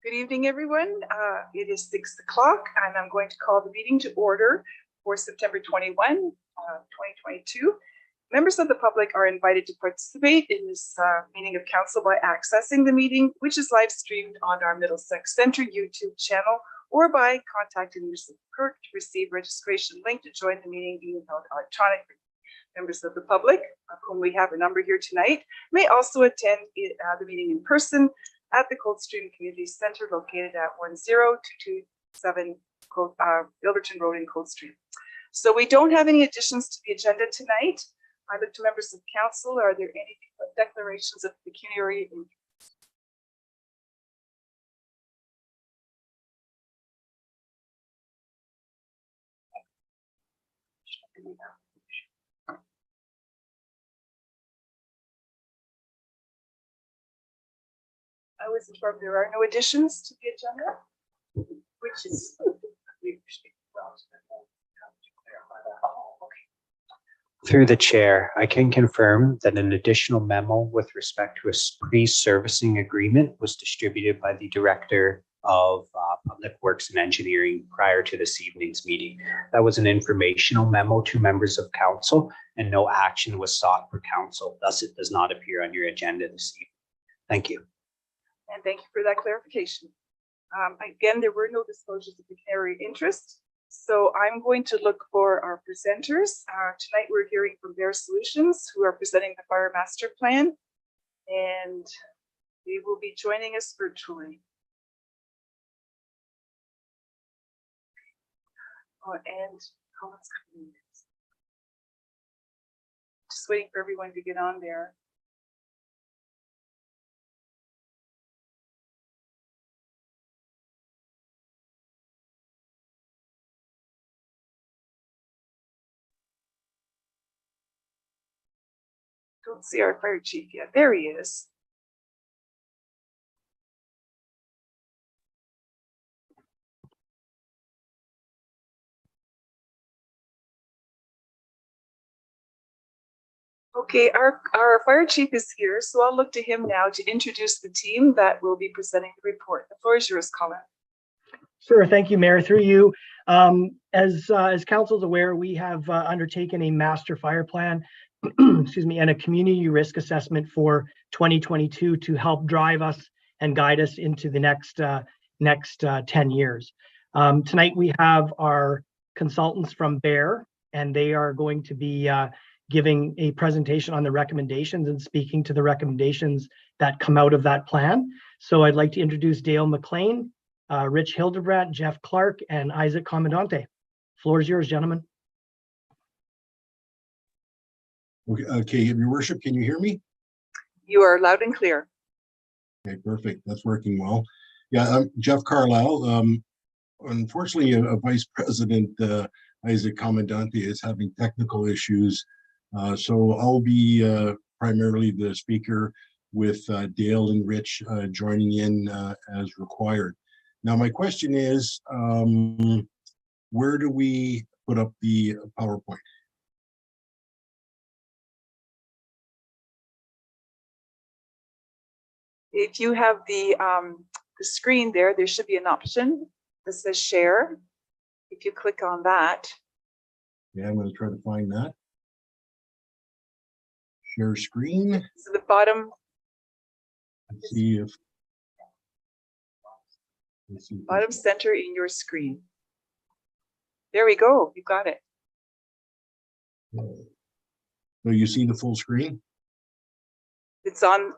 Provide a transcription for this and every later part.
Good evening, everyone. It is 6 o'clock, and I'm going to call the meeting to order for September 21, 2022. Members of the public are invited to participate in this meeting of council by accessing the meeting, which is live streamed on our Middlesex Centre YouTube channel, or by contacting Mr. Kirk to receive registration link to join the meeting being held electronically. Members of the public, of whom we have a number here tonight, may also attend the meeting in person at the Coldstream Community Centre located at 10227 Ilderton Road in Coldstream. So we don't have any additions to the agenda tonight. I look to members of council. Are there any declarations of pecuniary interest? I was informed there are no additions to the agenda, which is Through the chair, I can confirm that an additional memo with respect to a pre-servicing agreement was distributed by the Director of Public Works and Engineering prior to this evening's meeting. That was an informational memo to members of council, and no action was sought for council. Thus, it does not appear on your agenda this evening. Thank you. And thank you for that clarification. Again, there were no disclosures of pecuniary interest. So I'm going to look for our presenters. Tonight we're hearing from Bear Solutions, who are presenting the Fire Master Plan, and they will be joining us virtually. Oh, and Colin's coming in. Just waiting for everyone to get on there. Don't see our fire chief yet. There he is. Okay, our fire chief is here, so I'll look to him now to introduce the team that will be presenting the report. The floor is yours, Colin. Sure, thank you, Mayor. Through you, as council's aware, we have undertaken a master fire plan, excuse me, and a community risk assessment for 2022 to help drive us and guide us into the next 10 years. Tonight we have our consultants from Bear, and they are going to be giving a presentation on the recommendations and speaking to the recommendations that come out of that plan. So I'd like to introduce Dale McLean, Rich Hildebrandt, Jeff Clark, and Isaac Commandante. Floor is yours, gentlemen. Okay, your worship, can you hear me? You are loud and clear. Okay, perfect. That's working well. Yeah, I'm Jeff Carlisle. Unfortunately, a Vice President, Isaac Commandante, is having technical issues. So I'll be primarily the speaker with Dale and Rich joining in as required. Now, my question is, where do we put up the PowerPoint? If you have the screen there, there should be an option that says share. If you click on that. Yeah, I'm going to try to find that. Share screen. So the bottom. Let's see if. Bottom center in your screen. There we go. You got it. So you see the full screen? It's on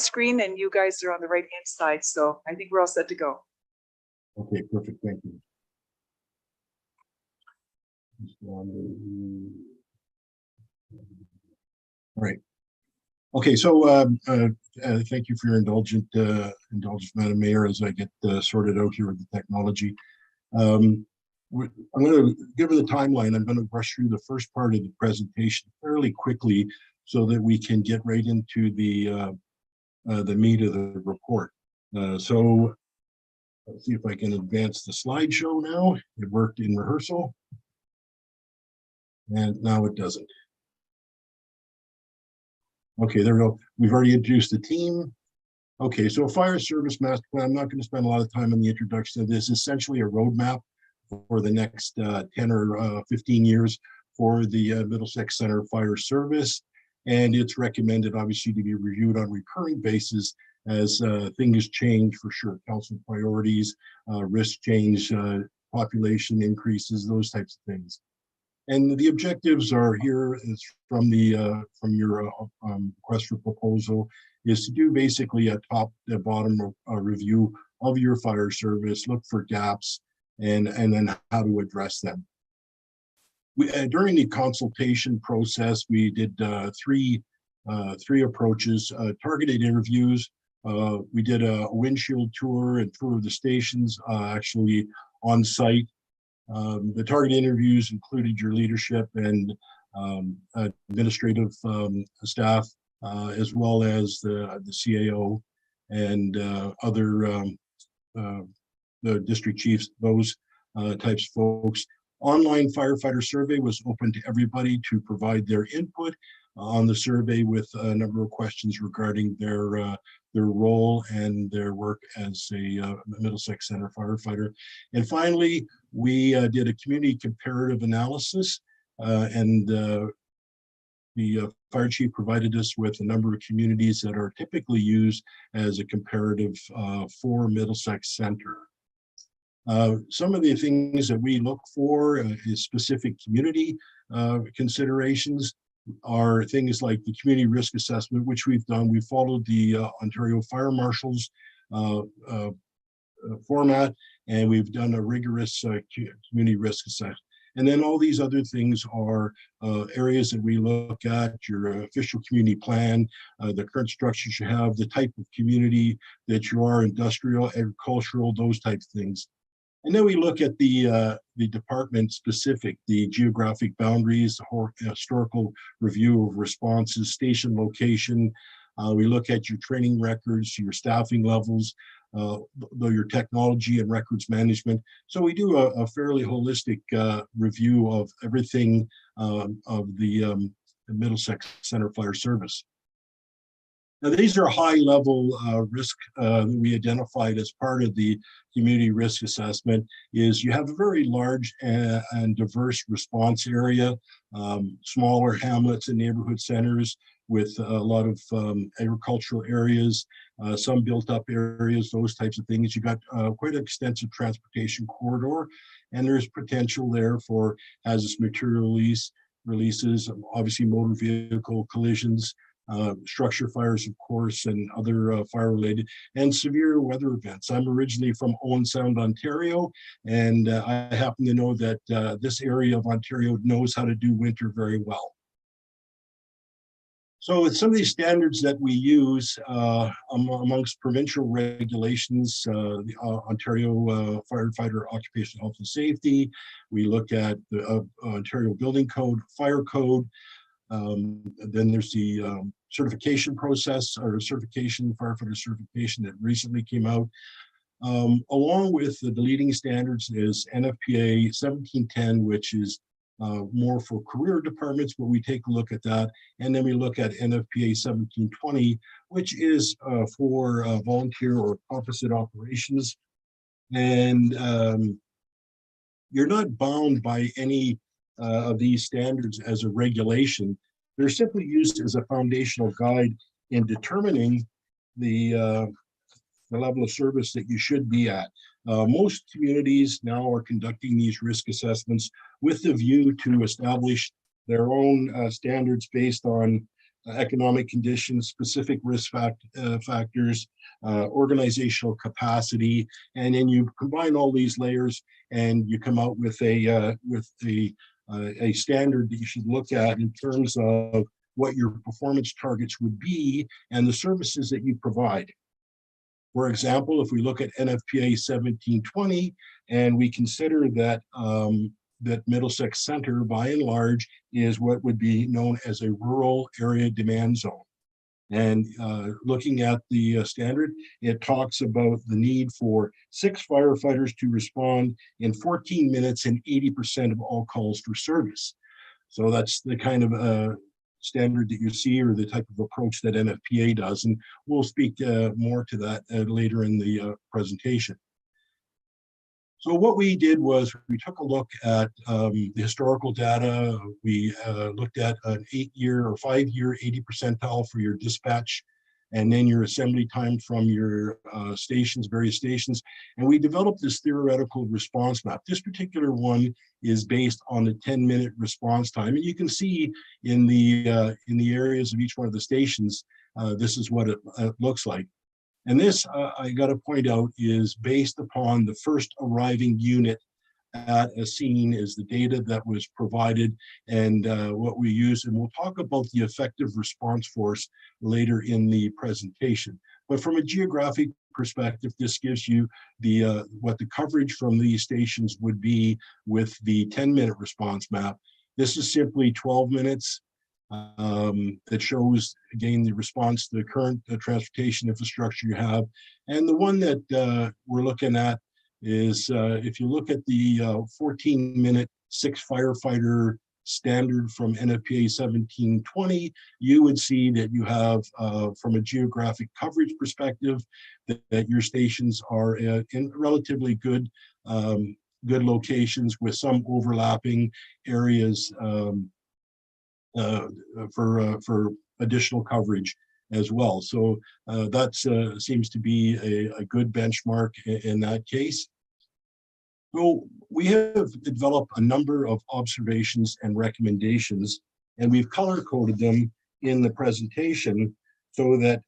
screen, and you guys are on the right hand side. So I think we're all set to go. Okay, perfect. Thank you. All right. Okay, so thank you for your indulgence, Madam Mayor, as I get sorted out here with the technology. I'm going to give the timeline. I'm going to brush through the first part of the presentation fairly quickly so that we can get right into the meat of the report. So let's see if I can advance the slideshow now. It worked in rehearsal, and now it doesn't. Okay, there we go. We've already introduced the team. Okay, so a fire service master plan, I'm not going to spend a lot of time on the introduction of this. Essentially a roadmap for the next 10 or 15 years for the Middlesex Center Fire Service. And it's recommended, obviously, to be reviewed on a recurring basis as things change for sure. Council priorities, risk change, population increases, those types of things. And the objectives are here is from the from your request for proposal is to do basically a top to bottom review of your fire service, look for gaps, and then how to address them. During the consultation process, we did three approaches: targeted interviews. We did a windshield tour and tour of the stations, actually on site. The target interviews included your leadership and administrative staff, as well as the CAO and other the district chiefs, those types of folks. Online firefighter survey was open to everybody to provide their input on the survey with a number of questions regarding their role and their work as a Middlesex Center firefighter. And finally, we did a community comparative analysis, and the fire chief provided us with a number of communities that are typically used as a comparative for Middlesex Center. Some of the things that we look for is specific community considerations are things like the community risk assessment, which we've done. We followed the Ontario Fire Marshals format, and we've done a rigorous community risk assessment. And then all these other things are areas that we look at: your official community plan, the current structures you have, the type of community that you are, industrial, agricultural, those types of things. And then we look at the department specific, the geographic boundaries, the historical review of responses, station location. We look at your training records, your staffing levels, your technology and records management. So we do a fairly holistic review of everything of the Middlesex Center Fire Service. Now, these are high-level risk that we identified as part of the community risk assessment. Is you have a very large and diverse response area, smaller hamlets and neighborhood centers with a lot of agricultural areas, some built-up areas, those types of things. You got quite an extensive transportation corridor, and there's potential there for hazardous material releases, obviously motor vehicle collisions, structure fires, of course, and other fire-related and severe weather events. I'm originally from Owen Sound, Ontario, and I happen to know that this area of Ontario knows how to do winter very well. So some of these standards that we use amongst provincial regulations, the Ontario Firefighter Occupational Health and Safety, we look at the Ontario Building Code, Fire Code. Then there's the certification process, or certification, firefighter certification, that recently came out. Along with the leading standards is NFPA 1710, which is more for career departments, but we take a look at that. And then we look at NFPA 1720, which is for volunteer or composite operations. And you're not bound by any of these standards as a regulation. They're simply used as a foundational guide in determining the level of service that you should be at. Most communities now are conducting these risk assessments with the view to establish their own standards based on economic conditions, specific risk factors, organizational capacity, and then you combine all these layers and you come out with a standard that you should look at in terms of what your performance targets would be and the services that you provide. For example, if we look at NFPA 1720 and we consider that that Middlesex Center, by and large, is what would be known as a rural area demand zone. And looking at the standard, it talks about the need for 6 firefighters to respond in 14 minutes and 80% of all calls for service. So that's the kind of standard that you see or the type of approach that NFPA does. And we'll speak more to that later in the presentation. So what we did was we took a look at the historical data. We looked at an 8-year or 5-year 80 percentile for your dispatch, and then your assembly time from your stations, various stations. And we developed this theoretical response map. This particular one is based on the 10-minute response time. And you can see in the areas of each one of the stations, this is what it looks like. And this, I got to point out, is based upon the first arriving unit at a scene is the data that was provided and what we use. And we'll talk about the effective response force later in the presentation. But from a geographic perspective, this gives you the what the coverage from these stations would be with the 10-minute response map. This is simply 12 minutes. That shows, again, the response to the current transportation infrastructure you have. And the one that we're looking at is if you look at the 14-minute 6-firefighter standard from NFPA 1720, you would see that you have, from a geographic coverage perspective, that your stations are in relatively good locations with some overlapping areas for additional coverage as well. So that seems to be a good benchmark in that case. So we have developed a number of observations and recommendations, and we've color-coded them in the presentation so that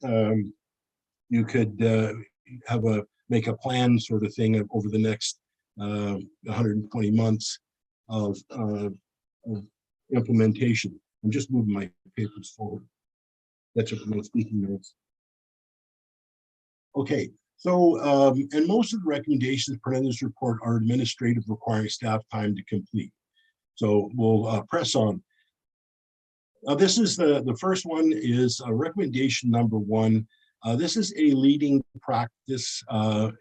you could make a plan sort of thing over the next 120 months of implementation. I'm just moving my papers forward. That's what I'm speaking notes. Okay, so and most of the recommendations put in this report are administrative, requiring staff time to complete. So we'll press on. This is the first one is recommendation number 1. This is a leading practice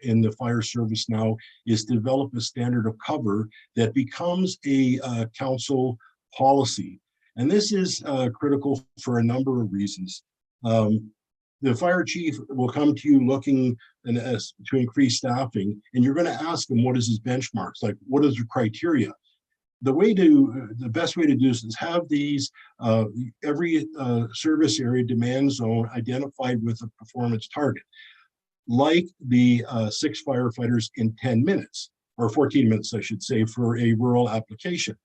in the fire service now, is to develop a standard of cover that becomes a council policy. And this is critical for a number of reasons. The fire chief will come to you looking to increase staffing, and you're going to ask him what is his benchmarks, like what is the criteria. The best way to do this is have these every service area demand zone identified with a performance target, like the 6 firefighters in 10 minutes or 14 minutes, I should say, for a rural application.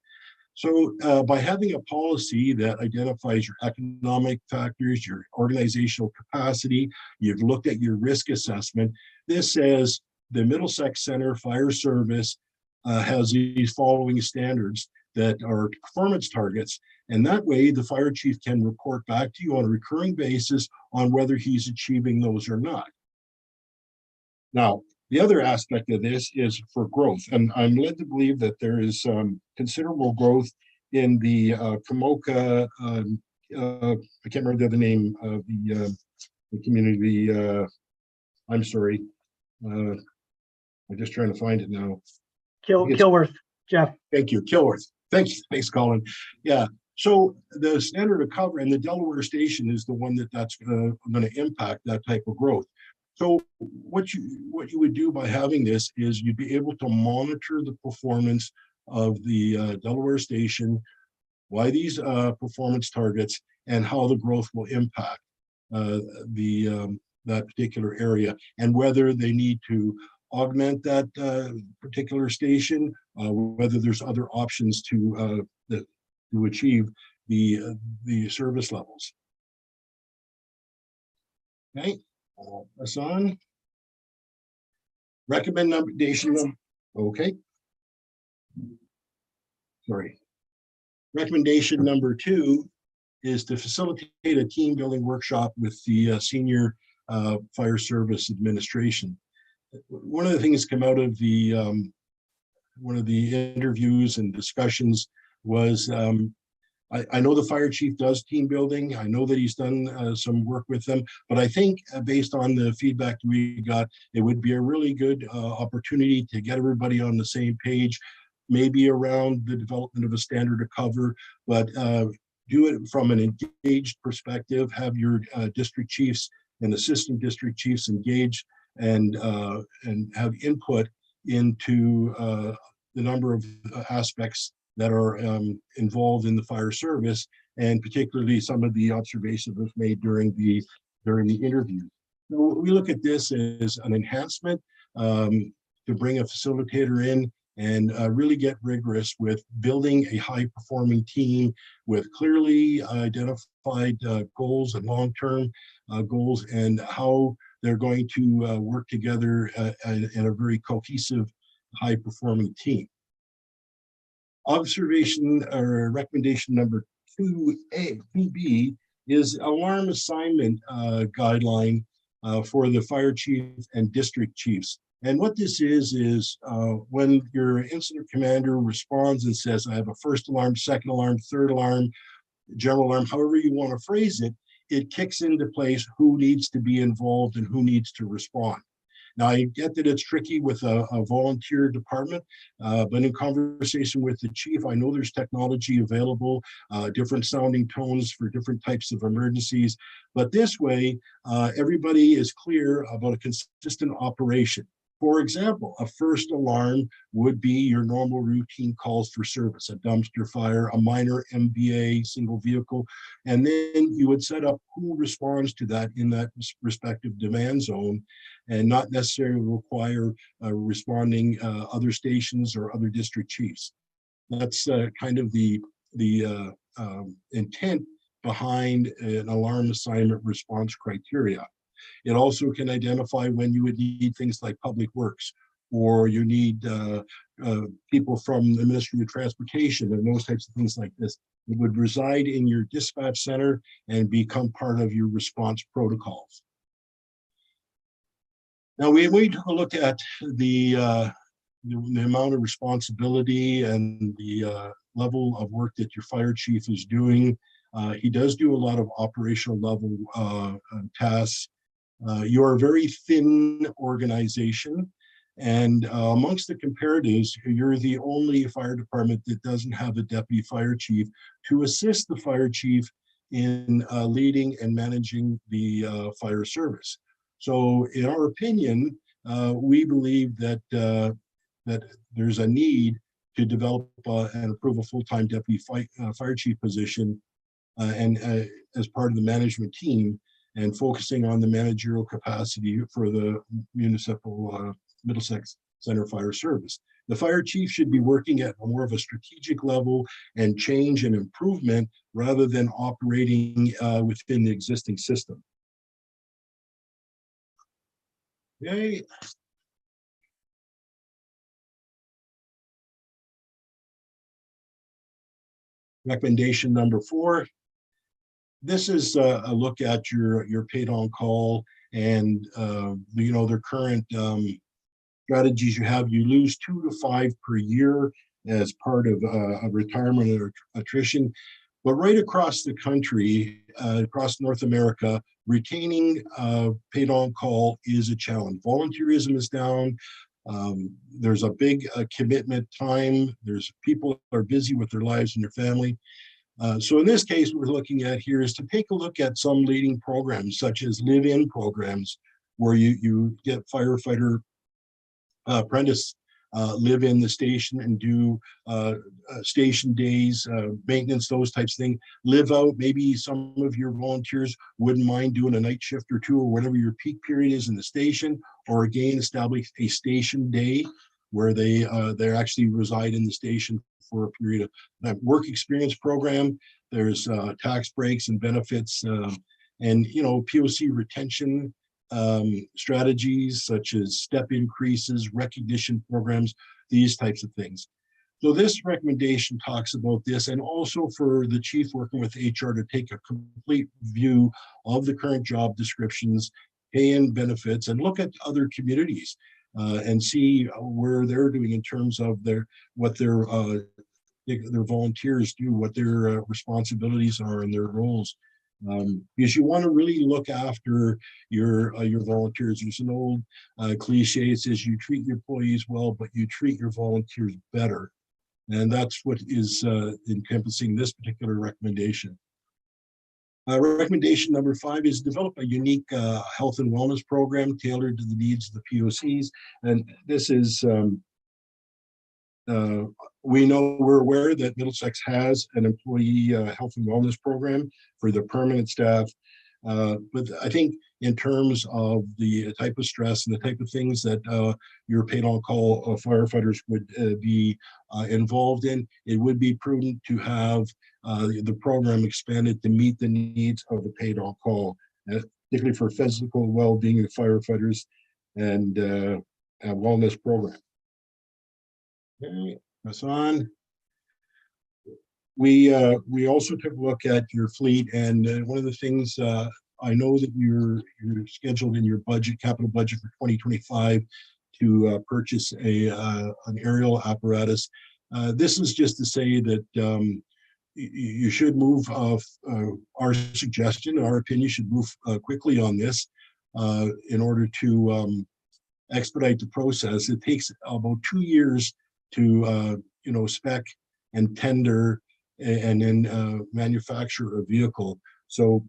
So by having a policy that identifies your economic factors, your organizational capacity, you've looked at your risk assessment. This says the Middlesex Center Fire Service has these following standards that are performance targets. And that way the fire chief can report back to you on a recurring basis on whether he's achieving those or not. Now, the other aspect of this is for growth, and I'm led to believe that there is considerable growth in the Kamoka, I can't remember the other name of the community. I'm sorry, I'm just trying to find it now. Kilworth, Jeff. Thank you, Kilworth. Thanks, Colin. Yeah. So the standard of cover and the Delaware station is the one that's going to impact that type of growth. So what you would do by having this is you'd be able to monitor the performance of the Delaware station, why these performance targets, and how the growth will impact that particular area, and whether they need to augment that particular station, whether there's other options to achieve the service levels. Okay. Press on. Recommendation. Okay. Sorry. Recommendation number 2 is to facilitate a team building workshop with the senior fire service administration. One of the things come out of the one of the interviews and discussions was I know the fire chief does team building. I know that he's done some work with them, but I think based on the feedback we got, it would be a really good opportunity to get everybody on the same page, maybe around the development of a standard of cover, but do it from an engaged perspective, have your district chiefs and assistant district chiefs engaged and have input into the number of aspects that are involved in the fire service, and particularly some of the observations that was made during the interview. So we look at this as an enhancement to bring a facilitator in and really get rigorous with building a high-performing team with clearly identified goals and long-term goals, and how they're going to work together in a very cohesive, high-performing team. Observation or recommendation number 2B is alarm assignment guideline for the fire chief and district chiefs. And what this is when your incident commander responds and says, I have a first alarm, second alarm, third alarm, general alarm, however you want to phrase it, it kicks into place who needs to be involved and who needs to respond. Now, I get that it's tricky with a volunteer department, but in conversation with the chief, I know there's technology available, different sounding tones for different types of emergencies. But this way, everybody is clear about a consistent operation. For example, a first alarm would be your normal routine calls for service, a dumpster fire, a minor MVA, single vehicle, and then you would set up who responds to that in that respective demand zone, and not necessarily require responding other stations or other district chiefs. That's kind of the intent behind an alarm assignment response criteria. It also can identify when you would need things like public works, or you need people from the Ministry of Transportation and those types of things like this. It would reside in your dispatch center and become part of your response protocols. Now, we look at the amount of responsibility and the level of work that your fire chief is doing. He does do a lot of operational level tasks. You're a very thin organization, and amongst the comparatives, you're the only fire department that doesn't have a deputy fire chief to assist the fire chief in leading and managing the fire service. So in our opinion, we believe that that there's a need to develop and approve a full-time deputy fire chief position and as part of the management team, and focusing on the managerial capacity for the municipal Middlesex Center Fire Service. The fire chief should be working at more of a strategic level and change and improvement rather than operating within the existing system. Okay. Recommendation number 4. This is a look at your paid on call and their current strategies you have. You lose 2 to 5 per year as part of a retirement or attrition. But right across the country, across North America, retaining paid on call is a challenge. Volunteerism is down. There's a big commitment time. There's people are busy with their lives and their family. So in this case, what we're looking at here is to take a look at some leading programs, such as live-in programs, where you get firefighter apprentice live in the station and do station days, maintenance, those types of things. Live out, maybe some of your volunteers wouldn't mind doing a night shift or 2 or whatever your peak period is in the station, or again, establish a station day where they actually reside in the station for a period of that work experience program. There's tax breaks and benefits and POC retention strategies such as step increases, recognition programs, these types of things. So this recommendation talks about this, and also for the chief working with HR to take a complete view of the current job descriptions, pay and benefits, and look at other communities and see where they're doing in terms of what their volunteers do, what their responsibilities are and their roles. Because you want to really look after your volunteers. There's an old cliche, it says you treat your employees well, but you treat your volunteers better. And that's what is encompassing this particular recommendation. Recommendation number 5 is develop a unique health and wellness program tailored to the needs of the POCs. And this is, we're aware that Middlesex has an employee health and wellness program for the permanent staff. But I think in terms of the type of stress and the type of things that your paid on call firefighters would be involved in, it would be prudent to have the program expanded to meet the needs of the paid on call, particularly for physical well-being of firefighters and a wellness program. Okay, press on. We also took a look at your fleet, and one of the things I know that you're scheduled in your budget, capital budget for 2025, to purchase an aerial apparatus. This is just to say that you should move. Our suggestion, our opinion, should move quickly on this in order to expedite the process. It takes about 2 years to spec and tender and then manufacture a vehicle. So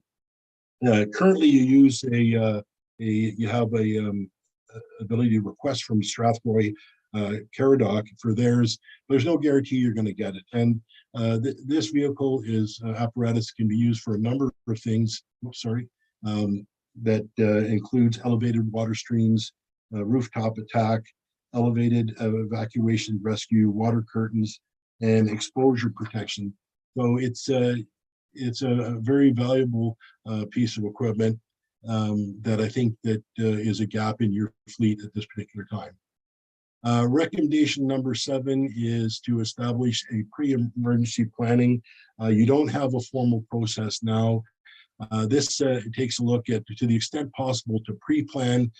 currently you use you have a ability to request from Strathroy Caradoc for theirs. There's no guarantee you're going to get it. And this vehicle is apparatus can be used for a number of things. Oops, sorry. That includes elevated water streams, rooftop attack, elevated evacuation rescue, water curtains, and exposure protection. So it's a very valuable piece of equipment that I think that is a gap in your fleet at this particular time. Recommendation number 7 is to establish a pre-emergency planning. You don't have a formal process now. This takes a look at, to the extent possible, to pre-plan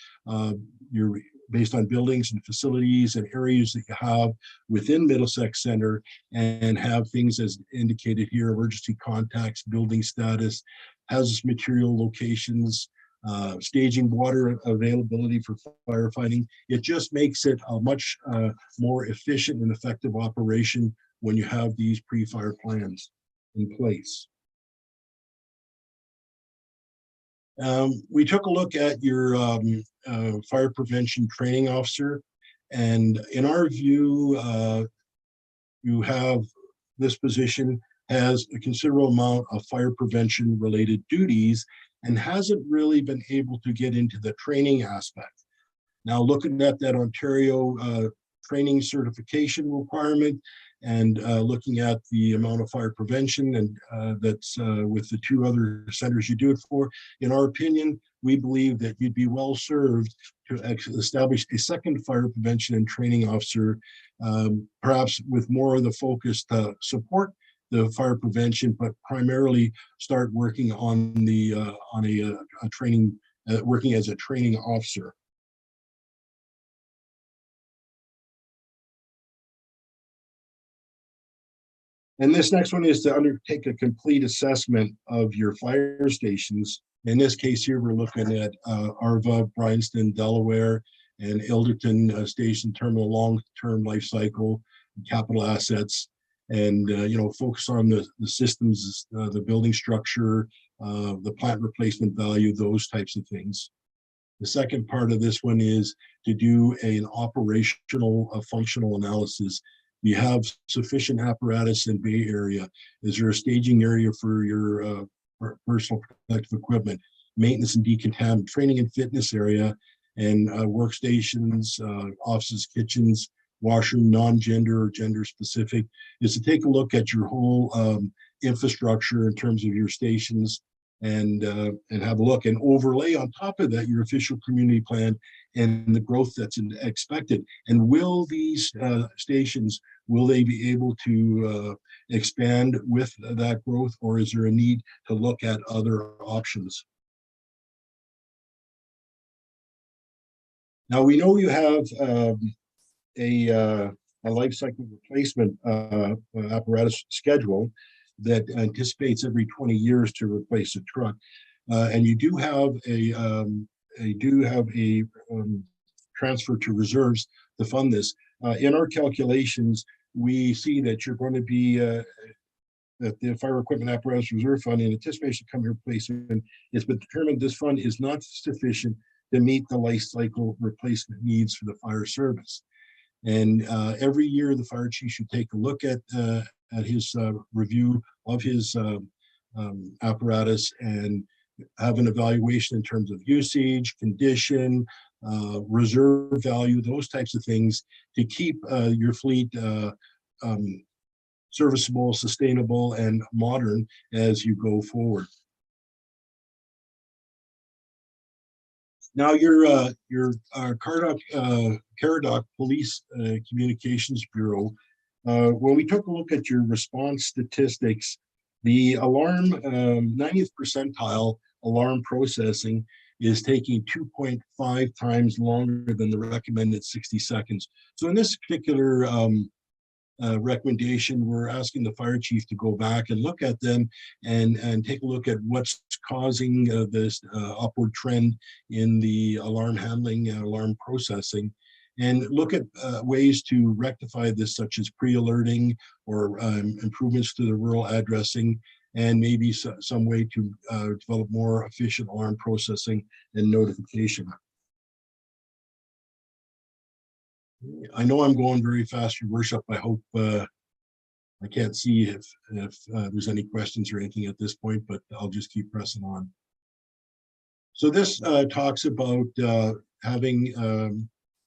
your based on buildings and facilities and areas that you have within Middlesex Center, and have things as indicated here: emergency contacts, building status, hazardous material locations, staging, water availability for firefighting. It just makes it a much more efficient and effective operation when you have these pre-fire plans in place. We took a look at your fire prevention training officer, and in our view, you have this position has a considerable amount of fire prevention related duties and hasn't really been able to get into the training aspect. Now, looking at that Ontario training certification requirement and looking at the amount of fire prevention and that's with the 2 other centers you do it for, in our opinion, we believe that you'd be well served to establish a second fire prevention and training officer, perhaps with more of the focus to support the fire prevention, but primarily start working on the a training, working as a training officer. And this next one is to undertake a complete assessment of your fire stations. In this case here, we're looking at Arva, Bryanston, Delaware, and Ilderton Station Terminal long-term life cycle, capital assets, and focus on the systems, the building structure, the plant replacement value, those types of things. The second part of this one is to do an operational functional analysis. You have sufficient apparatus in Bay Area. Is there a staging area for your personal protective equipment, maintenance and decontamination, training and fitness area, and workstations, offices, kitchens, washroom, non-gender or gender specific? Is to take a look at your whole infrastructure in terms of your stations, and have a look and overlay on top of that your official community plan and the growth that's expected. And will these stations, will they be able to expand with that growth, or is there a need to look at other options? Now, we know you have a life cycle replacement apparatus schedule that anticipates every 20 years to replace a truck, and you do have a transfer to reserves to fund this. In our calculations, we see that you're going to be that the Fire Equipment Apparatus Reserve Fund in anticipation of coming replacement, it's been determined this fund is not sufficient to meet the life cycle replacement needs for the fire service. And every year, the fire chief should take a look at his review of his apparatus and have an evaluation in terms of usage, condition, reserve value, those types of things to keep your fleet serviceable, sustainable, and modern as you go forward. Now, your Caradoc Police Communications Bureau, when we took a look at your response statistics, the alarm 90th percentile alarm processing is taking 2.5 times longer than the recommended 60 seconds. So in this particular recommendation, we're asking the fire chief to go back and look at them and take a look at what's causing this upward trend in the alarm handling and alarm processing, and look at ways to rectify this, such as pre-alerting or improvements to the rural addressing, and maybe some way to develop more efficient alarm processing and notification. I know I'm going very fast, Your Worship. I hope I can't see if there's any questions or anything at this point, but I'll just keep pressing on. So this talks about having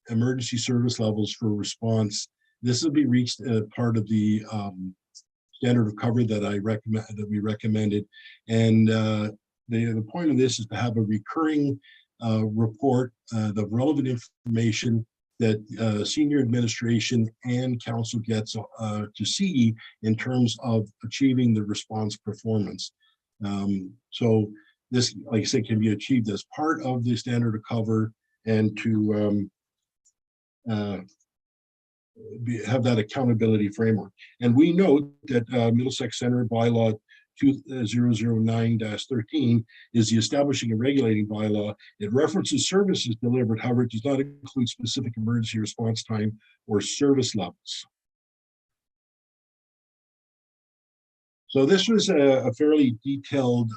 emergency service levels for response. This will be reached as part of the standard of cover that we recommended, and the point of this is to have a recurring report, the relevant information that senior administration and council gets to see in terms of achieving the response performance. So this, like I said, can be achieved as part of the standard of cover, and to have that accountability framework. And we note that Middlesex Center Bylaw 2009-13 is the establishing and regulating bylaw. It references services delivered, however, it does not include specific emergency response time or service levels. So this was a fairly detailed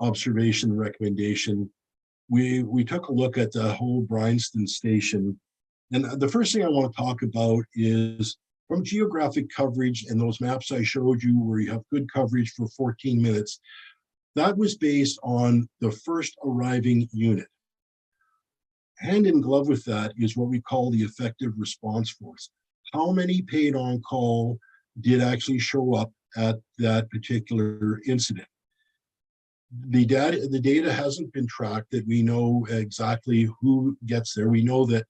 observation recommendation. We took a look at the whole Bryanston station, and the first thing I want to talk about is from geographic coverage and those maps I showed you where you have good coverage for 14 minutes, that was based on the first arriving unit. Hand in glove with that is what we call the effective response force. How many paid on call did actually show up at that particular incident? The data hasn't been tracked that we know exactly who gets there. We know that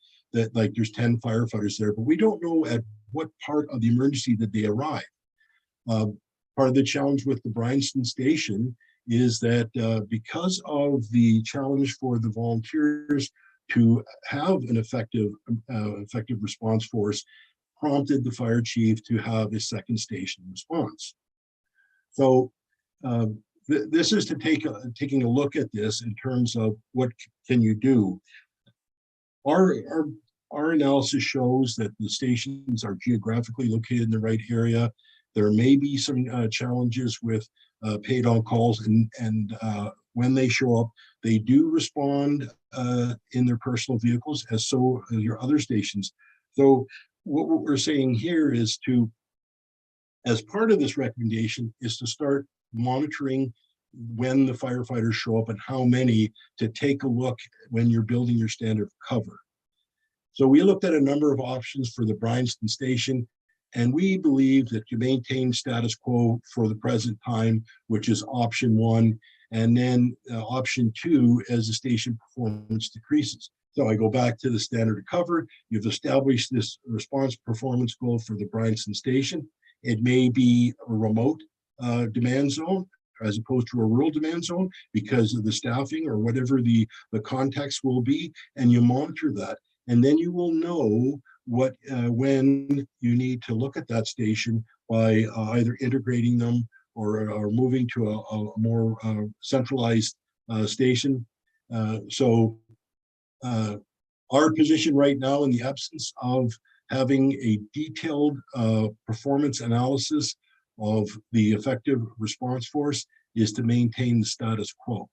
like there's 10 firefighters there, but we don't know at what part of the emergency did they arrive. Part of the challenge with the Bryanston station is that because of the challenge for the volunteers to have an effective response force, prompted the fire chief to have a second station response. So this is to taking a look at this in terms of what can you do. Our analysis shows that the stations are geographically located in the right area. There may be some challenges with paid on calls, and when they show up, they do respond in their personal vehicles, as so as your other stations. So what we're saying here is to, as part of this recommendation, is to start monitoring when the firefighters show up and how many, to take a look when you're building your standard of cover. So we looked at a number of options for the Bryanston station, and we believe that you maintain status quo for the present time, which is option 1, and then option 2 as the station performance decreases. So I go back to the standard of cover. You've established this response performance goal for the Bryanston station. It may be a remote demand zone as opposed to a rural demand zone because of the staffing or whatever the context will be, and you monitor that. And then you will know what when you need to look at that station by either integrating them or moving to a more centralized station. So our position right now, in the absence of having a detailed performance analysis of the effective response force is to maintain the status quo.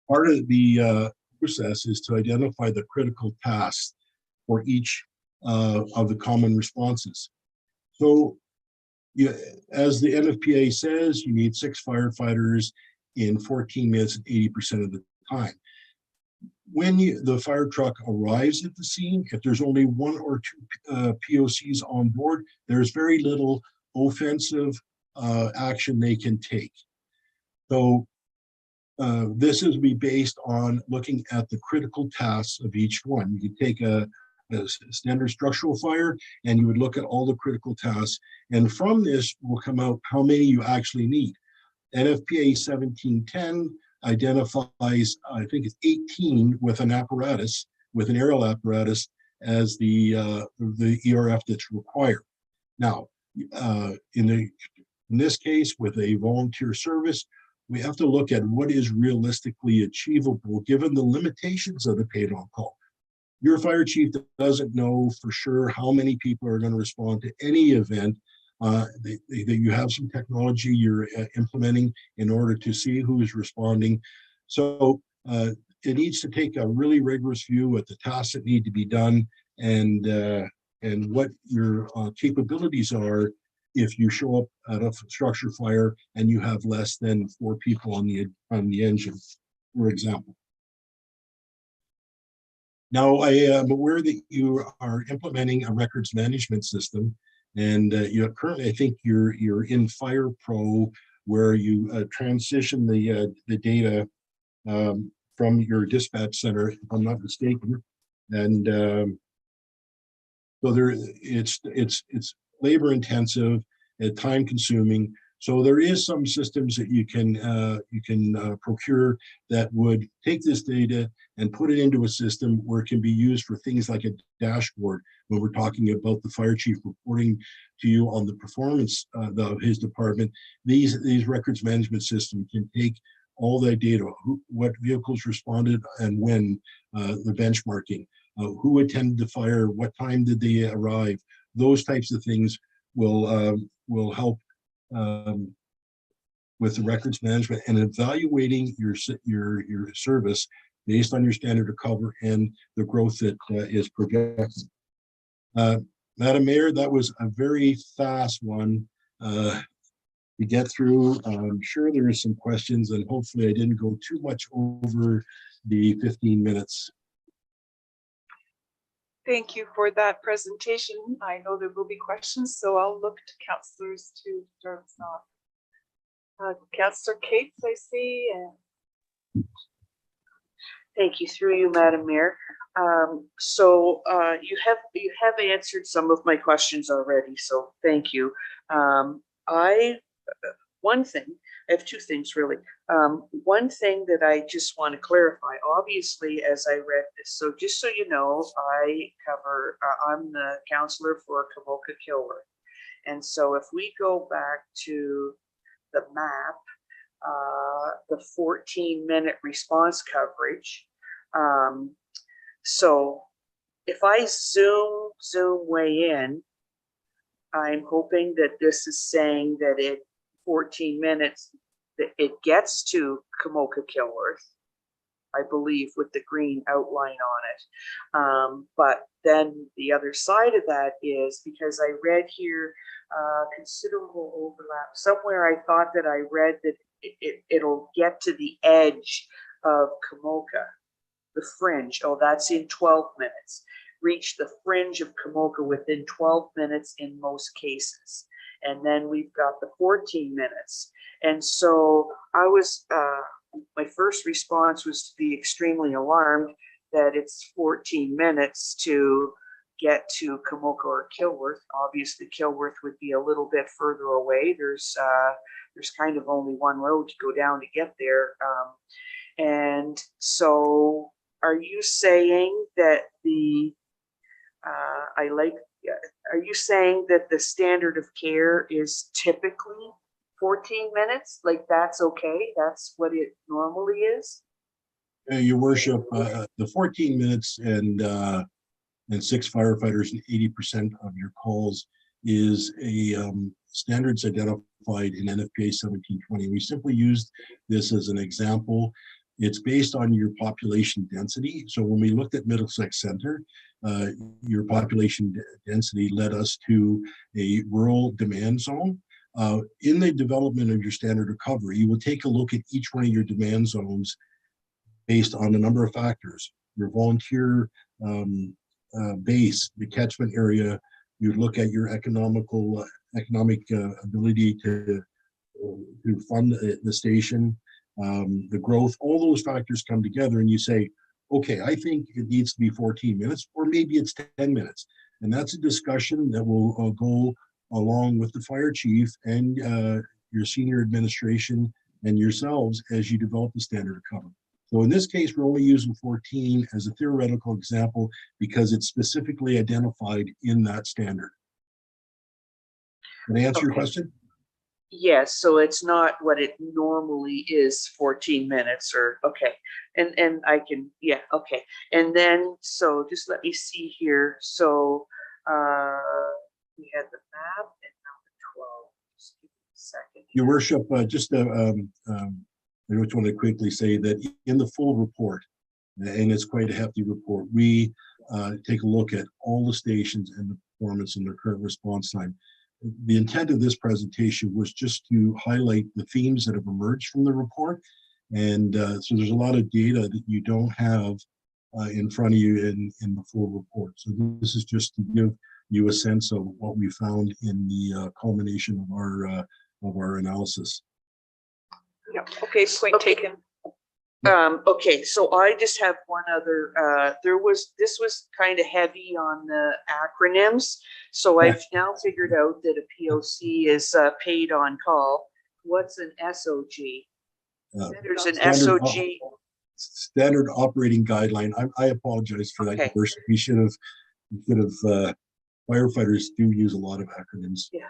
Part of the process is to identify the critical tasks for each of the common responses. So as the NFPA says, you need 6 firefighters in 14 minutes and 80% of the time. When the fire truck arrives at the scene, if there's only 1 or 2 POCs on board, there's very little offensive action they can take. So this is be based on looking at the critical tasks of each one. You could take a standard structural fire and you would look at all the critical tasks, and from this will come out how many you actually need. NFPA 1710 identifies, I think it's 18 with an apparatus, with an aerial apparatus as the ERF that's required. Now, in this case, with a volunteer service, we have to look at what is realistically achievable given the limitations of the paid on call. Your fire chief doesn't know for sure how many people are going to respond to any event. That you have some technology you're implementing in order to see who is responding. So it needs to take a really rigorous view at the tasks that need to be done and what your capabilities are if you show up at a structure fire and you have less than 4 people on the engine, for example. Now, I am aware that you are implementing a records management system, and currently, I think you're in Fire Pro, where you transition the data from your dispatch center, if I'm not mistaken, and so it's labor intensive and time consuming. So there is some systems that you can procure that would take this data and put it into a system where it can be used for things like a dashboard when we're talking about the fire chief reporting to you on the performance of his department. These records management systems can take all that data, what vehicles responded and when, the benchmarking, who attended the fire, what time did they arrive, those types of things will help with the records management and evaluating your service based on your standard of cover and the growth that is projected. Madam Mayor, that was a very fast one to get through. I'm sure there are some questions, and hopefully I didn't go too much over the 15 minutes. Thank you for that presentation. I know there will be questions, so I'll look to councillors to start us off. Councillor Cates, I see. Thank you, through you, Madam Mayor. So you have answered some of my questions already, so thank you. I have 2 things really. One thing that I just want to clarify, obviously, as I read this, so just so you know, I'm the counselor for Kamoka Kilworth. And so if we go back to the map, the 14-minute response coverage. So if I zoom way in, I'm hoping that this is saying that in 14 minutes, that it gets to Kamoka Kilworth, I believe, with the green outline on it. But then the other side of that is, because I read here considerable overlap. Somewhere I thought that I read that it'll get to the edge of Kamoka, the fringe. Oh, that's in 12 minutes. Reach the fringe of Kamoka within 12 minutes in most cases. And then we've got the 14 minutes. And so I was, my first response was to be extremely alarmed that it's 14 minutes to get to Kamoka or Kilworth. Obviously, Kilworth would be a little bit further away. There's kind of only one road to go down to get there. And so are you saying that are you saying that the standard of care is typically 14 minutes? Like, that's okay? That's what it normally is? Your worship, the 14 minutes and 6 firefighters and 80% of your calls is a standards identified in NFPA 1720. We simply used this as an example. It's based on your population density. So when we looked at Middlesex Center, your population density led us to a rural demand zone. In the development of your standard recovery, you will take a look at each one of your demand zones based on a number of factors. Your volunteer base, the catchment area, you look at your economic ability to fund the station, the growth, all those factors come together and you say, okay, I think it needs to be 14 minutes, or maybe it's 10 minutes. And that's a discussion that will go along with the fire chief and your senior administration and yourselves as you develop the standard recovery. So in this case, we're only using 14 as a theoretical example because it's specifically identified in that standard. Can I answer your question? Yes, so it's not what it normally is, 14 minutes or, okay. And I can, yeah, okay. And then, so just let me see here. So we had the map and number 12. Just give me a second. Your worship, I just want to quickly say that in the full report, and it's quite a hefty report, we take a look at all the stations and the performance and their current response time. The intent of this presentation was just to highlight the themes that have emerged from the report. And so there's a lot of data that you don't have in front of you in the full report. So this is just to give you a sense of what we found in the culmination of our analysis. Yeah, okay, point taken. Okay, so I just have one other, this was kind of heavy on the acronyms. So I've now figured out that a POC is paid on call. What's an SOG? There's an SOG. Standard operating guideline. I apologize for that. Okay. We should have, firefighters do use a lot of acronyms. Yeah.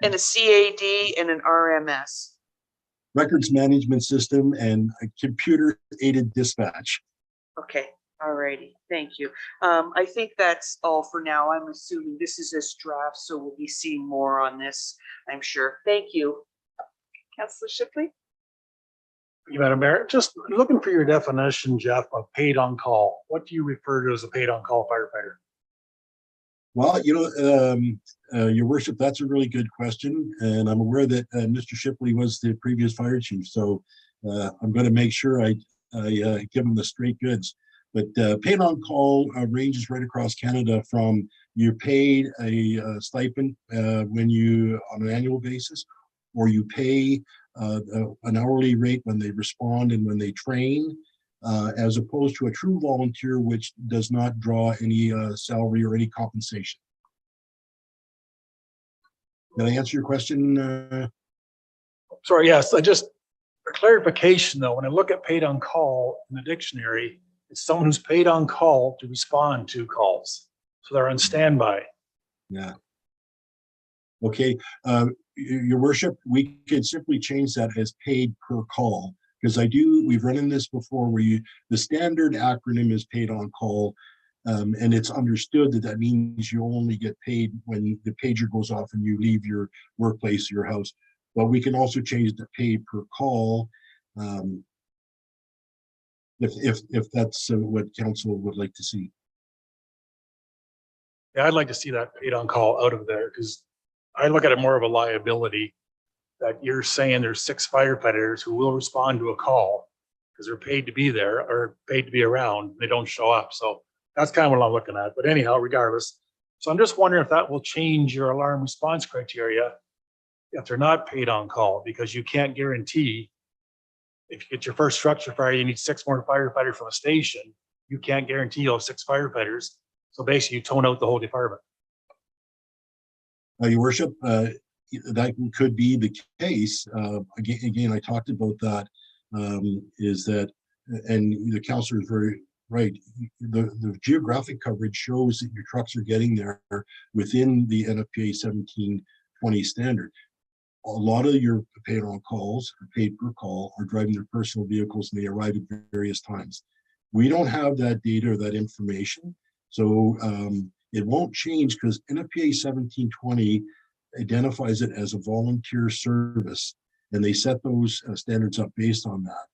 And a CAD and an RMS. Records management system and a computer aided dispatch. Okay, all righty, thank you. I think that's all for now. I'm assuming this is this draft, so we'll be seeing more on this, I'm sure. Thank you. Councillor Shipley? Madam Mayor, just looking for your definition, Jeff, of paid on call. What do you refer to as a paid on call firefighter? Well, your worship, that's a really good question. And I'm aware that Mr. Shipley was the previous fire chief. So I'm going to make sure I give him the straight goods. But paid on call ranges right across Canada from you're paid a stipend when you on an annual basis, or you pay an hourly rate when they respond and when they train, as opposed to a true volunteer, which does not draw any salary or any compensation. Did I answer your question? Sorry, yes, I just, for clarification though, when I look at paid on call in the dictionary, it's someone who's paid on call to respond to calls. So they're on standby. Yeah. Okay, your worship, we could simply change that as paid per call, because we've run in this before where the standard acronym is paid on call, and it's understood that means you only get paid when the pager goes off and you leave your workplace, your house. But we can also change the paid per call, if that's what council would like to see. Yeah, I'd like to see that paid on call out of there because I look at it more of a liability that you're saying there's 6 firefighters who will respond to a call because they're paid to be there or paid to be around. They don't show up. So that's kind of what I'm looking at. But anyhow, regardless. So I'm just wondering if that will change your alarm response criteria if they're not paid on call, because you can't guarantee if you get your first structure fire, you need 6 more firefighters from a station. You can't guarantee you'll have 6 firefighters. So basically you tone out the whole department. Your worship, that could be the case. Again, I talked about that, is that, and the councillor is very right. The geographic coverage shows that your trucks are getting there within the NFPA 1720 standard. a lot of your paid on calls are paid per call are driving their personal vehicles and they arrive at various times. We don't have that data or that information. So it won't change because NFPA 1720 identifies it as a volunteer service and they set those standards up based on that.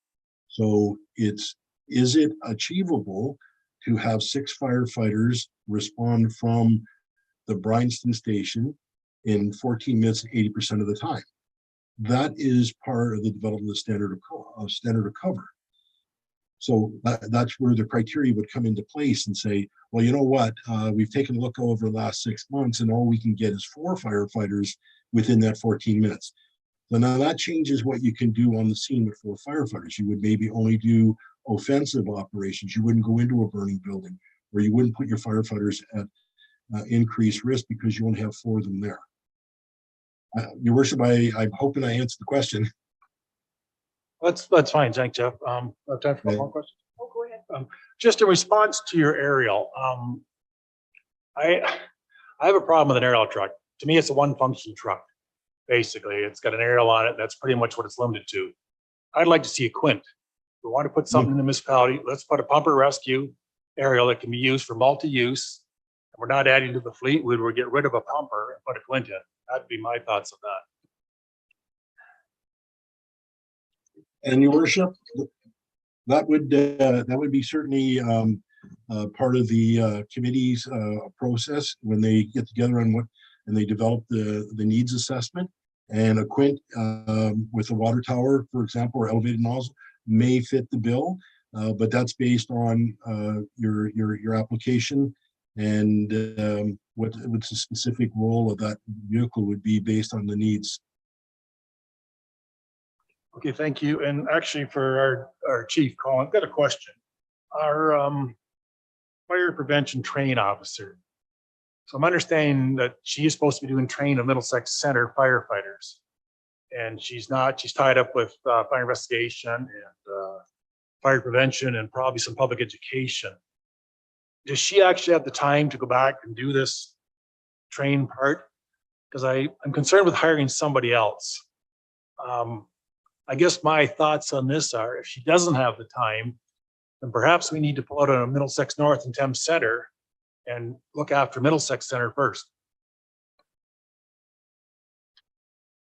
So is it achievable to have 6 firefighters respond from the Bryanston station in 14 minutes, 80% of the time? That is part of the development of standard of cover. So that's where the criteria would come into place and say, well, you know what, we've taken a look over the last 6 months and all we can get is 4 firefighters within that 14 minutes. So now that changes what you can do on the scene with 4 firefighters. You would maybe only do offensive operations. You wouldn't go into a burning building, or you wouldn't put your firefighters at increased risk because you only have 4 of them there. Your worship, I'm hoping I answered the question. That's fine. Thanks, Jeff. I have time for one more question. Oh, go ahead. Just in response to your aerial, I have a problem with an aerial truck. To me, it's a one function truck. Basically, it's got an aerial on it. That's pretty much what it's limited to. I'd like to see a quint. If we want to put something in the municipality, let's put a pumper rescue aerial that can be used for multi-use. And we're not adding to the fleet. We would get rid of a pumper and put a quint in. That'd be my thoughts on that. And your worship, that would be certainly part of the committee's process when they get together on what and they develop the needs assessment. And a quint with a water tower, for example, or elevated nozzle may fit the bill, but that's based on your application and what's the specific role of that vehicle would be based on the needs. Okay, thank you. And actually for our chief, Colin, I've got a question. Our fire prevention training officer. So I'm understanding that she is supposed to be doing training of Middlesex Center firefighters. And she's not, she's tied up with fire investigation and fire prevention and probably some public education. Does she actually have the time to go back and do this training part? Because I'm concerned with hiring somebody else. I guess my thoughts on this are, if she doesn't have the time, then perhaps we need to pull out a Middlesex North and Thames Center and look after Middlesex Center first.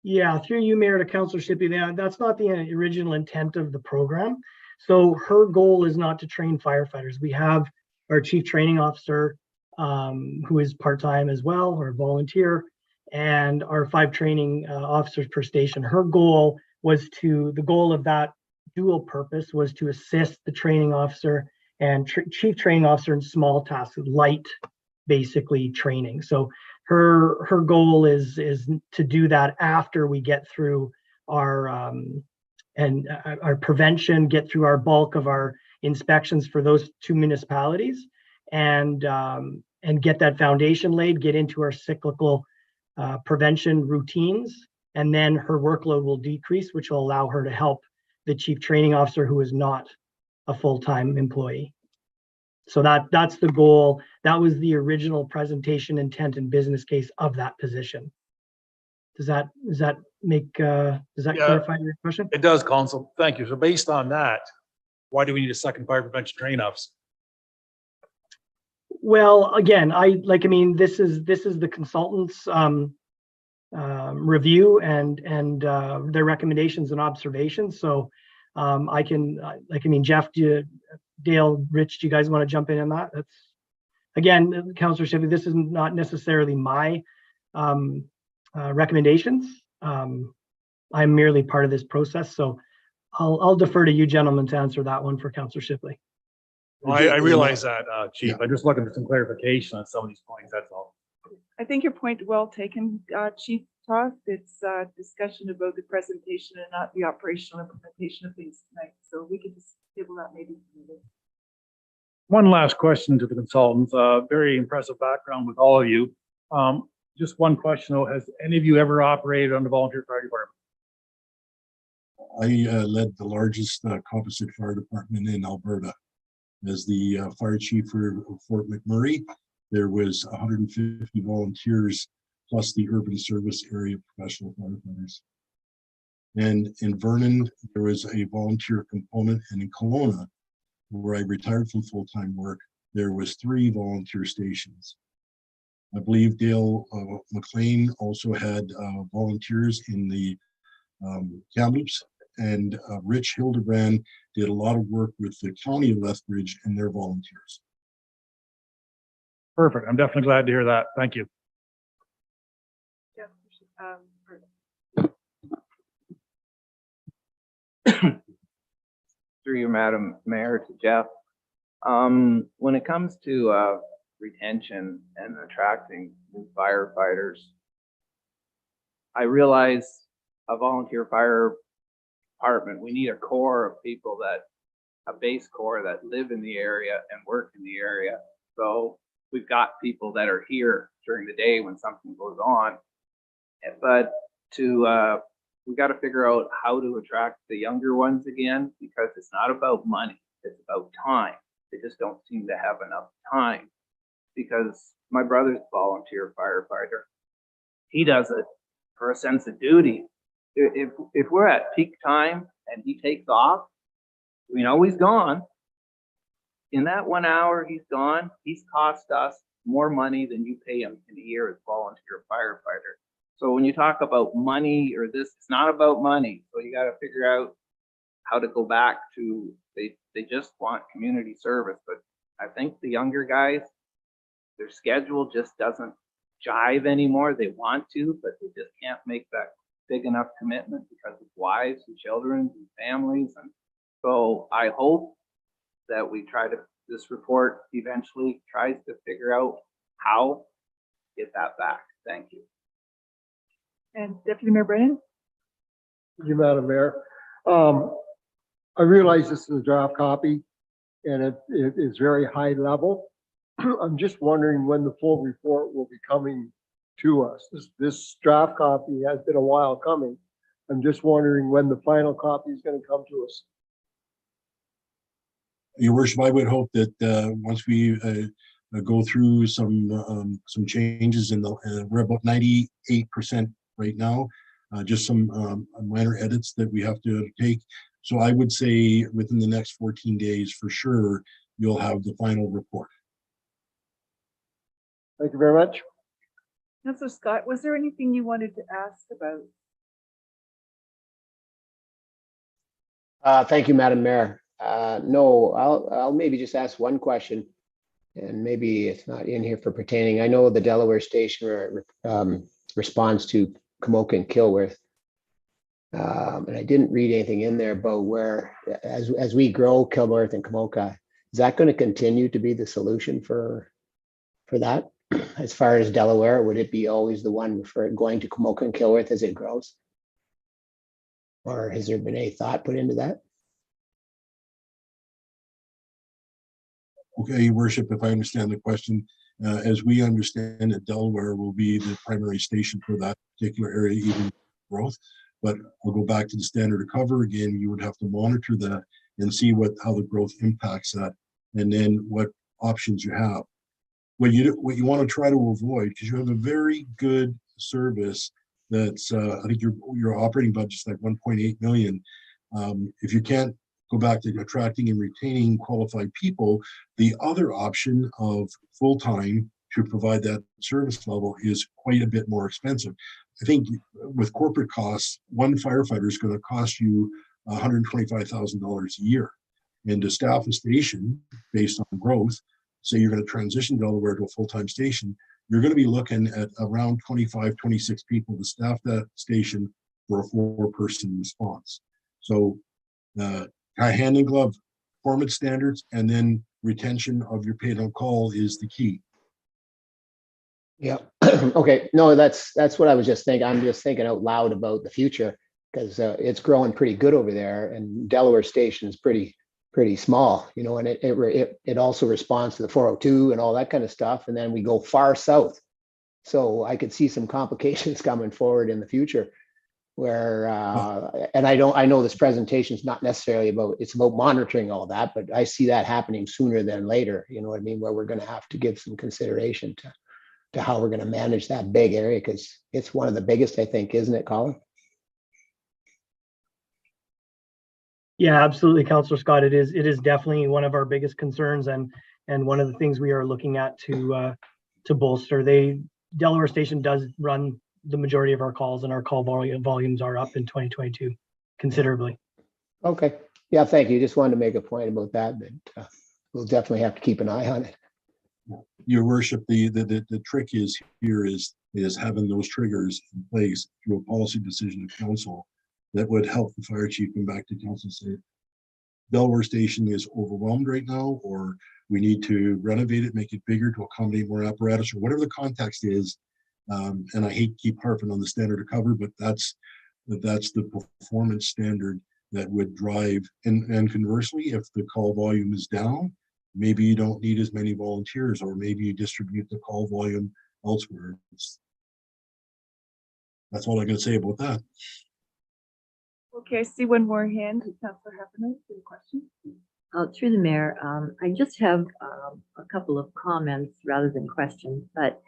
Yeah, through you, Mayor, to Councillor Shipley, that's not the original intent of the program. So her goal is not to train firefighters. We have our chief training officer, who is part-time as well, or volunteer, and our 5 training officers per station. Her goal was the goal of that dual purpose was to assist the training officer and chief training officer in small tasks, light, basically training. So her goal is to do that after we get through our prevention, get through our bulk of our inspections for those 2 municipalities, and get that foundation laid, get into our cyclical prevention routines, and then her workload will decrease, which will allow her to help the chief training officer who is not a full-time employee. So that's the goal. That was the original presentation intent and business case of that position. Does that clarify your question? It does, Council. Thank you. So based on that, why do we need a second fire prevention training officer? Well, again, this is the consultant's review and their recommendations and observations. So Jeff, Dale, Rich, do you guys want to jump in on that? That's, again, Councillor Shipley, this is not necessarily my recommendations. I'm merely part of this process. So I'll defer to you gentlemen to answer that one for Councillor Shipley. Well, I realize that, Chief. Yeah. I'm just looking for some clarification on some of these points, that's all. I think your point well taken, Chief Toth. It's a discussion about the presentation and not the operational implementation of things tonight. So we can just table that maybe. One last question to the consultants. Very impressive background with all of you. Just one question though, has any of you ever operated on the volunteer fire department? I led the largest composite fire department in Alberta. As the fire chief for Fort McMurray, there was 150 volunteers plus the urban service area professional firefighters. And in Vernon, there was a volunteer component, and in Kelowna, where I retired from full-time work, there was 3 volunteer stations. I believe Dale McLean also had volunteers in the Kamloops, and Rich Hildebrand did a lot of work with the county of Lethbridge and their volunteers. Perfect. I'm definitely glad to hear that. Thank you. Yeah. Through you, Madam Mayor, to Jeff. When it comes to retention and attracting new firefighters, I realize a volunteer fire department, we need a core of people a base core that live in the area and work in the area. So we've got people that are here during the day when something goes on, but we got to figure out how to attract the younger ones again, because it's not about money, it's about time. They just don't seem to have enough time, because my brother's a volunteer firefighter. He does it for a sense of duty. If we're at peak time and he takes off, we know he's gone. In that 1 hour he's gone, he's cost us more money than you pay him in a year as volunteer firefighter. So when you talk about money or this, it's not about money. So you got to figure out how to go back to, they just want community service. But I think the younger guys, their schedule just doesn't jive anymore. They want to, but they just can't make that big enough commitment because of wives and children and families. And so I hope that this report eventually tries to figure out how to get that back. Thank you. And Deputy Mayor Brennan? Thank you, Madam Mayor. I realize this is a draft copy and it is very high level. I'm just wondering when the full report will be coming to us. This draft copy has been a while coming. I'm just wondering when the final copy is going to come to us. Your Worship, I would hope that once we go through some changes we're about 98% right now, just some minor edits that we have to take. So I would say within the next 14 days for sure, you'll have the final report. Thank you very much. Councillor Scott, was there anything you wanted to ask about? Thank you, Madam Mayor. No, I'll maybe just ask one question, and maybe it's not in here for pertaining. I know the Delaware station responds to Kamoka and Kilworth, and I didn't read anything in there about where, as we grow Kilworth and Kamoka, is that going to continue to be the solution for that? As far as Delaware, would it be always the one for going to Kamoka and Kilworth as it grows? Or has there been any thought put into that? Okay, Your Worship, if I understand the question, as we understand it, Delaware will be the primary station for that particular area, even growth. But we'll go back to the standard of cover again. You would have to monitor that and see how the growth impacts that, and then what options you have. What you want to try to avoid, because you have a very good service that's I think your operating budget's like 1.8 million. If you can't go back to attracting and retaining qualified people, the other option of full-time to provide that service level is quite a bit more expensive. I think with corporate costs, one firefighter is going to cost you $125,000 a year. And to staff a station based on growth, say you're going to transition Delaware to a full-time station, you're going to be looking at around 25, 26 people to staff that station for a 4-person response. So hand in glove performance standards and then retention of your paid on call is the key. Yeah. Okay. No, that's what I was just thinking. I'm just thinking out loud about the future, because it's growing pretty good over there, and Delaware Station is pretty small, and it also responds to the 402 and all that kind of stuff. And then we go far south. So I could see some complications coming forward in the future where, and I know this presentation is not necessarily it's about monitoring all that, but I see that happening sooner than later, you know what I mean, where we're going to have to give some consideration to how we're going to manage that big area, because it's one of the biggest, I think, isn't it, Colin? Yeah, absolutely, Councillor Scott. It is definitely one of our biggest concerns and one of the things we are looking at to bolster. Delaware Station does run the majority of our calls, and our call volumes are up in 2022 considerably. Okay, yeah, thank you. Just wanted to make a point about that, we'll definitely have to keep an eye on it. Your worship, the trick is here is having those triggers in place through a policy decision of council that would help the fire chief come back to council and say, Delaware Station is overwhelmed right now, or we need to renovate it, make it bigger to accommodate more apparatus, or whatever the context is. And I hate to keep harping on the standard of cover, but that's the performance standard that would drive. And conversely, if the call volume is down, maybe you don't need as many volunteers, or maybe you distribute the call volume elsewhere. That's all I'm going to say about that. Okay, I see one more hand. Councillor Heffernan, any question? Through the mayor, I just have a couple of comments rather than questions, but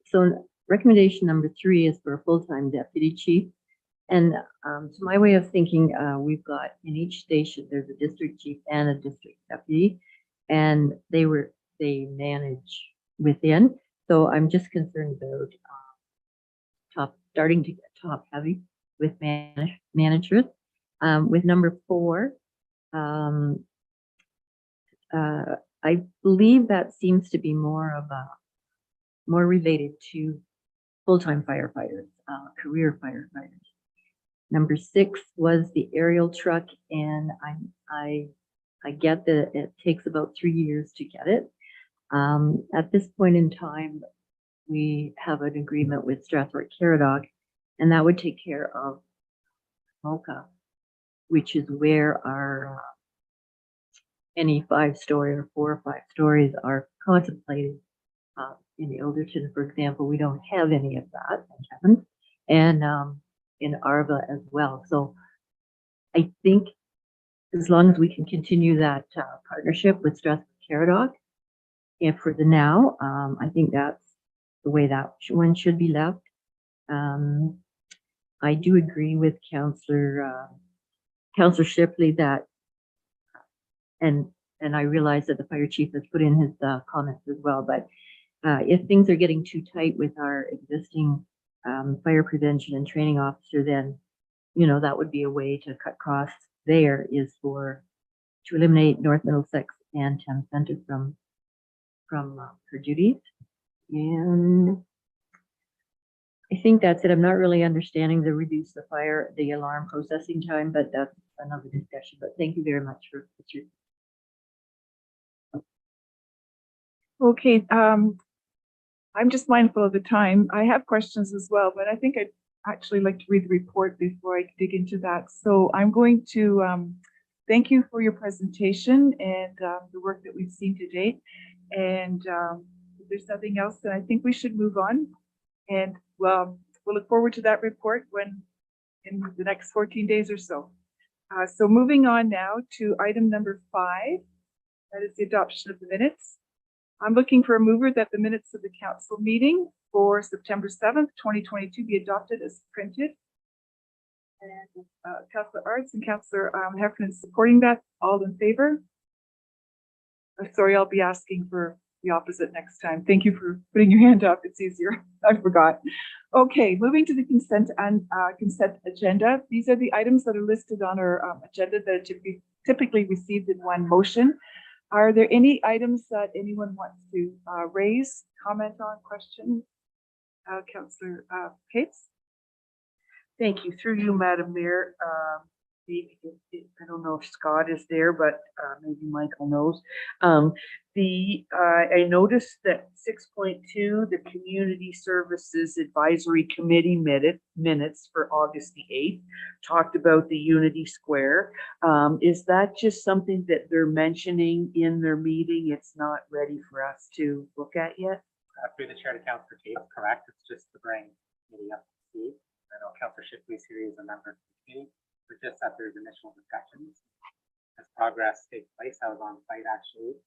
so recommendation number 3 is for a full-time deputy chief. And to my way of thinking, we've got in each station, there's a district chief and a district deputy, and they manage within. So I'm just concerned about starting to get top heavy with managers. With number 4, I believe that seems to be more related to full-time firefighters, career firefighters. Number 6 was the aerial truck, and I get that it takes about 3 years to get it. At this point in time, we have an agreement with Strathroy Caradoc, and that would take care of Mocha, which is where our any 5-story or 4 or 5 stories are contemplated. In Ilderton, for example, we don't have any of that, Kevin, and in Arva as well. So I think as long as we can continue that partnership with Strathroy Caradoc, and for the now, I think that's the way that one should be left. I do agree with Councillor Shipley that, and I realize that the fire chief has put in his comments as well, but if things are getting too tight with our existing fire prevention and training officer, then, that would be a way to cut costs there, is to eliminate North Middlesex and Thames Centre from her duties. And I think that's it. I'm not really understanding the reduce the alarm processing time, but that's another discussion. But thank you very much for your. Okay, I'm just mindful of the time. I have questions as well, but I think I'd actually like to read the report before I dig into that. So I'm going to thank you for your presentation and the work that we've seen to date. And if there's nothing else, then I think we should move on. And we'll look forward to that report in the next 14 days or so. So moving on now to item number 5, that is the adoption of the minutes. I'm looking for a mover that the minutes of the council meeting for September 7th, 2022 be adopted as printed. And Councillor Arts and Councillor Heffernan supporting that. All in favor? Sorry, I'll be asking for the opposite next time. Thank you for putting your hand up. It's easier. I forgot. Okay, moving to the consent agenda. These are the items that are listed on our agenda that are typically received in one motion. Are there any items that anyone wants to raise, comment on, question? Councillor Cates? Thank you. Through you, Madam Mayor. I don't know if Scott is there, but maybe Michael knows. I noticed that 6.2, the Community Services Advisory Committee minutes for August the 8th, talked about the Unity Square. Is that just something that they're mentioning in their meeting? It's not ready for us to look at yet? Through the chair to Councillor Cates, correct. It's just to bring committee up to speed. I know Councillor Shipley's here is a member of the committee. We're just at their initial discussions. As progress takes place, I was on site actually.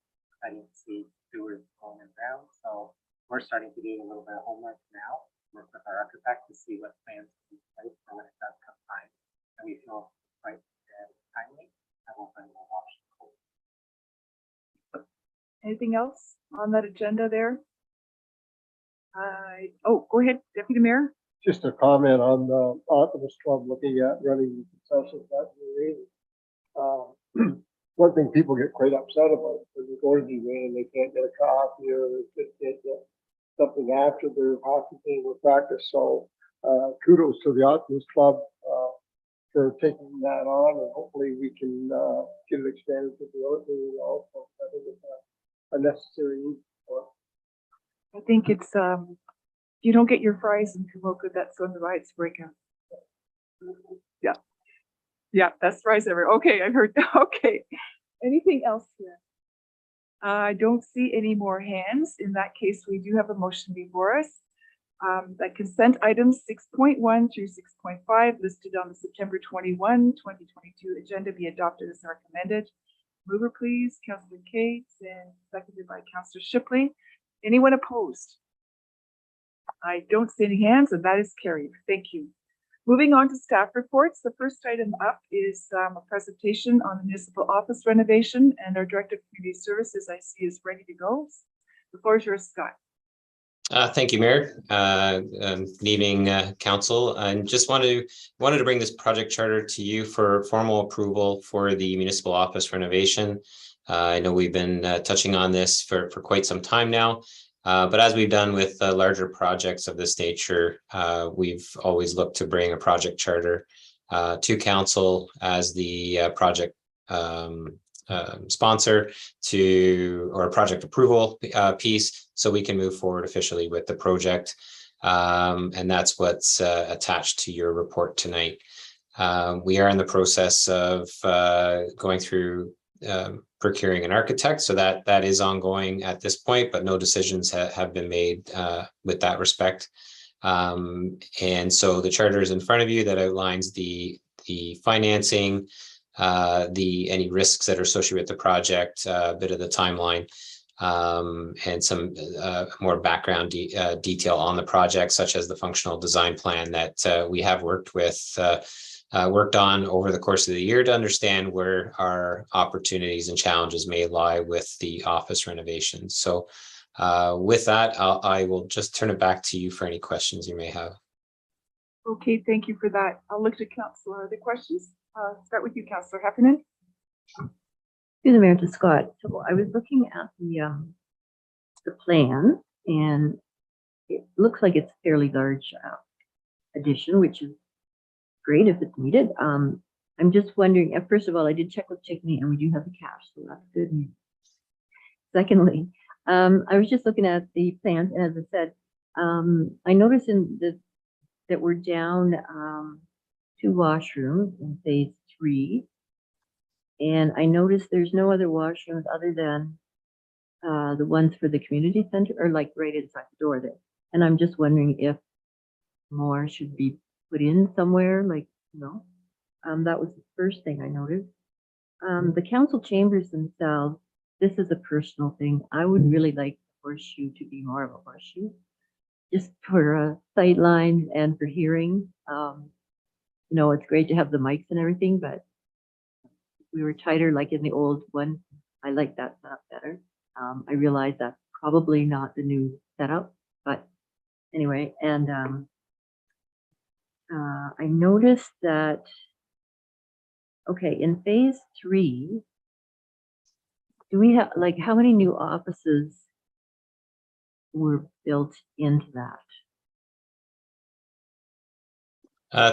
I didn't see doers going around. So we're starting to do a little bit of homework now, work with our architect to see what plans can be in place for when it does come time. And we feel quite timely, I will bring my option. Anything else on that agenda there? Oh, go ahead, Deputy Mayor. Just a comment on the Optimist Club looking at running the concessions that we're in. One thing people get quite upset about is when they go to the event and they can't get a coffee or they just can't get something after their hockey game or practice. So kudos to the Optimist Club for taking that on, and hopefully we can get it expanded to the other area also. I think it's a necessary need for it. I think it's you don't get your fries in Kamoka, that's when the riots break out. Yeah. Yeah, that's fries ever. Okay, I've heard. Okay. Anything else here? I don't see any more hands. In that case, we do have a motion before us. That consent items 6.1 through 6.5 listed on the September 21, 2022 agenda be adopted as recommended. Mover, please, Councillor Cates, and seconded by Councillor Shipley. Anyone opposed? I don't see any hands, and that is carried. Thank you. Moving on to staff reports. The first item up is a presentation on the municipal office renovation, and our Director of Community Services, I see, is ready to go. The floor is yours, Scott. Thank you, Mayor. Good evening, Council. I just wanted to bring this project charter to you for formal approval for the municipal office renovation. I know we've been touching on this for quite some time now, but as we've done with larger projects of this nature, we've always looked to bring a project charter to Council as the project sponsor or a project approval piece, so we can move forward officially with the project. And that's what's attached to your report tonight. We are in the process of going through procuring an architect, so that is ongoing at this point, but no decisions have been made with that respect. And so the charter is in front of you that outlines the financing, any risks that are associated with the project, a bit of the timeline, and some more background detail on the project, such as the functional design plan that we have worked on over the course of the year to understand where our opportunities and challenges may lie with the office renovation. So with that, I will just turn it back to you for any questions you may have. Okay, thank you for that. I'll look to Councillor. Are there questions? Start with you, Councillor Heffernan. Through the Mayor to Scott. So I was looking at the plan, and it looks like it's a fairly large addition, which is great if it's needed. I'm just wondering, first of all, I did check with Tiffany and we do have the cash, so that's good news. Secondly, I was just looking at the plans, and as I said, I noticed that we're down 2 washrooms in phase 3. And I noticed there's no other washrooms other than the ones for the community center, or like right inside the door there. And I'm just wondering if more should be put in somewhere, like, you know, that was the first thing I noticed. The council chambers themselves, this is a personal thing. I would really like the horseshoe to be more of a horseshoe, just for sight lines and for hearing. You know, it's great to have the mics and everything, but we were tighter like in the old one. I like that setup better. I realize that's probably not the new setup, but anyway, and I noticed that, okay, in phase 3, do we have, like, how many new offices were built into that?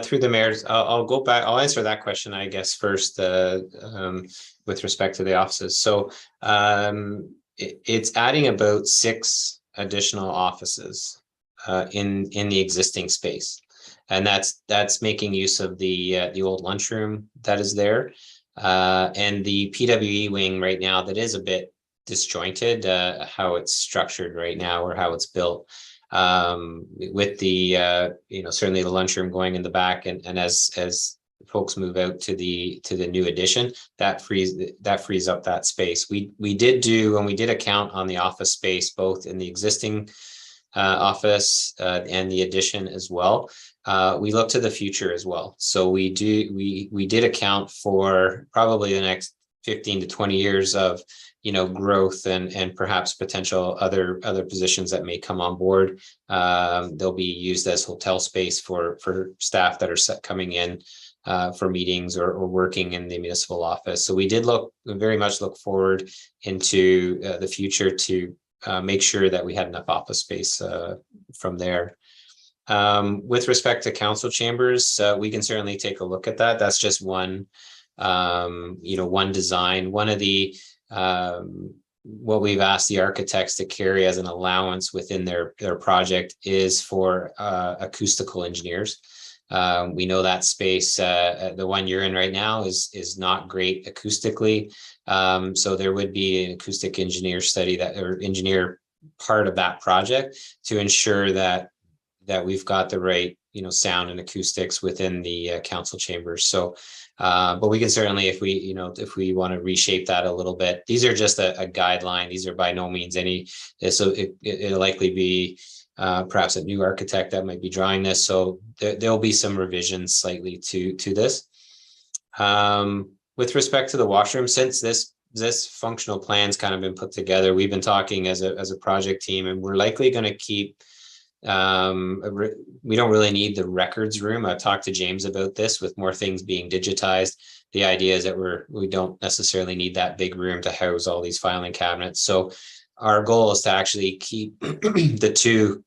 Through the Mayor's, I'll go back. I'll answer that question, I guess, first with respect to the offices. So it's adding about 6 additional offices in the existing space, and that's making use of the old lunchroom that is there, and the PWE wing right now that is a bit disjointed, how it's structured right now or how it's built. With the certainly the lunchroom going in the back, and as folks move out to the new addition, that frees up that space. We did do, when we did a count on the office space, both in the existing office and the addition as well. We look to the future as well. So we did account for probably the next 15 to 20 years of, growth and perhaps potential other positions that may come on board. They'll be used as hotel space for staff that are coming in for meetings or working in the municipal office. So we did very much look forward into the future to make sure that we had enough office space from there. With respect to council chambers, we can certainly take a look at that. That's just one, one design. One of the what we've asked the architects to carry as an allowance within their project is for acoustical engineers. We know that space, the one you're in right now, is not great acoustically. So there would be an acoustic engineer study or engineer part of that project to ensure that we've got the right, sound and acoustics within the council chambers. So, but we can certainly, if we want to reshape that a little bit, these are just a guideline. These are by no means any, so it'll likely be perhaps a new architect that might be drawing this. So there'll be some revisions slightly to this. With respect to the washroom, since this functional plan's kind of been put together, we've been talking as a project team, and we're likely going to keep, we don't really need the records room. I've talked to James about this. With more things being digitized, the idea is that we don't necessarily need that big room to house all these filing cabinets. So our goal is to actually keep the two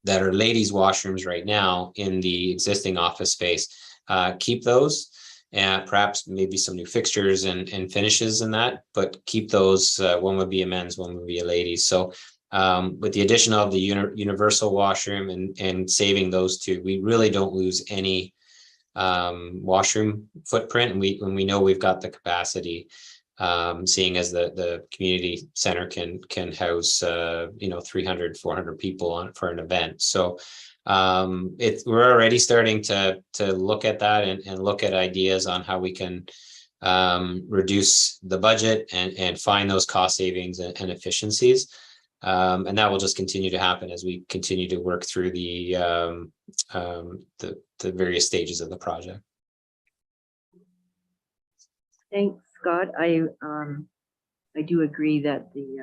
that are ladies' washrooms right now in the existing office space, keep those, and perhaps maybe some new fixtures and finishes in that, but keep those. One would be a men's, one would be a ladies. So with the addition of the universal washroom and saving those two, we really don't lose any washroom footprint, and we know we've got the capacity, seeing as the community center can house 300, 400 people for an event. So we're already starting to look at that and look at ideas on how we can reduce the budget and find those cost savings and efficiencies. And that will just continue to happen as we continue to work through the various stages of the project. Thanks, Scott. I do agree that the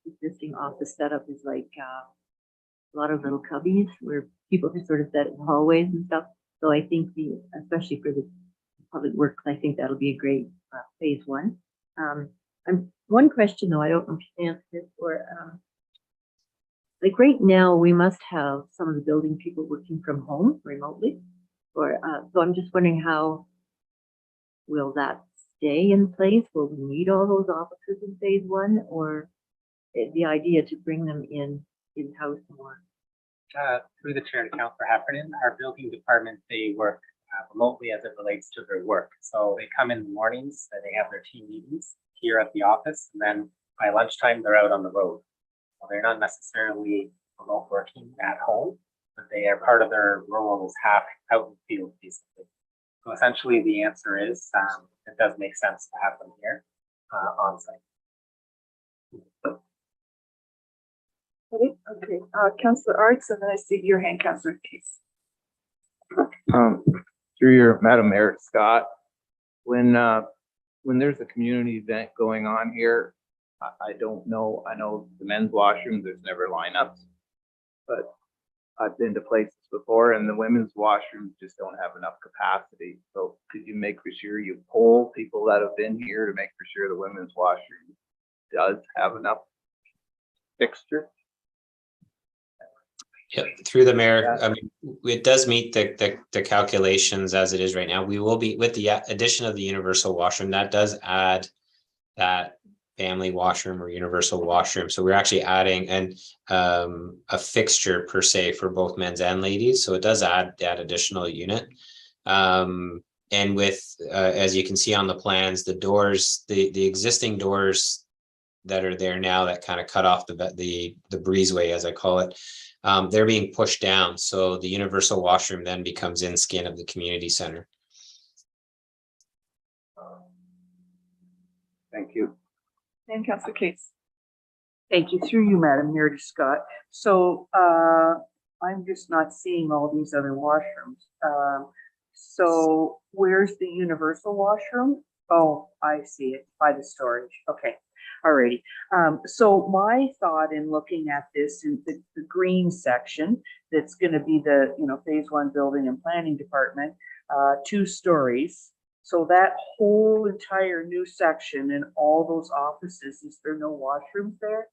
existing office setup is like a lot of little cubbies where people can sort of sit in hallways and stuff. So I think especially for the public works, I think that'll be a great phase one. One question though, I don't know if you can answer this, or like right now we must have some of the building people working from home remotely, or so I'm just wondering, how will that stay in place? Will we need all those offices in phase one, or the idea to bring them in-house more? Through the chair to Councillor Heffernan, our building department, they work remotely as it relates to their work. So they come in the mornings, they have their team meetings here at the office, and then by lunchtime they're out on the road. So they're not necessarily remote working at home, but they are part of their role is half out in the field, basically. So essentially the answer is it does make sense to have them here on site. Okay, Councillor Arts, and then I see your hand, Councillor Case. Through your Madam Mayor, Scott, when there's a community event going on here, I don't know. I know the men's washroom, there's never lineups, but I've been to places before and the women's washrooms just don't have enough capacity. So could you make for sure you poll people that have been here to make for sure the women's washroom does have enough fixture? Yeah, through the mayor, I mean, it does meet the calculations as it is right now. We will be, with the addition of the universal washroom, that does add that family washroom or universal washroom. So we're actually adding a fixture per se for both men's and ladies. So it does add that additional unit. And with, as you can see on the plans, the doors, the existing doors that are there now that kind of cut off the breezeway, as I call it, they're being pushed down. So the universal washroom then becomes in skin of the community center. Thank you. And Councillor Case. Thank you. Through you, Madam Mayor, to Scott. So I'm just not seeing all these other washrooms. So where's the universal washroom? Oh, I see it by the storage. Okay. Alrighty. So my thought in looking at this in the green section, that's going to be the, phase 1 building and planning department, 2 stories. So that whole entire new section and all those offices, is there no washrooms there?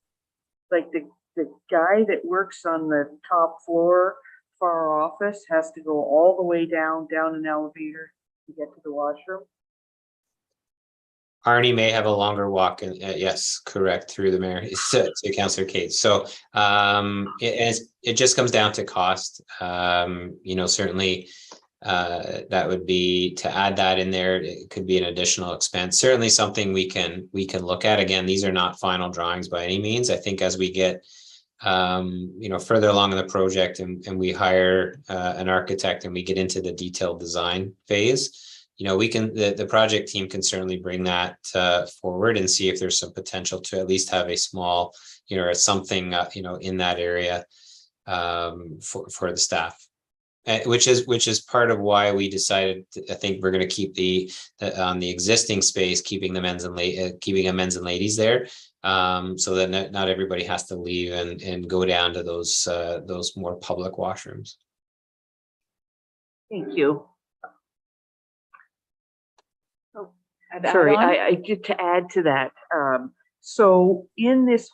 Like the guy that works on the top floor for our office has to go all the way down an elevator to get to the washroom. Arnie may have a longer walk, and yes, correct, through the mayor to Councillor Kate. So it just comes down to cost. Certainly that would be, to add that in there, it could be an additional expense. Certainly something we can look at. Again, these are not final drawings by any means. I think as we get further along in the project and we hire an architect and we get into the detailed design phase, we can, the project team can certainly bring that forward and see if there's some potential to at least have a small, or something, in that area for the staff. Which is part of why we decided I think we're going to keep on the existing space, keeping a men's and ladies there, so that not everybody has to leave and go down to those more public washrooms. Thank you. Add Sorry, on? I get to add to that. So in this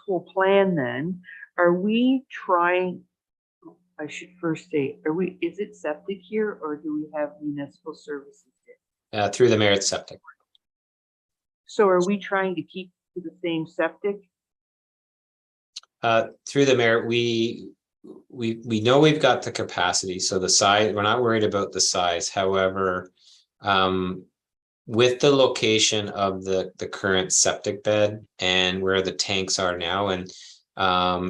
whole plan, then, are we trying? I should first say, is it septic here, or do we have municipal services here? Through the merit septic. So are we trying to keep to the same septic? Through the merit, we know we've got the capacity, so the size, we're not worried about the size. However, with the location of the current septic bed and where the tanks are now, and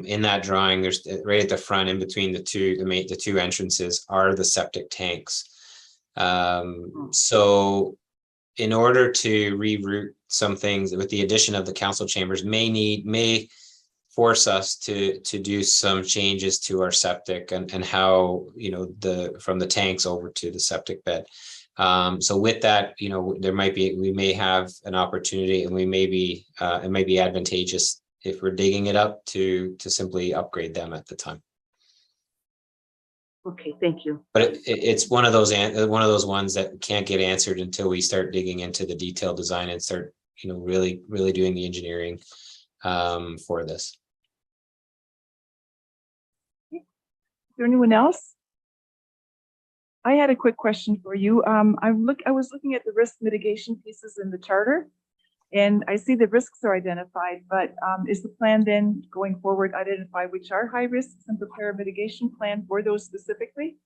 in that drawing, there's right at the front, in between the two entrances, are the septic tanks. So in order to reroute some things, with the addition of the council chambers, may force us to do some changes to our septic and how, from the tanks over to the septic bed. So with that, we may have an opportunity, and it may be advantageous if we're digging it up to simply upgrade them at the time. Okay, thank you. But it's one of those ones that can't get answered until we start digging into the detailed design and start, really doing the engineering for this. Is there anyone else? I had a quick question for you. I was looking at the risk mitigation pieces in the charter, and I see the risks are identified, but is the plan then going forward identify which are high risks and prepare a mitigation plan for those specifically?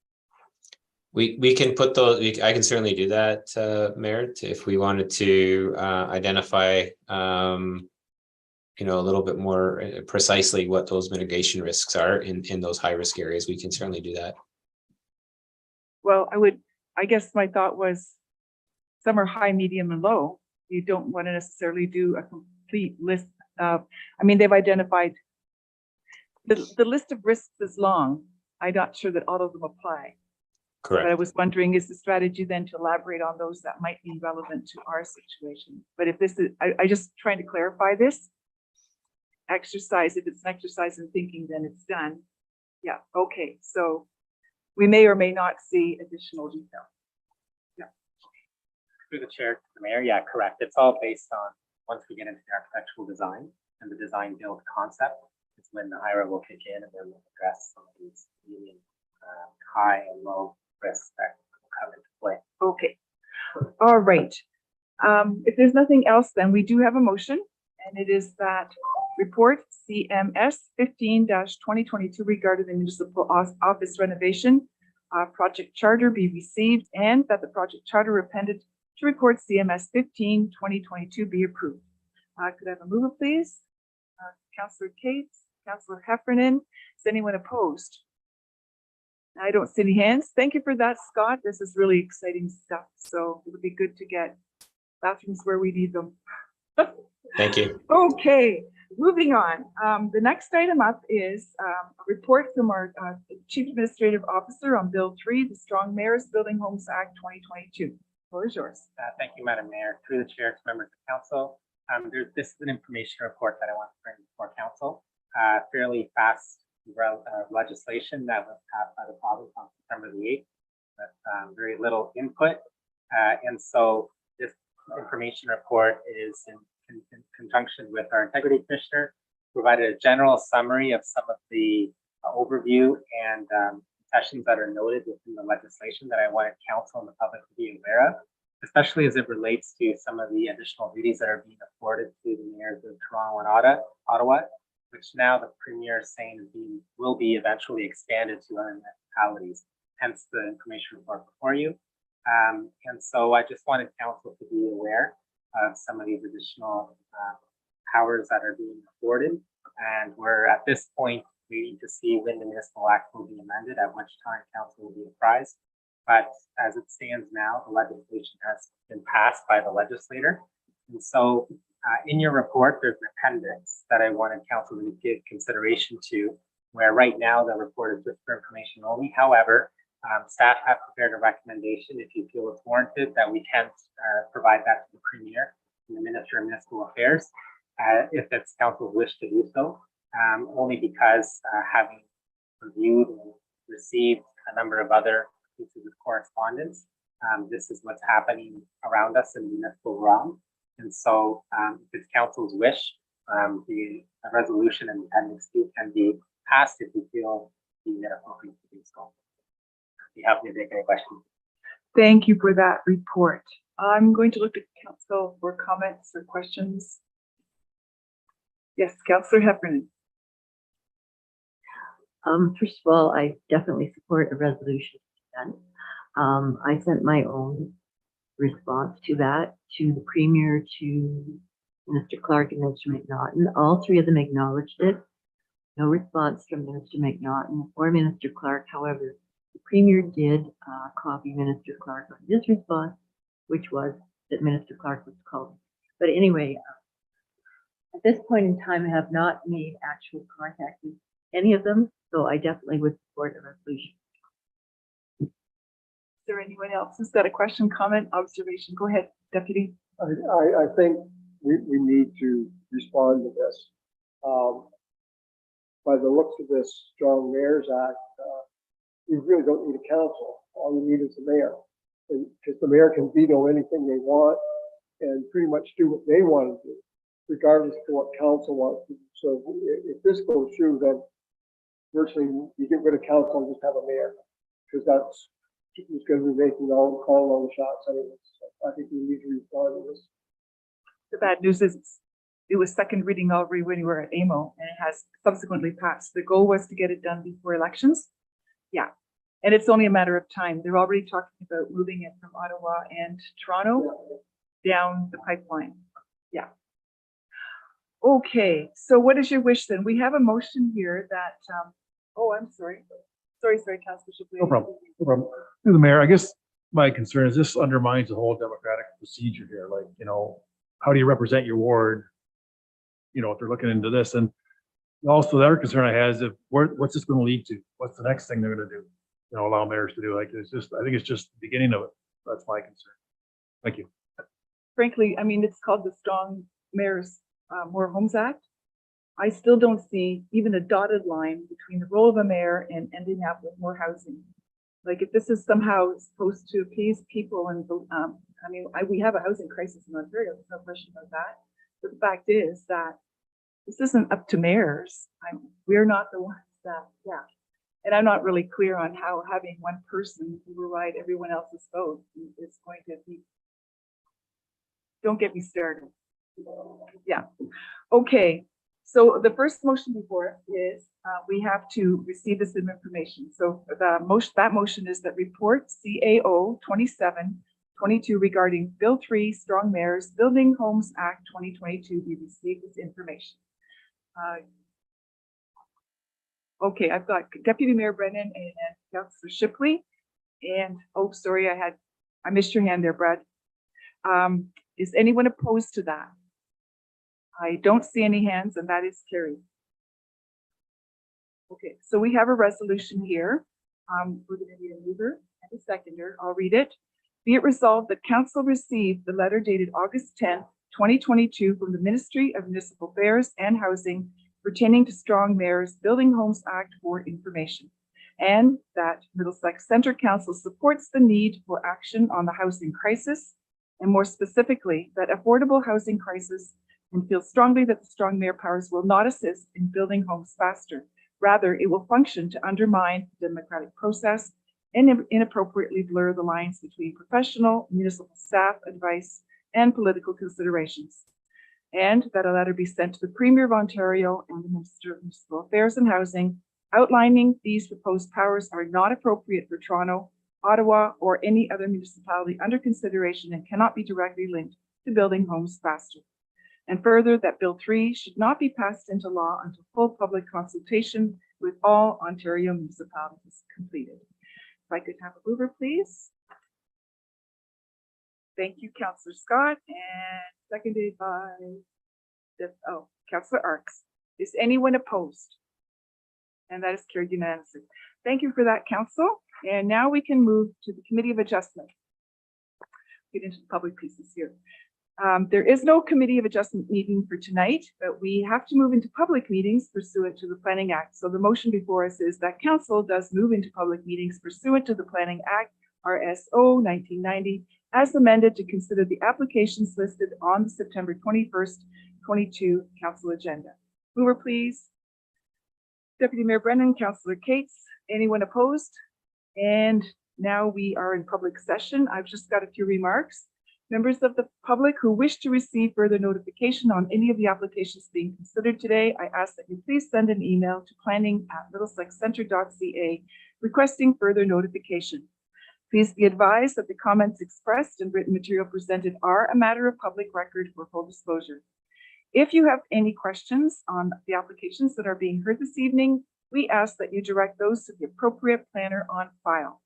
We can put those, I can certainly do that, Mayor, if we wanted to identify, a little bit more precisely what those mitigation risks are in those high risk areas. We can certainly do that. Well, I guess my thought was some are high, medium, and low. You don't want to necessarily do a complete list of, they've identified, the list of risks is long. I'm not sure that all of them apply. Correct. But I was wondering, is the strategy then to elaborate on those that might be relevant to our situation? But if this is, I just trying to clarify this exercise. If it's an exercise in thinking, then it's done. Yeah, okay. So we may or may not see additional detail. Through the chair to the mayor, yeah, correct. It's all based on, once we get into the architectural design and the design build concept, it's when the HIRA will kick in and then we'll address some of these medium, high and low risks that will come into play. Okay. All right. If there's nothing else, then we do have a motion, and it is that report CMS 15-2022 regarding the municipal office renovation project charter be received, and that the project charter appended to report CMS 15-2022 be approved. Could I have a mover, please? Councillor Cates, Councillor Heffernan. Is anyone opposed? I don't see any hands. Thank you for that, Scott. This is really exciting stuff. So it would be good to get bathrooms where we need them. Thank you. Okay. moving on. The next item up is a report from our Chief Administrative Officer on Bill 3, the Strong Mayors Building Homes Act 2022. Floor is yours. Thank you, Madam Mayor. Through the chair to members of council. This is an information report that I want to bring before council. Fairly fast legislation that was passed by the province on September the 8th. With very little input. And so this information report is in conjunction with our integrity commissioner, provided a general summary of some of the overview and sessions that are noted within the legislation that I wanted council and the public to be aware of, especially as it relates to some of the additional duties that are being afforded to the mayors of Toronto and Ottawa, which now the premier is saying will be eventually expanded to other municipalities, hence the information report before you. And so I just wanted council to be aware of some of these additional powers that are being afforded. And we're at this point waiting to see when the Municipal Act will be amended, at which time council will be apprised. But as it stands now, the legislation has been passed by the legislator. And so in your report, there's an appendix that I wanted council to give consideration to, where right now the report is just for information only. However, staff have prepared a recommendation, if you feel it's warranted, that we can provide that to the premier and the Minister of Municipal Affairs, if it's council's wish to do so, only because having reviewed and received a number of other pieces of correspondence, this is what's happening around us in the municipal realm. And so if it's council's wish, the resolution and appendix 2 can be passed if you feel deemed it appropriate to do so. Be happy to take any questions. Thank you for that report. I'm going to look at council for comments or questions. Yes, Councillor Heffernan. First of all, I definitely support a resolution. I sent my own response to that to the Premier, to Minister Clark and Minister McNaughton. All three of them acknowledged it. No response from Minister McNaughton or Minister Clark. However, the Premier did copy Minister Clark on his response, which was that Minister Clark was called. But anyway, at this point in time, I have not made actual contact with any of them, so I definitely would support a resolution. Is there anyone else who's got a question, comment, observation? Go ahead, Deputy. I think we need to respond to this. By the looks of this Strong Mayors Act, we really don't need a council. All we need is the mayor. Because the mayor can veto anything they want and pretty much do what they want to do, regardless of what council wants to do. So if this goes through, then virtually you get rid of council and just have a mayor, because that's who's going to be making calling all the shots anyways. So I think we need to respond to this. The bad news is it was second reading already when we were at AMO, and it has subsequently passed. The goal was to get it done before elections. Yeah. And it's only a matter of time. They're already talking about moving it from Ottawa and Toronto down the pipeline. Yeah. Okay. So what is your wish then? We have a motion here that, oh, I'm sorry. Sorry, Councilor Shipley. No problem. No problem. Through the mayor, I guess my concern is this undermines the whole democratic procedure here. Like, you know, how do you represent your ward? You know, if they're looking into this, and also the other concern I have is what's this going to lead to? What's the next thing they're going to do? You know, allow mayors to do. Like, it's just, I think it's just the beginning of it. That's my concern. Thank you. Frankly, I mean, it's called the Strong Mayors More Homes Act. I still don't see even a dotted line between the role of a mayor and ending up with more housing. Like, if this is somehow supposed to appease people, and I mean, we have a housing crisis in Ontario. There's no question about that. But the fact is that this isn't up to mayors. We're not the ones that, yeah. And I'm not really clear on how having one person override everyone else's vote is going to be. Don't get me started. Yeah. Okay. So the first motion before us is we have to receive this information. So the motion, that motion is that report CAO 2722 regarding Bill 3 Strong Mayors Building Homes Act 2022 be received this information. Okay, I've got Deputy Mayor Brennan and Councillor Shipley. And oh, sorry, I missed your hand there, Brad. Is anyone opposed to that? I don't see any hands, and that is carried. Okay, so we have a resolution here. We're going to need a mover and a seconder. I'll read it. Be it resolved that council received the letter dated August 10th, 2022 from the Ministry of Municipal Affairs and Housing pertaining to Strong Mayor's Building Homes Act for information, and that Middlesex Centre Council supports the need for action on the housing crisis, and more specifically, that affordable housing crisis, and feels strongly that the Strong Mayor powers will not assist in building homes faster. Rather, it will function to undermine the democratic process and inappropriately blur the lines between professional municipal staff advice and political considerations. And that a letter be sent to the Premier of Ontario and the Minister of Municipal Affairs and Housing outlining these proposed powers are not appropriate for Toronto, Ottawa, or any other municipality under consideration and cannot be directly linked to building homes faster. And further, that Bill 3 should not be passed into law until full public consultation with all Ontario municipalities is completed. If I could have a mover, please. Thank you, Councillor Scott, and seconded by Councillor Arks. Is anyone opposed? And that is carried unanimously. Thank you for that, Council. And now we can move to the Committee of Adjustment. Get into the public pieces here. There is no Committee of Adjustment meeting for tonight, but we have to move into public meetings pursuant to the Planning Act. So the motion before us is that Council does move into public meetings pursuant to the Planning Act, RSO 1990, as amended to consider the applications listed on the September 21st, 22 Council agenda. Mover, please. Deputy Mayor Brennan, Councillor Cates, anyone opposed? And now we are in public session. I've just got a few remarks. Members of the public who wish to receive further notification on any of the applications being considered today, I ask that you please send an email to planning@middlesexcentre.ca requesting further notification. Please be advised that the comments expressed and written material presented are a matter of public record for full disclosure. If you have any questions on the applications that are being heard this evening, we ask that you direct those to the appropriate planner on file.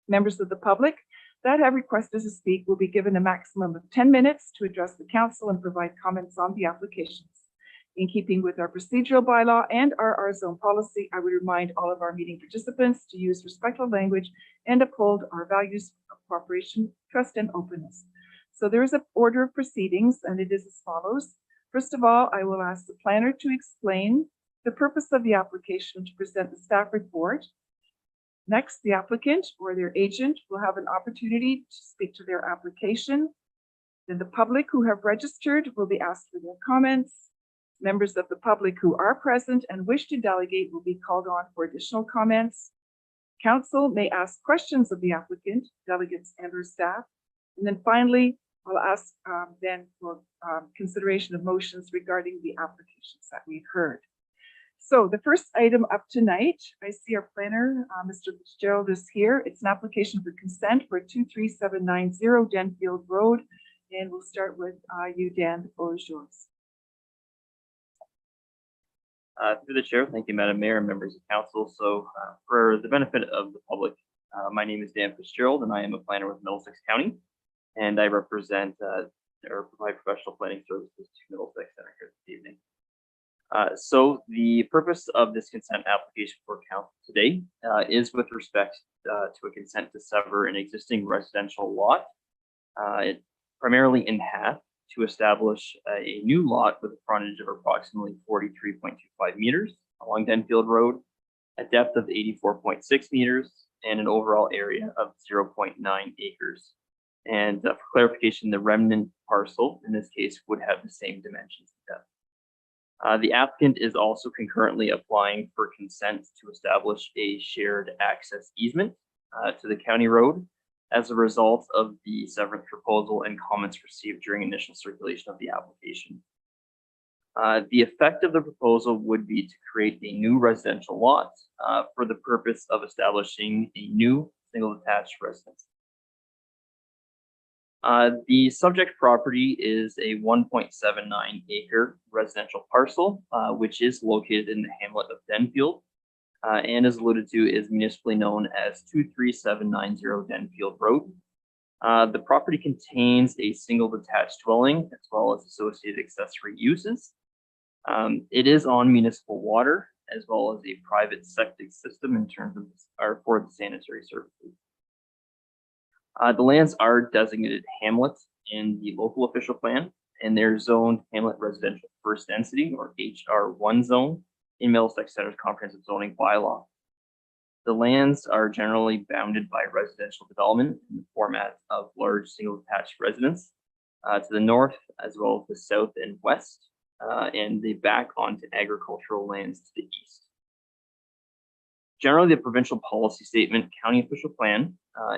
Members of the public that have requested to speak will be given a maximum of 10 minutes to address the council and provide comments on the applications. In keeping with our procedural bylaw and our R-zone policy, I would remind all of our meeting participants to use respectful language and uphold our values of cooperation, trust, and openness. So there is an order of proceedings, and it is as follows. First of all, I will ask the planner to explain the purpose of the application to present the staff report. Next, the applicant or their agent will have an opportunity to speak to their application. Then the public who have registered will be asked for their comments. Members of the public who are present and wish to delegate will be called on for additional comments. Council may ask questions of the applicant, delegates, and or staff. And then finally, I'll ask then for consideration of motions regarding the applications that we've heard. So the first item up tonight, I see our planner, Mr. Fitzgerald is here. It's an application for consent for 23790 Denfield Road. And we'll start with you, Dan. The floor is yours. Through the chair, thank you, Madam Mayor and members of council. So for the benefit of the public, my name is Dan Fitzgerald and I am a planner with Middlesex County. And I represent or provide professional planning services to Middlesex Centre here this evening. So the purpose of this consent application for council today is with respect to a consent to sever an existing residential lot, primarily in half, to establish a new lot with a frontage of approximately 43.25 meters along Denfield Road, a depth of 84.6 meters, and an overall area of 0.9 acres. And for clarification, the remnant parcel in this case would have the same dimensions and depth. The applicant is also concurrently applying for consent to establish a shared access easement to the county road as a result of the severance proposal and comments received during initial circulation of the application. The effect of the proposal would be to create a new residential lot for the purpose of establishing a new single detached residence. The subject property is a 1.79 acre residential parcel, which is located in the hamlet of Denfield, and as alluded to is municipally known as 23790 Denfield Road. The property contains a single detached dwelling as well as associated accessory uses. It is on municipal water as well as a private septic system in terms of for the sanitary services. The lands are designated hamlets in the local official plan, and they're zoned hamlet residential first density or HR1 zone in Middlesex Center's comprehensive zoning bylaw. The lands are generally bounded by residential development in the format of large single detached residence to the north as well as the south and west, and they back onto agricultural lands to the east. Generally, the provincial policy statement, county official plan,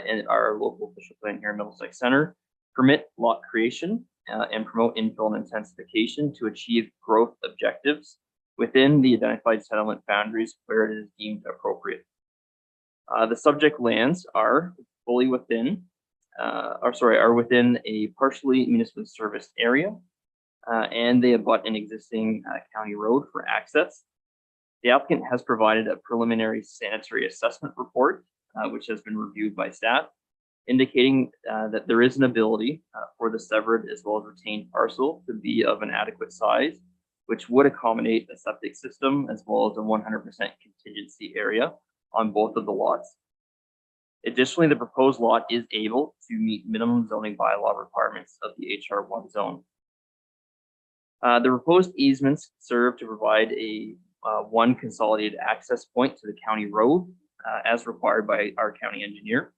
and our local official plan here in Middlesex Center permit lot creation and promote infill and intensification to achieve growth objectives within the identified settlement boundaries where it is deemed appropriate. The subject lands are fully within, are within a partially municipally serviced area, and they abut an existing county road for access. The applicant has provided a preliminary sanitary assessment report, which has been reviewed by staff, indicating that there is an ability for the severed as well as retained parcel to be of an adequate size, which would accommodate a septic system as well as a 100% contingency area on both of the lots. Additionally, the proposed lot is able to meet minimum zoning bylaw requirements of the HR1 zone. The proposed easements serve to provide a one consolidated access point to the county road as required by our county engineer.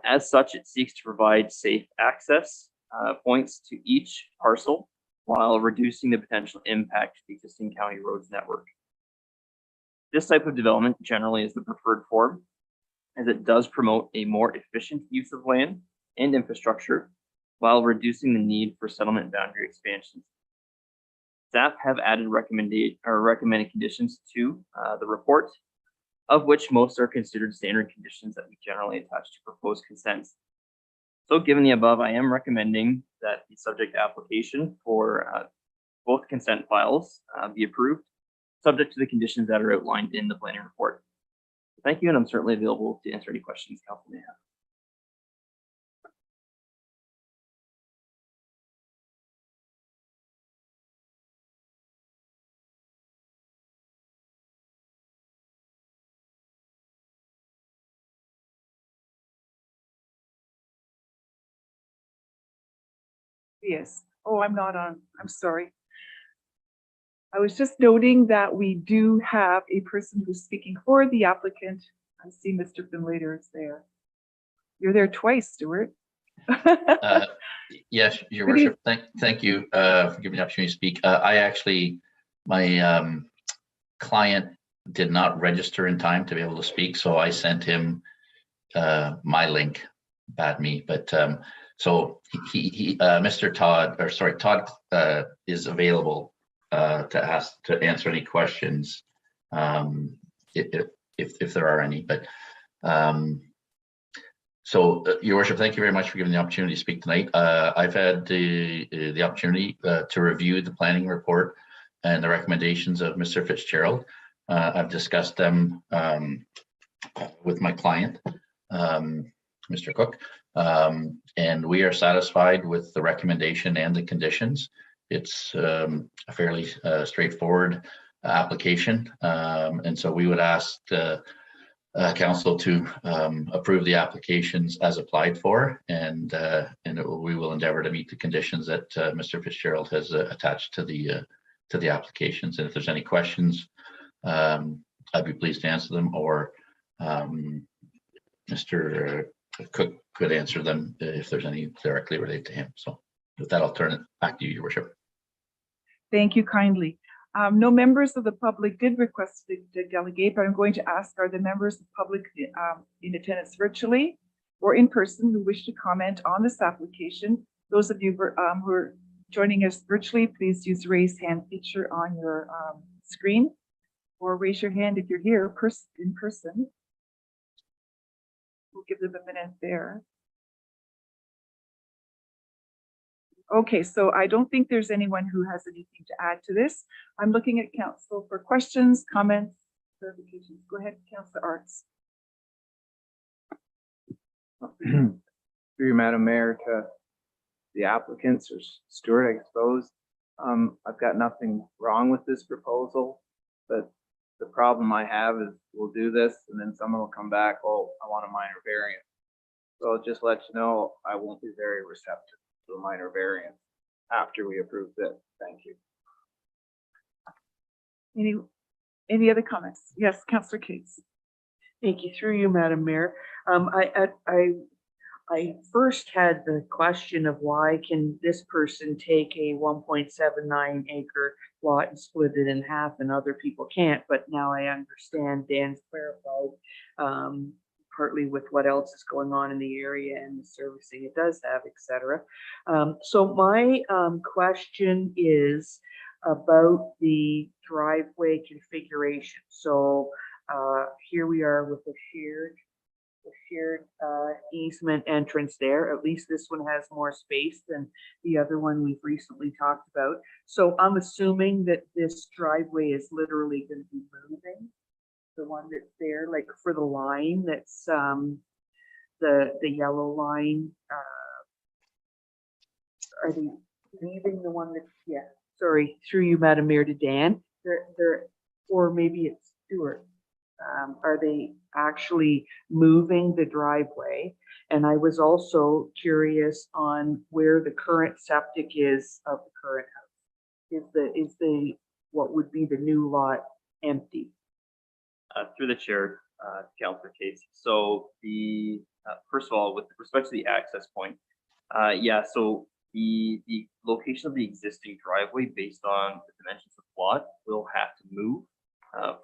As such, it seeks to provide safe access points to each parcel while reducing the potential impact to the existing county roads network. This type of development generally is the preferred form, as it does promote a more efficient use of land and infrastructure while reducing the need for settlement boundary expansions. Staff have added recommended conditions to the report, of which most are considered standard conditions that we generally attach to proposed consents. So given the above, I am recommending that the subject application for both consent files be approved, subject to the conditions that are outlined in the planning report. Thank you, and I'm certainly available to answer any questions council may have. Yes. Oh, I'm not on. I'm sorry. I was just noting that we do have a person who's speaking for the applicant. I see Mr. Finlater is there. You're there twice, Stuart. Yes, Your Good Worship. Thank you for giving me the opportunity to speak. My client did not register in time to be able to speak, so I sent him my link. Bad me, but so Mr. Todd is available to answer any questions if there are any. But so, Your Worship, thank you very much for giving the opportunity to speak tonight. I've had the opportunity to review the planning report and the recommendations of Mr. Fitzgerald. I've discussed them with my client, Mr. Cook, and we are satisfied with the recommendation and the conditions. It's a fairly straightforward application, and so we would ask council to approve the applications as applied for, and we will endeavor to meet the conditions that Mr. Fitzgerald has attached to the applications. And if there's any questions, I'd be pleased to answer them, or Mr. Cook could answer them if there's any directly related to him. So with that, I'll turn it back to you, Your Worship. Thank you kindly. No members of the public did request to delegate, but I'm going to ask, are the members of the public in attendance virtually or in person who wish to comment on this application? Those of you who are joining us virtually, please use the raise hand feature on your screen, or raise your hand if you're here in person. We'll give them a minute there. Okay, so I don't think there's anyone who has anything to add to this. I'm looking at council for questions, comments, clarifications. Go ahead, Councillor Arts. through you, Madam Mayor, to the applicants or Stuart, I suppose. I've got nothing wrong with this proposal, but the problem I have is we'll do this and then someone will come back, oh, I want a minor variance. So I'll just let you know, I won't be very receptive to a minor variance after we approve this. Thank you. Any other comments? Yes, Councillor Cates. Thank you. Through you, Madam Mayor. I first had the question of why can this person take a 1.79 acre lot and split it in half and other people can't, but now I understand Dan's clarified, partly with what else is going on in the area and the servicing it does have, etc. So my question is about the driveway configuration. So here we are with a shared easement entrance there. At least this one has more space than the other one we've recently talked about. So I'm assuming that this driveway is literally going to be moving. The one that's there, like for the line that's the yellow line. Are they leaving the one that's, yeah, sorry, through you, Madam Mayor, to Dan. They're or maybe it's Stuart. Are they actually moving the driveway? And I was also curious on where the current septic is of the current house. Is the what would be the new lot empty? Through the chair, Councillor Cates. So the first of all, with respect to the access point, yeah. So the location of the existing driveway, based on the dimensions of the lot, will have to move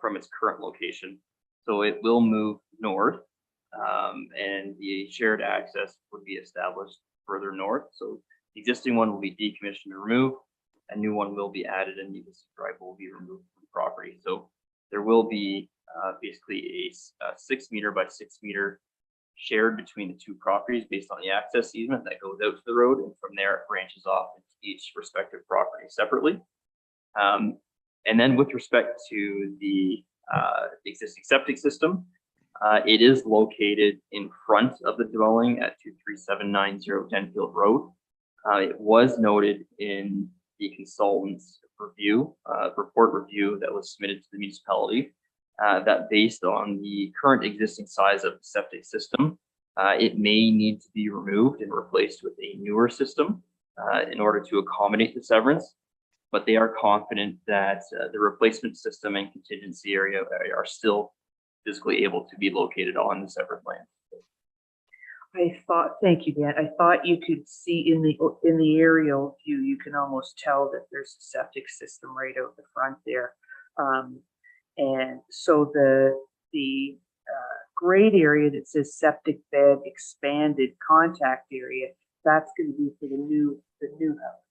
from its current location. So it will move north, and the shared access would be established further north. So the existing one will be decommissioned and removed. A new one will be added, and the existing driveway will be removed from the property. So there will be basically a 6 meter by 6 meter shared between the two properties based on the access easement that goes out to the road, and from there it branches off into each respective property separately. And then with respect to the existing septic system, it is located in front of the dwelling at 23790 Denfield Road. It was noted in the consultant's review, report review that was submitted to the municipality, that based on the current existing size of the septic system, it may need to be removed and replaced with a newer system in order to accommodate the severance. But they are confident that the replacement system and contingency area are still physically able to be located on the severed land. I thought, thank you, Dan. I thought you could see in the aerial view, you can almost tell that there's a septic system right out the front there. And so the grade area that says septic bed expanded contact area, that's going to be for the new house.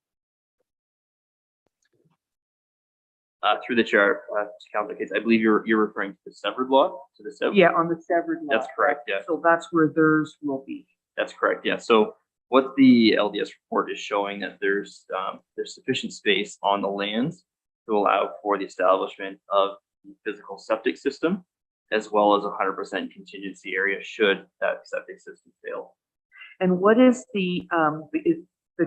Through the chair, Councillor Cates, I believe you're referring to the severed lot to the south. Yeah, on the severed lot. That's correct. Yeah. So that's where theirs will be. That's correct. Yeah. So what the LDS report is showing that there's sufficient space on the lands to allow for the establishment of the physical septic system, as well as 100% contingency area should that septic system fail. And what is the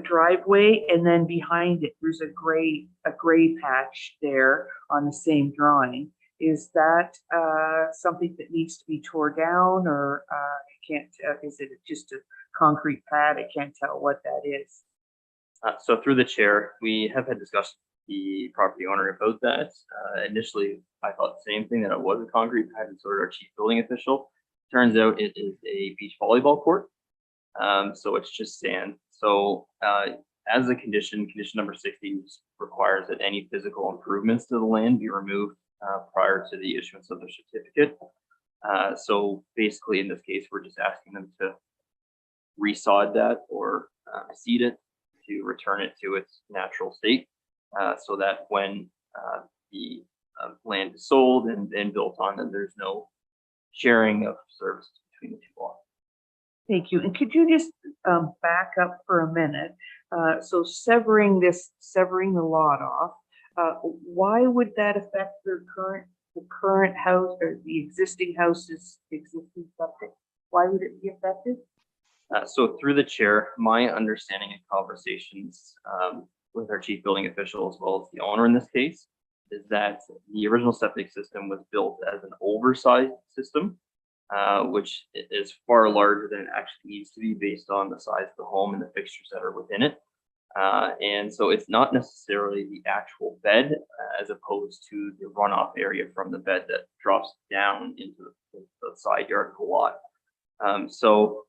driveway, and then behind it, there's a gray patch there on the same drawing. Is that something that needs to be torn down, or I can't tell, is it just a concrete pad? I can't tell what that is. So through the chair, we have had discussions with the property owner about that. Initially, I thought the same thing, that it was a concrete pad, and so did our chief building official. Turns out it is a beach volleyball court. So it's just sand. So as a condition number 60 requires that any physical improvements to the land be removed prior to the issuance of the certificate. So basically in this case, we're just asking them to resod that or seed it to return it to its natural state, so that when the land is sold and built on, then there's no sharing of services between the two lots. Thank you. And could you just back up for a minute? So severing the lot off, why would that affect the current house or the existing house's existing septic? Why would it be affected? So through the chair, my understanding and conversations with our chief building official, as well as the owner in this case, is that the original septic system was built as an oversized system, which is far larger than it actually needs to be based on the size of the home and the fixtures that are within it. And so it's not necessarily the actual bed as opposed to the runoff area from the bed that drops down into the side yard of the lot. So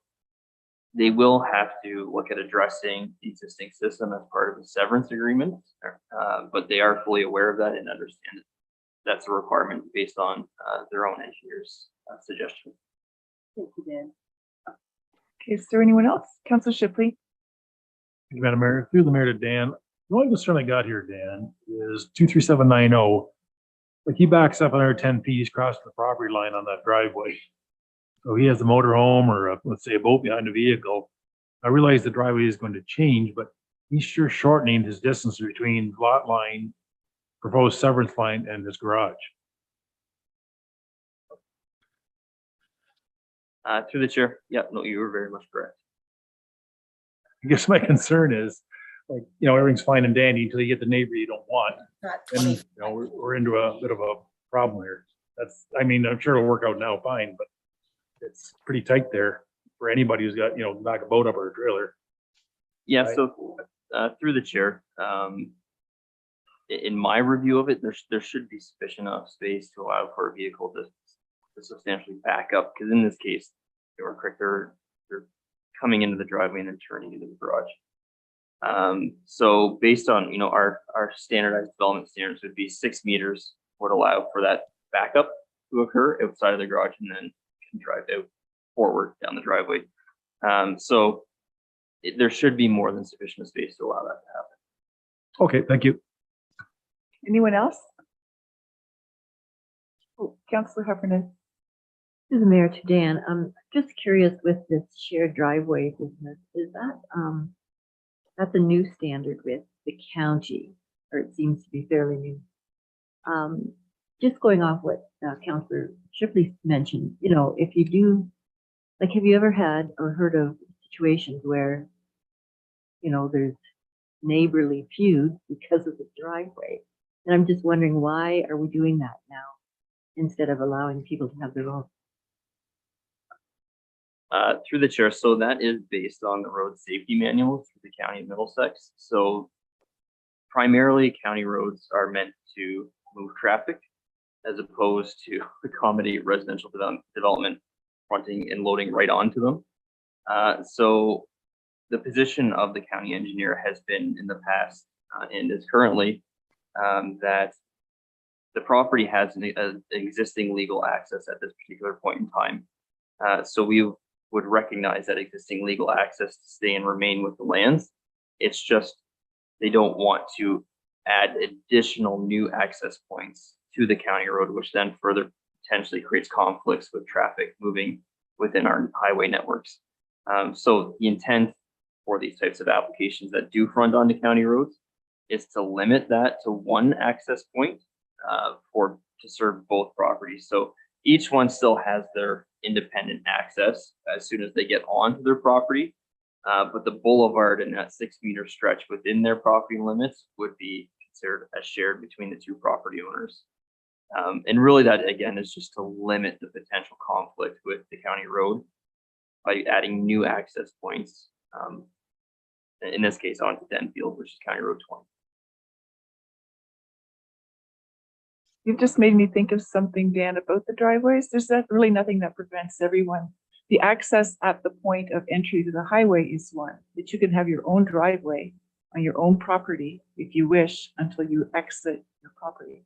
they will have to look at addressing the existing system as part of the severance agreement, but they are fully aware of that and understand that that's a requirement based on their own engineer's suggestion. Thank you, Dan. Okay, is there anyone else? Councilor Shipley? Thank you, Madam Mayor. Through the mayor to Dan. The only concern I got here, Dan, is 23790. Like he backs up another 10 feet, he's crossing the property line on that driveway. So he has a motorhome or let's say a boat behind the vehicle. I realize the driveway is going to change, but he's sure shortening his distance between lot line, proposed severance line, and his garage. Through the chair, yeah, no, you were very much correct. I guess my concern is, like, everything's fine and dandy until you get the neighbor you don't want. And, we're into a bit of a problem here. I'm sure it'll work out now fine, but it's pretty tight there for anybody who's got, back a boat up or a trailer. Yeah, Right. so through the chair, in my review of it, there should be sufficient enough space to allow for a vehicle to substantially back up, because in this case, they're coming into the driveway and then turning into the garage. So based on our standardized development standards would be 6 meters would allow for that backup to occur outside of the garage and then can drive out forward down the driveway. So there should be more than sufficient space to allow that to happen. Okay, thank you. Anyone else? Oh, Councilor Heffernan. Through the mayor to Dan, I'm just curious with this shared driveway business, is that, that's a new standard with the county, or it seems to be fairly new. Just going off what Councilor Shipley mentioned, if you do, like, have you ever had or heard of situations where, there's neighborly feuds because of the driveway? And I'm just wondering, why are we doing that now instead of allowing people to have their own? Through the chair, so that is based on the road safety manual through the county of Middlesex. So primarily county roads are meant to move traffic as opposed to accommodate residential development fronting and loading right onto them. So the position of the county engineer has been in the past and is currently that the property has an existing legal access at this particular point in time. So we would recognize that existing legal access to stay and remain with the lands. It's just they don't want to add additional new access points to the county road, which then further potentially creates conflicts with traffic moving within our highway networks. So the intent for these types of applications that do front onto county roads is to limit that to one access point to serve both properties. So each one still has their independent access as soon as they get onto their property. But the boulevard and that 6 meter stretch within their property limits would be considered as shared between the two property owners. And really that again is just to limit the potential conflict with the county road by adding new access points. In this case onto Denfield, which is County Road 20. You've just made me think of something, Dan, about the driveways. There's really nothing that prevents everyone. The access at the point of entry to the highway is one, that you can have your own driveway on your own property if you wish until you exit your property.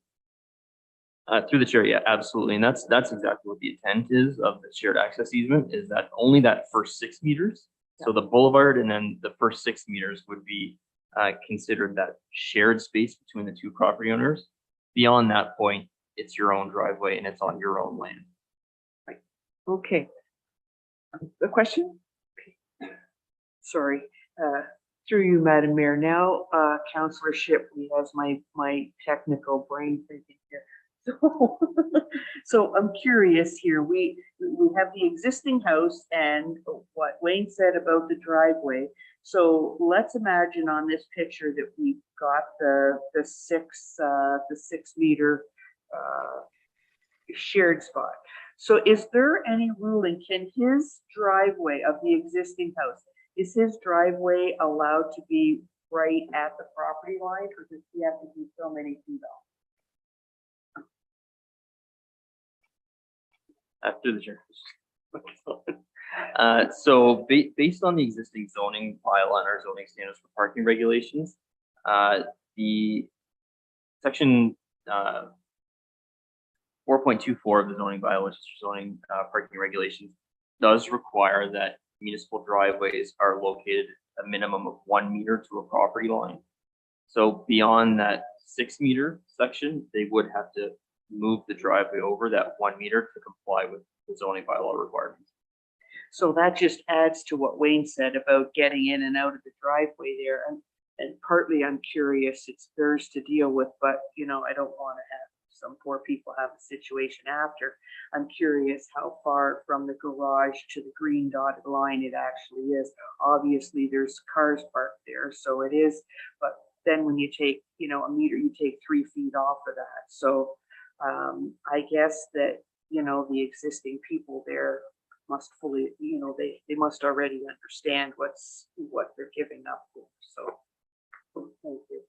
Through the chair, yeah, absolutely. And that's exactly what the intent is of the shared access easement, is that only that first 6 meters. So the boulevard and then the first 6 meters would be considered that shared space between the two property owners. Beyond that point, it's your own driveway and it's on your own land. Right. Okay. The question? Okay. Sorry, through you, Madam Mayor. Now, Councillor Shipley has my technical brain thinking here. So, so I'm curious here, we have the existing house and what Wayne said about the driveway. So let's imagine on this picture that we've got the 6 meter shared spot. So is there any ruling, can his driveway of the existing house, is his driveway allowed to be right at the property line, or does he have to be so many feet off? Through the chair. So based on the existing zoning bylaw and our zoning standards for parking regulations, the section 4.24 of the zoning bylaw, which is zoning parking regulations, does require that municipal driveways are located a minimum of 1 meter to a property line. So beyond that 6 meter section, they would have to move the driveway over that 1 meter to comply with the zoning bylaw requirements. So that just adds to what Wayne said about getting in and out of the driveway there. And partly I'm curious, it's theirs to deal with, but you know, I don't want to have some poor people have a situation after. I'm curious how far from the garage to the green dotted line it actually is. Obviously there's cars parked there, so it is, but then when you take, you know, a meter, you take 3 feet off of that. So I guess that, you know, the existing people there must fully, you know, they must already understand what they're giving up for. So thank you.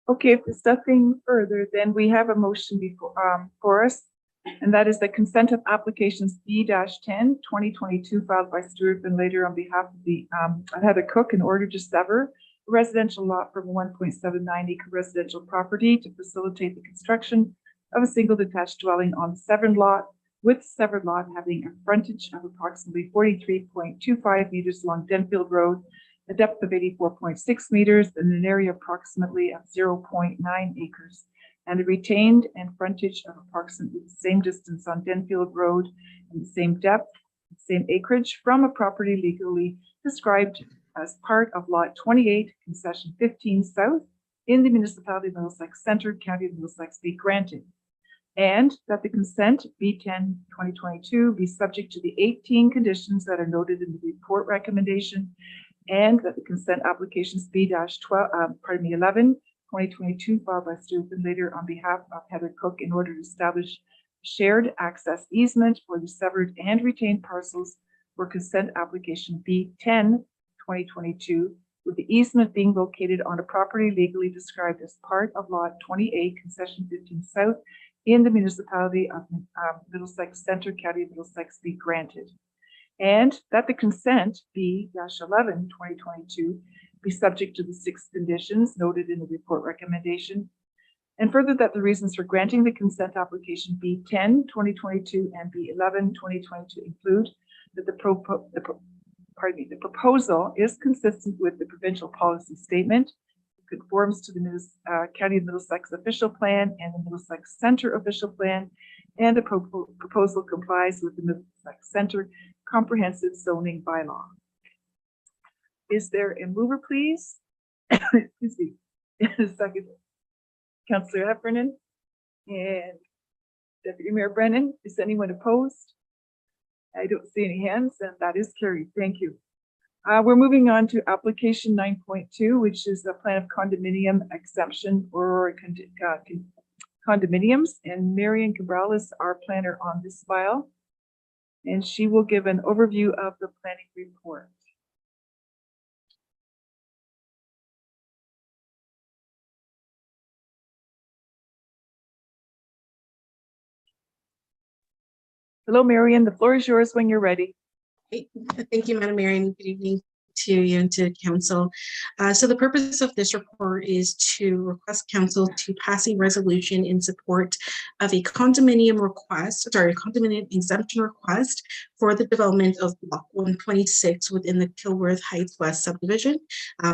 Okay, if there's nothing further, then we have a motion before for us, and that is the consent of applications B-10 2022 filed by Stuart and later on behalf of the Heather Cook in order to sever a residential lot from a 1.79 acre residential property to facilitate the construction of a single detached dwelling on the severed lot, with severed lot having a frontage of approximately 43.25 meters along Denfield Road, a depth of 84.6 meters, and an area approximately of 0.9 acres, and a retained and frontage of approximately the same distance on Denfield Road and the same depth, same acreage from a property legally described as part of Lot 28, Concession 15 South in the municipality of Middlesex Centre, County of Middlesex be granted. And that the consent B-10 2022 be subject to the 18 conditions that are noted in the report recommendation, and that the consent applications B-11 2022 filed by Stuart and later on behalf of Heather Cook in order to establish shared access easement for the severed and retained parcels for consent application B-10 2022, with the easement being located on a property legally described as part of Lot 28, Concession 15 South in the municipality of Middlesex Centre, County of Middlesex be granted. And that the consent B-11 2022 be subject to the 6 conditions noted in the report recommendation. And further, that the reasons for granting the consent application B-10 2022 and B-11 2022 include that the proposal is consistent with the provincial policy statement, conforms to the County of Middlesex official plan and the Middlesex Centre official plan, and the proposal complies with the Middlesex Centre comprehensive zoning bylaw. Is there a mover, please? Excuse me. Second, Councillor Heffernan and Deputy Mayor Brennan. Is anyone opposed? I don't see any hands, and that is carried. Thank you. We're moving on to application 9.2, which is the plan of condominium exemption for condominiums. And Marian Cabral is our planner on this file, and she will give an overview of the planning report. Hello, Marian. The floor is yours when you're ready. Thank you, Madam Mayor, and good evening to you and to council. So the purpose of this report is to request council to pass a resolution in support of a condominium exemption request for the development of Block 126 within the Kilworth Heights West subdivision.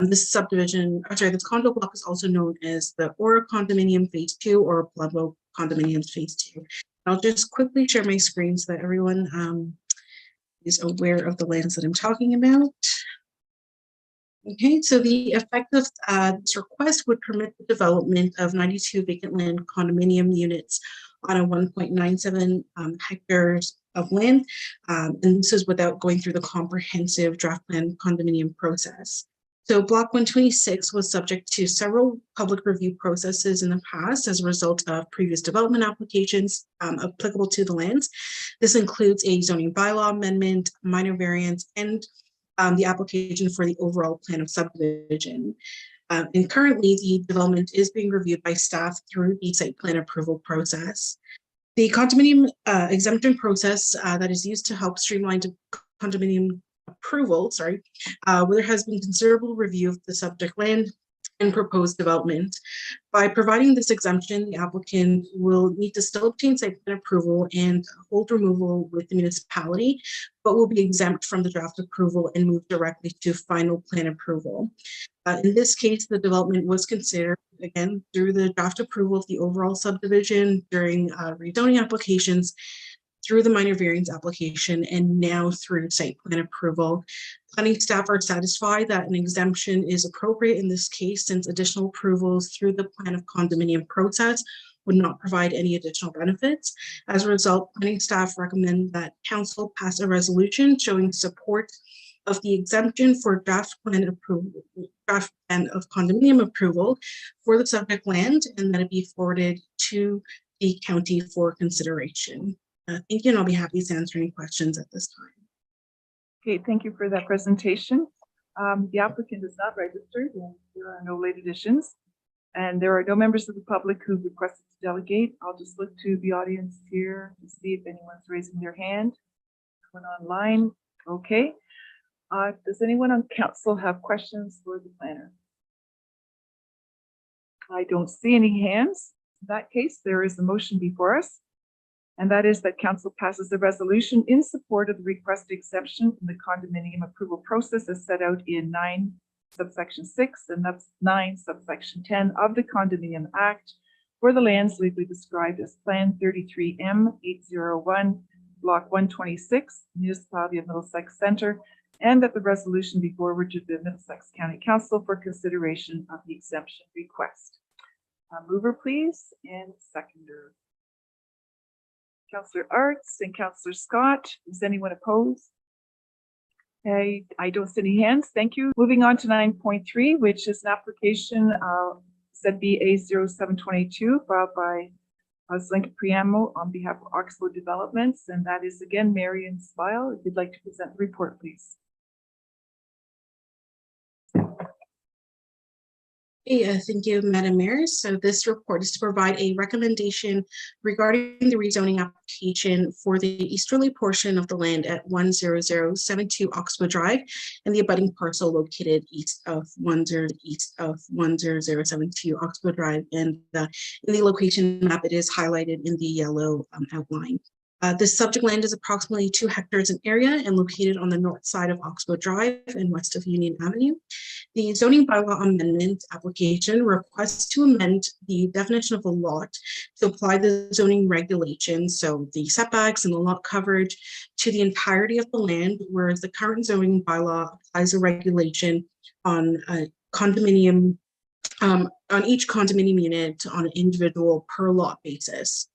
This condo block is also known as the Aura Condominium Phase 2 or Pueblo Condominiums Phase 2. I'll just quickly share my screen so that everyone is aware of the lands that I'm talking about. Okay, so the effect of this request would permit the development of 92 vacant land condominium units on a 1.97 hectares of land. And this is without going through the comprehensive draft plan condominium process. So Block 126 was subject to several public review processes in the past as a result of previous development applications applicable to the lands. This includes a zoning bylaw amendment, minor variance, and the application for the overall plan of subdivision. And currently, the development is being reviewed by staff through the site plan approval process. The condominium exemption process that is used to help streamline condominium approval, where there has been considerable review of the subject land and proposed development. By providing this exemption, the applicant will need to still obtain site plan approval and hold removal with the municipality, but will be exempt from the draft approval and move directly to final plan approval. In this case, the development was considered, again, through the draft approval of the overall subdivision, during rezoning applications, through the minor variance application, and now through site plan approval. Planning staff are satisfied that an exemption is appropriate in this case, since additional approvals through the plan of condominium process would not provide any additional benefits. As a result, planning staff recommend that council pass a resolution showing support of the exemption for draft plan of condominium approval for the subject land, and that it be forwarded to the county for consideration. Thank you, and I'll be happy to answer any questions at this time. Okay, thank you for that presentation. The applicant is not registered, and there are no late additions, and there are no members of the public who requested to delegate. I'll just look to the audience here to see if anyone's raising their hand. Anyone online? Okay. Does anyone on council have questions for the planner? I don't see any hands. In that case, there is a motion before us, and that is that council passes a resolution in support of the requested exemption from the condominium approval process as set out in 9 subsection 6 and that's 9 subsection 10 of the Condominium Act for the lands legally described as Plan 33M 801, Block 126, Municipality of Middlesex Centre, and that the resolution be forwarded to the Middlesex County Council for consideration of the exemption request. Mover, please, and seconder. Councillor Arts and Councillor Scott. Is anyone opposed? Okay, I don't see any hands. Thank you. Moving on to 9.3, which is an application ZBA 0722 filed by Lincoln Priamo on behalf of Oxbow Developments, and that is again Marion's file. If you'd like to present the report, please. Thank you, Madam Mayor. So this report is to provide a recommendation regarding the rezoning application for the easterly portion of the land at 10072 Oxbow Drive and the abutting parcel located east of 10072 Oxbow Drive. And in the location map, it is highlighted in the yellow outline. This subject land is approximately 2 hectares in area and located on the north side of Oxbow Drive and west of Union Avenue. The zoning bylaw amendment application requests to amend the definition of a lot to apply the zoning regulations, so the setbacks and the lot coverage, to the entirety of the land, whereas the current zoning bylaw applies a regulation on a condominium, on each condominium unit on an individual per lot basis.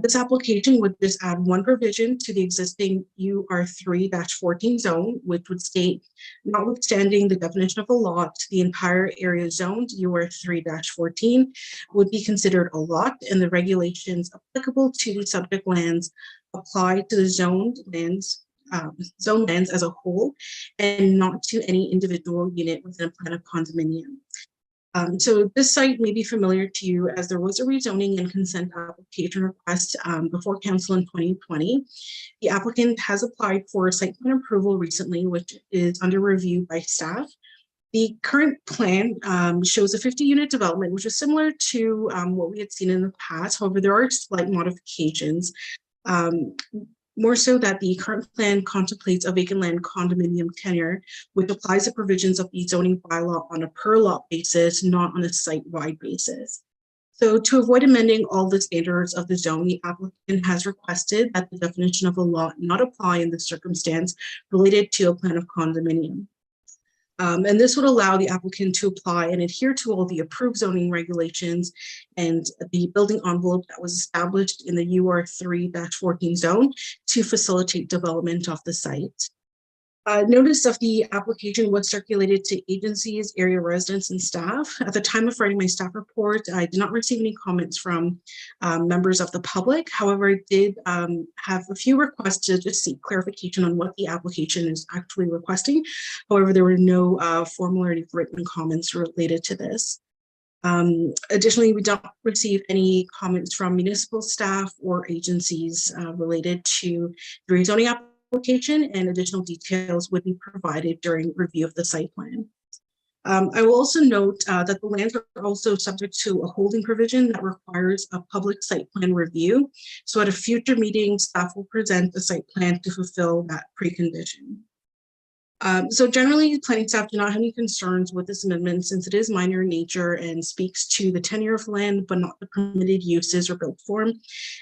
This application would just add one provision to the existing UR3-14 zone, which would state, notwithstanding the definition of a lot, the entire area zoned UR3-14 would be considered a lot, and the regulations applicable to the subject lands apply to the zoned lands as a whole, and not to any individual unit within a plan of condominium. So this site may be familiar to you as there was a rezoning and consent application request before council in 2020. The applicant has applied for site plan approval recently, which is under review by staff. The current plan shows a 50-unit development, which is similar to what we had seen in the past. However, there are slight modifications. More so that the current plan contemplates a vacant land condominium tenure, which applies the provisions of the zoning bylaw on a per lot basis, not on a site-wide basis. So to avoid amending all the standards of the zone, the applicant has requested that the definition of a lot not apply in this circumstance related to a plan of condominium. And this would allow the applicant to apply and adhere to all the approved zoning regulations and the building envelope that was established in the UR3-14 zone to facilitate development of the site. Notice of the application was circulated to agencies, area residents, and staff. At the time of writing my staff report, I did not receive any comments from members of the public. However, I did have a few requests to just seek clarification on what the application is actually requesting. However, there were no formal or written comments related to this. Additionally, we don't receive any comments from municipal staff or agencies related to the rezoning application, and additional details would be provided during review of the site plan. I will also note that the lands are also subject to a holding provision that requires a public site plan review. So at a future meeting, staff will present the site plan to fulfill that precondition. So generally, planning staff do not have any concerns with this amendment since it is minor in nature and speaks to the tenure of land, but not the permitted uses or built form,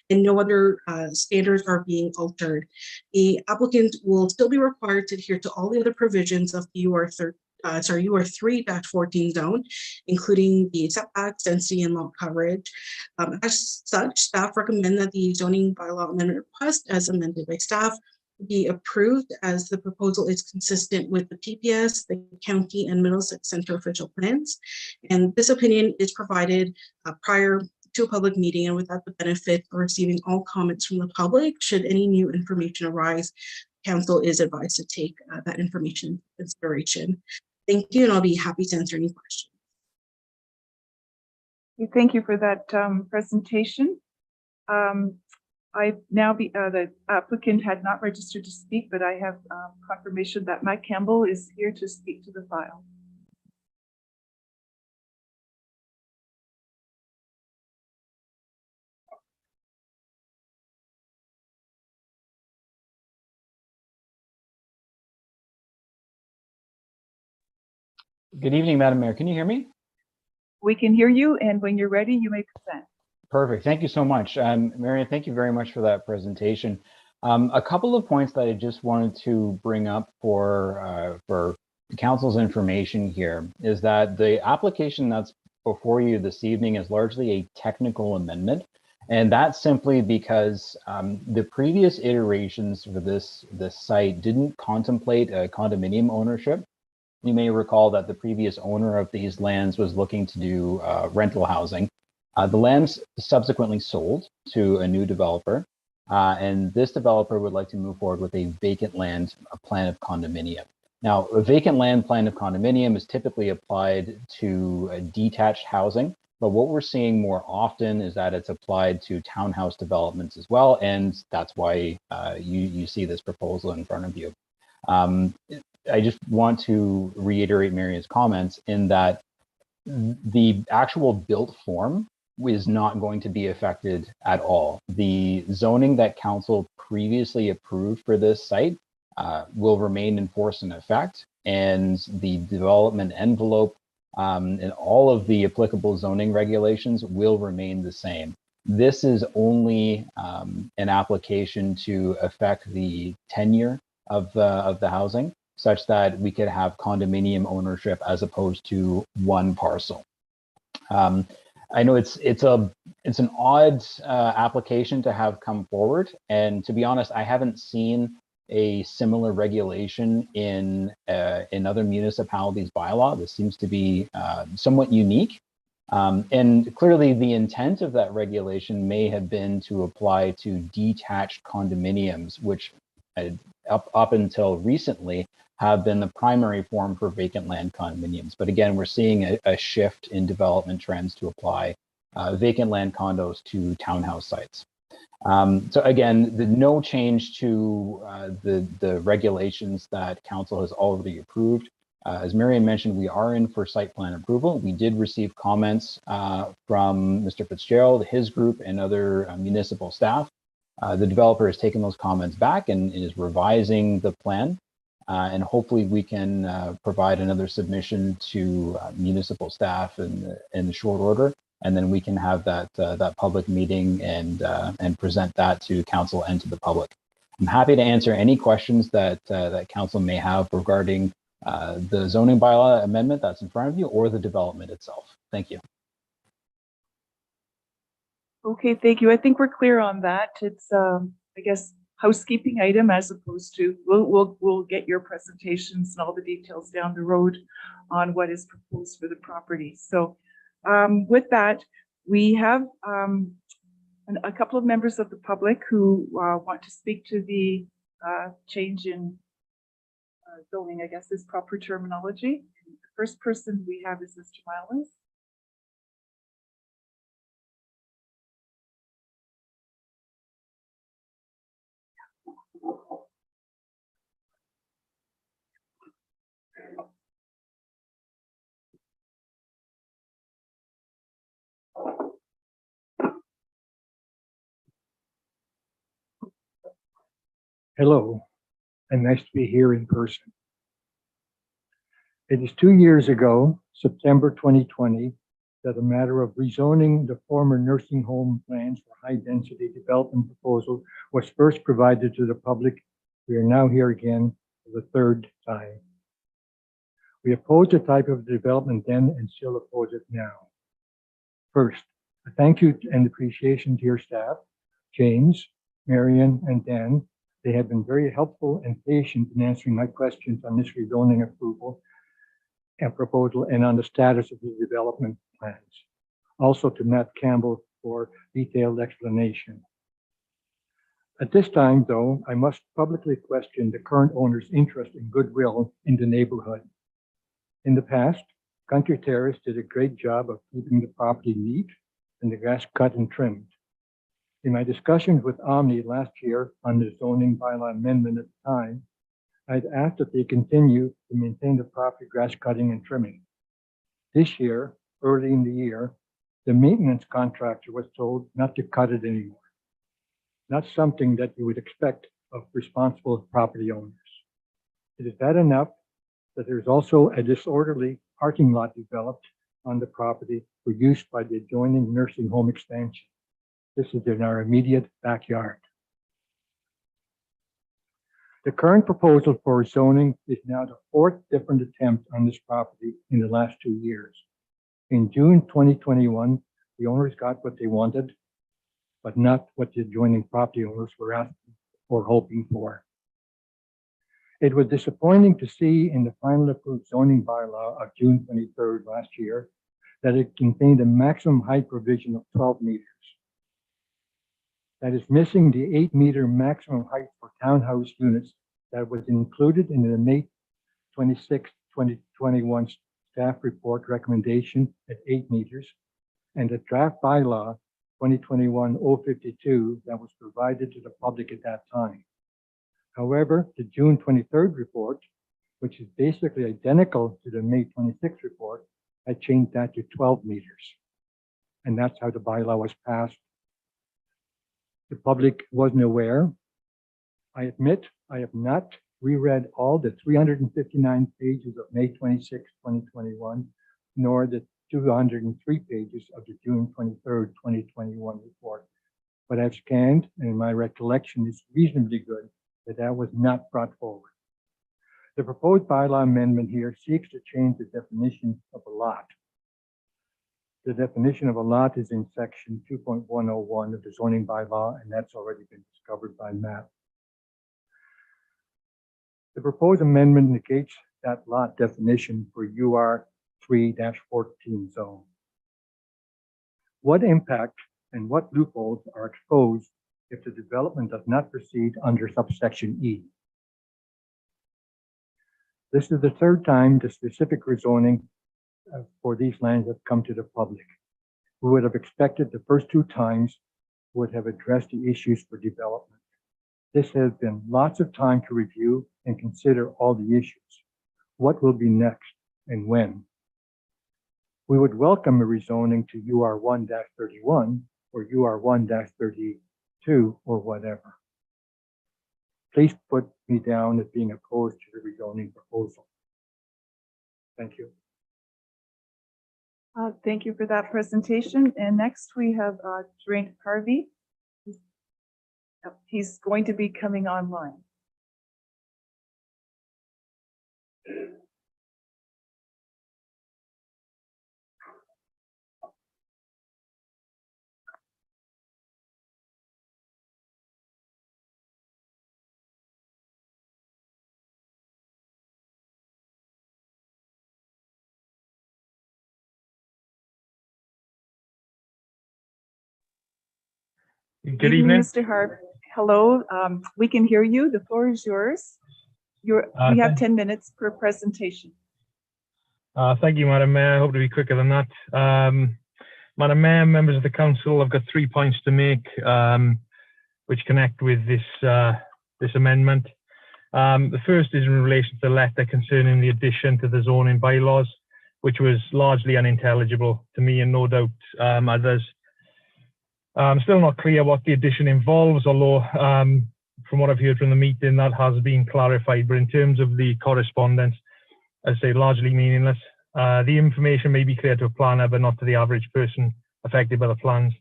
and no other standards are being altered. The applicant will still be required to adhere to all the other provisions of the UR3-14 zone, including the setbacks, density, and lot coverage. As such, staff recommend that the zoning bylaw amendment request, as amended by staff, be approved as the proposal is consistent with the PPS, the county, and Middlesex Center official plans. And this opinion is provided prior to a public meeting and without the benefit of receiving all comments from the public. Should any new information arise, council is advised to take that information into consideration. Thank you, and I'll be happy to answer any questions. Thank you for that presentation. The applicant had not registered to speak, but I have confirmation that Matt Campbell is here to speak to the file. Good evening, Madam Mayor. Can you hear me? We can hear you, and when you're ready, you may present. Perfect. Thank you so much. Marian, thank you very much for that presentation. A couple of points that I just wanted to bring up for council's information here is that the application that's before you this evening is largely a technical amendment. And that's simply because the previous iterations for this site didn't contemplate a condominium ownership. You may recall that the previous owner of these lands was looking to do rental housing. The lands subsequently sold to a new developer, and this developer would like to move forward with a vacant land plan of condominium. Now, a vacant land plan of condominium is typically applied to detached housing, but what we're seeing more often is that it's applied to townhouse developments as well, and that's why you see this proposal in front of you. I just want to reiterate Maria's comments in that the actual built form is not going to be affected at all. The zoning that council previously approved for this site will remain in force and effect, and the development envelope and all of the applicable zoning regulations will remain the same. This is only an application to affect the tenure of the housing, such that we could have condominium ownership as opposed to one parcel. I know it's an odd application to have come forward, and to be honest, I haven't seen a similar regulation in other municipalities' bylaw. This seems to be somewhat unique, and clearly the intent of that regulation may have been to apply to detached condominiums, which up until recently have been the primary form for vacant land condominiums. But again, we're seeing a shift in development trends to apply vacant land condos to townhouse sites. So again, no change to the regulations that council has already approved. As Marian mentioned, we are in for site plan approval. We did receive comments from Mr. Fitzgerald, his group, and other municipal staff. The developer has taken those comments back and is revising the plan. And hopefully we can provide another submission to municipal staff in short order, and then we can have that public meeting and present that to council and to the public. I'm happy to answer any questions that council may have regarding the zoning bylaw amendment that's in front of you or the development itself. Thank you. Okay, thank you. I think we're clear on that. It's, I guess, housekeeping item as opposed to, we'll get your presentations and all the details down the road on what is proposed for the property. So with that, we have a couple of members of the public who want to speak to the change in zoning, I guess is proper terminology. The first person we have is Mr. Miles. Hello, and nice to be here in person. It is 2 years ago, September 2020, that a matter of rezoning the former nursing home plans for high-density development proposal was first provided to the public. We are now here again for the third time. We opposed the type of development then and still oppose it now. First, a thank you and appreciation to your staff, James, Marion, and Dan. They have been very helpful and patient in answering my questions on this rezoning approval and proposal and on the status of the development plans. Also to Matt Campbell for detailed explanation. At this time, though, I must publicly question the current owner's interest and goodwill in the neighborhood. In the past, Country Terrace did a great job of keeping the property neat and the grass cut and trimmed. In my discussions with Omni last year on the zoning bylaw amendment at the time, I'd asked that they continue to maintain the property grass cutting and trimming. This year, early in the year, the maintenance contractor was told not to cut it anymore. Not something that you would expect of responsible property owners. It is bad enough that there's also a disorderly parking lot developed on the property for use by the adjoining nursing home expansion. This is in our immediate backyard. The current proposal for zoning is now the fourth different attempt on this property in the last 2 years. In June 2021, the owners got what they wanted, but not what the adjoining property owners were asking or hoping for. It was disappointing to see in the final approved zoning bylaw of June 23rd last year that it contained a maximum height provision of 12 meters. That is missing the 8-meter maximum height for townhouse units that was included in the May 26, 2021 staff report recommendation at 8 meters and the draft bylaw 2021-052 that was provided to the public at that time. However, the June 23rd report, which is basically identical to the May 26th report, had changed that to 12 meters. And that's how the bylaw was passed. The public wasn't aware. I admit I have not reread all the 359 pages of May 26, 2021, nor the 203 pages of the June 23rd, 2021 report. But I've scanned, and my recollection is reasonably good that that was not brought forward. The proposed bylaw amendment here seeks to change the definition of a lot. The definition of a lot is in section 2.101 of the zoning bylaw, and that's already been discovered by Matt. The proposed amendment negates that lot definition for UR 3-14 zone. What impact and what loopholes are exposed if the development does not proceed under subsection E? This is the third time the specific rezoning for these lands have come to the public. We would have expected the first 2 times would have addressed the issues for development. This has been lots of time to review and consider all the issues. What will be next and when? We would welcome a rezoning to UR 1-31 or UR 1-32 or whatever. Please put me down as being opposed to the rezoning proposal. Thank you. Thank you for that presentation. And next we have Drain Harvey. He's going to be coming online. Good evening. Mr. Harp. Hello, we can hear you. The floor is yours. We have 10 minutes per presentation. Thank you, Madam Mayor. I hope to be quicker than that. Madam Mayor, members of the council, I've got 3 points to make, which connect with this amendment. The first is in relation to the letter concerning the addition to the zoning bylaws, which was largely unintelligible to me and no doubt others. I'm still not clear what the addition involves, although from what I've heard from the meeting, that has been clarified. But in terms of the correspondence, as I say, largely meaningless. The information may be clear to a planner, but not to the average person affected by the plans.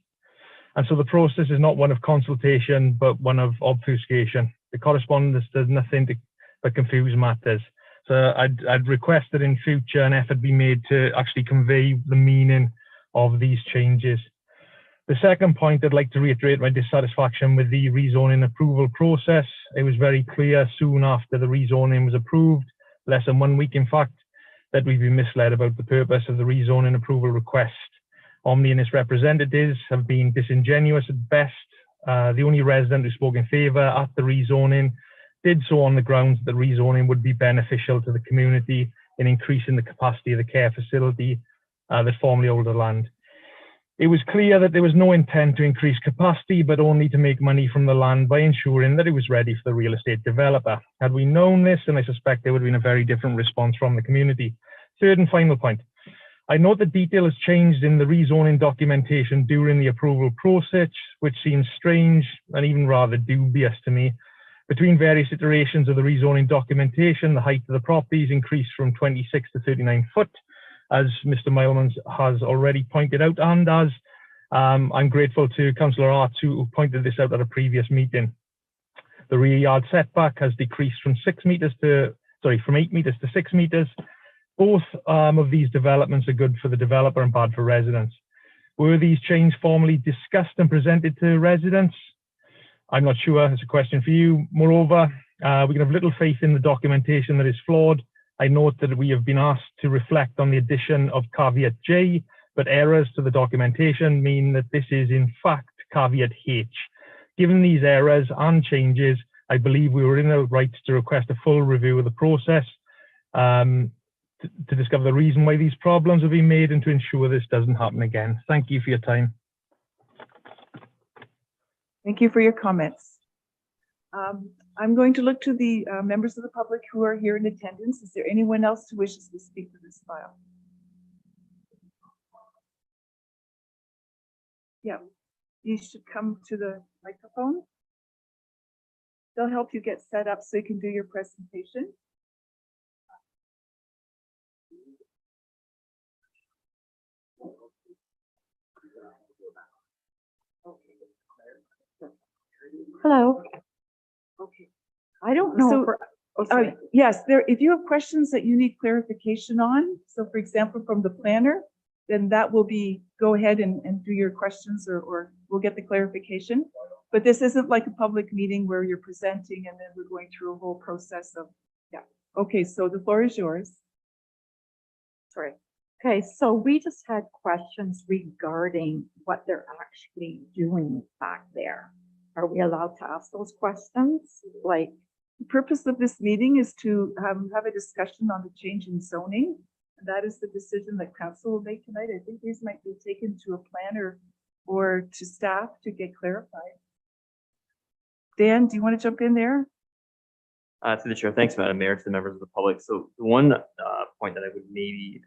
And so the process is not one of consultation, but one of obfuscation. The correspondence does nothing but confuse matters. So I'd request that in future an effort be made to actually convey the meaning of these changes. The second point, I'd like to reiterate my dissatisfaction with the rezoning approval process. It was very clear soon after the rezoning was approved, less than 1 week in fact, that we've been misled about the purpose of the rezoning approval request. Omni and its representatives have been disingenuous at best. The only resident who spoke in favour at the rezoning did so on the grounds that rezoning would be beneficial to the community in increasing the capacity of the care facility that formerly owned the land. It was clear that there was no intent to increase capacity, but only to make money from the land by ensuring that it was ready for the real estate developer. Had we known this, then I suspect there would have been a very different response from the community. Third and final point. I note that detail has changed in the rezoning documentation during the approval process, which seems strange and even rather dubious to me. Between various iterations of the rezoning documentation, the height of the properties increased from 26 to 39 foot, as Mr. Milemans has already pointed out, and as I'm grateful to Councillor Arts who pointed this out at a previous meeting. The rear yard setback has decreased from 8 meters to 6 meters. Both of these developments are good for the developer and bad for residents. Were these changes formally discussed and presented to residents? I'm not sure. It's a question for you. Moreover, we can have little faith in the documentation that is flawed. I note that we have been asked to reflect on the addition of caveat J, but errors to the documentation mean that this is in fact caveat H. Given these errors and changes, I believe we were in the right to request a full review of the process to discover the reason why these problems have been made and to ensure this doesn't happen again. Thank you for your time. Thank you for your comments. I'm going to look to the members of the public who are here in attendance. Is there anyone else who wishes to speak to this file? Yeah, you should come to the microphone. They'll help you get set up so you can do your presentation. Hello. Okay. I don't know. Yes, if you have questions that you need clarification on, so for example, from the planner, then that will be, go ahead and do your questions or we'll get the clarification. But this isn't like a public meeting where you're presenting and then we're going through a whole process of, yeah. Okay, so the floor is yours. Sorry. Okay, so we just had questions regarding what they're actually doing back there. Are we allowed to ask those questions? Like, the purpose of this meeting is to have a discussion on the change in zoning. And that is the decision that council will make tonight. I think these might be taken to a planner or to staff to get clarified. Dan, do you want to jump in there? To the chair, thanks, Madam Mayor, to the members of the public. So the one point that I would maybe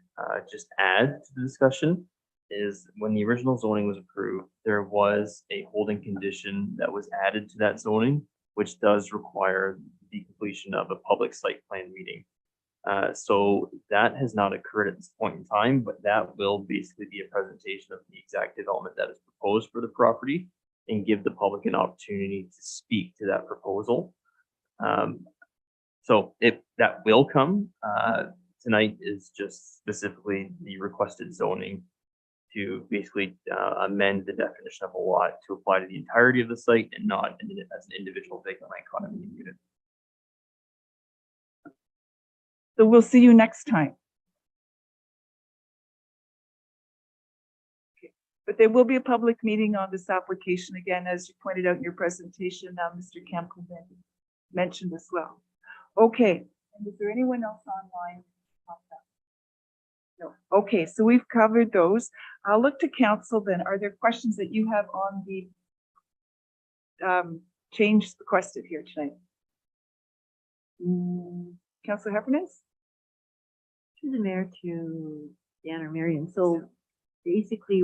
just add to the discussion is when the original zoning was approved, there was a holding condition that was added to that zoning, which does require the completion of a public site plan meeting. So that has not occurred at this point in time, but that will basically be a presentation of the exact development that is proposed for the property and give the public an opportunity to speak to that proposal. So if that will come, tonight is just specifically the requested zoning to basically amend the definition of a lot to apply to the entirety of the site and not as an individual vacant land condominium unit. So we'll see you next time. But there will be a public meeting on this application again, as you pointed out in your presentation, Mr. Campbell mentioned as well. Okay, and is there anyone else online? No. Okay, so we've covered those. I'll look to council then. Are there questions that you have on the change requested here tonight? Councillor Heffernan? To the mayor, to Dan or Marion. So basically,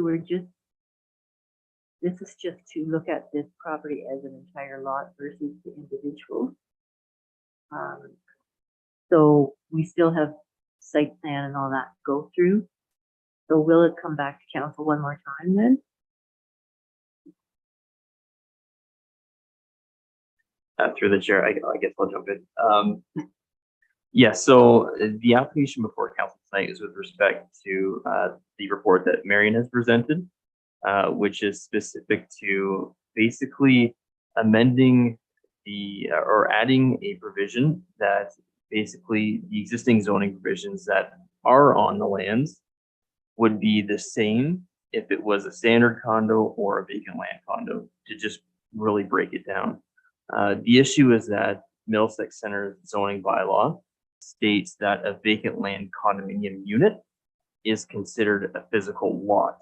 this is just to look at this property as an entire lot versus the individual. So we still have site plan and all that to go through. So will it come back to council one more time then? Through the chair, I guess I'll jump in. Yeah, so the application before council tonight is with respect to the report that Marion has presented, which is specific to basically amending or adding a provision that basically the existing zoning provisions that are on the lands would be the same if it was a standard condo or a vacant land condo, to just really break it down. The issue is that Middlesex Center's zoning bylaw states that a vacant land condominium unit is considered a physical lot,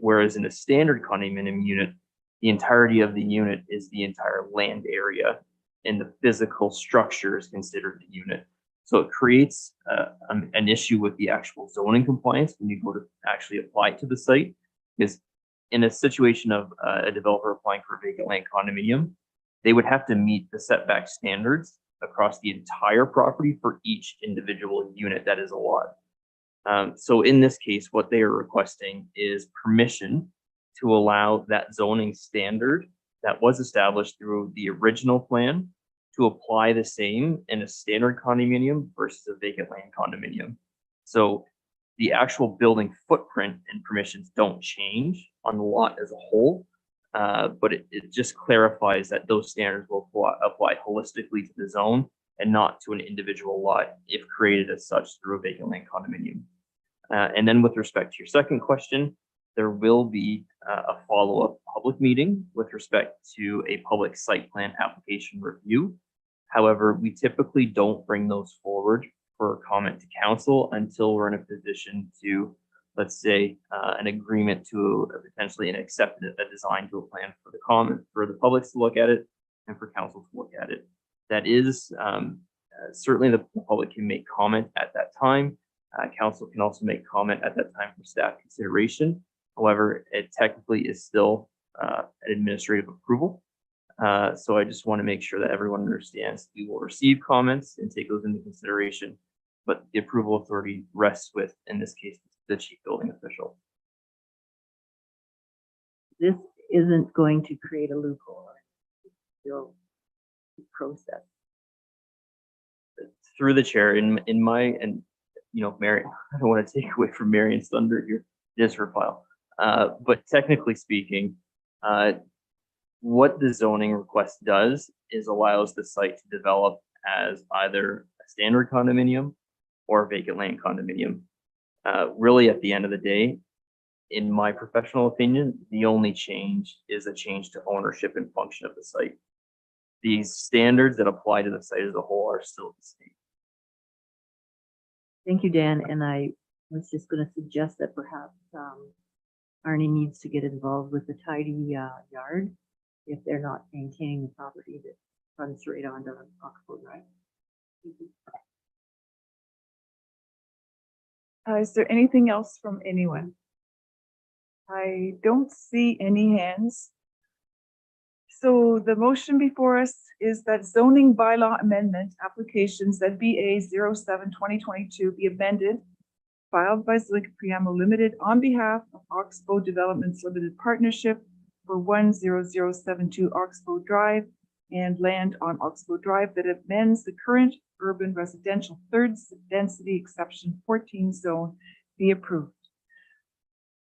whereas in a standard condominium unit, the entirety of the unit is the entire land area, and the physical structure is considered the unit. So it creates an issue with the actual zoning compliance when you go to actually apply to the site, because in a situation of a developer applying for a vacant land condominium, they would have to meet the setback standards across the entire property for each individual unit that is a lot. So in this case, what they are requesting is permission to allow that zoning standard that was established through the original plan to apply the same in a standard condominium versus a vacant land condominium. So the actual building footprint and permissions don't change on the lot as a whole, but it just clarifies that those standards will apply holistically to the zone and not to an individual lot if created as such through a vacant land condominium. And then with respect to your second question, there will be a follow-up public meeting with respect to a public site plan application review. However, we typically don't bring those forward for comment to council until we're in a position to, let's say, an agreement to potentially accept a design to a plan for the comment for the public to look at it and for council to look at it. That is certainly the public can make comment at that time. Council can also make comment at that time for staff consideration. However, it technically is still an administrative approval. So I just want to make sure that everyone understands we will receive comments and take those into consideration, but the approval authority rests with, in this case, the chief building official. This isn't going to create a loophole. Still process. Through the chair, in my, and you know, Mary, I don't want to take away from Marion's thunder here, just her file. But technically speaking, what the zoning request does is allows the site to develop as either a standard condominium or a vacant land condominium. Really, at the end of the day, in my professional opinion, the only change is a change to ownership and function of the site. These standards that apply to the site as a whole are still the same. Thank you, Dan. And I was just going to suggest that perhaps Arnie needs to get involved with the tidy yard if they're not maintaining the property that runs right onto Oxbow Drive. Is there anything else from anyone? I don't see any hands. So the motion before us is that zoning bylaw amendment applications ZBA 07-2022 be amended, filed by Zilliqa Priamo Limited on behalf of Oxbow Developments Limited Partnership for 10072 Oxbow Drive and land on Oxbow Drive that amends the current urban residential third density exception 14 zone be approved.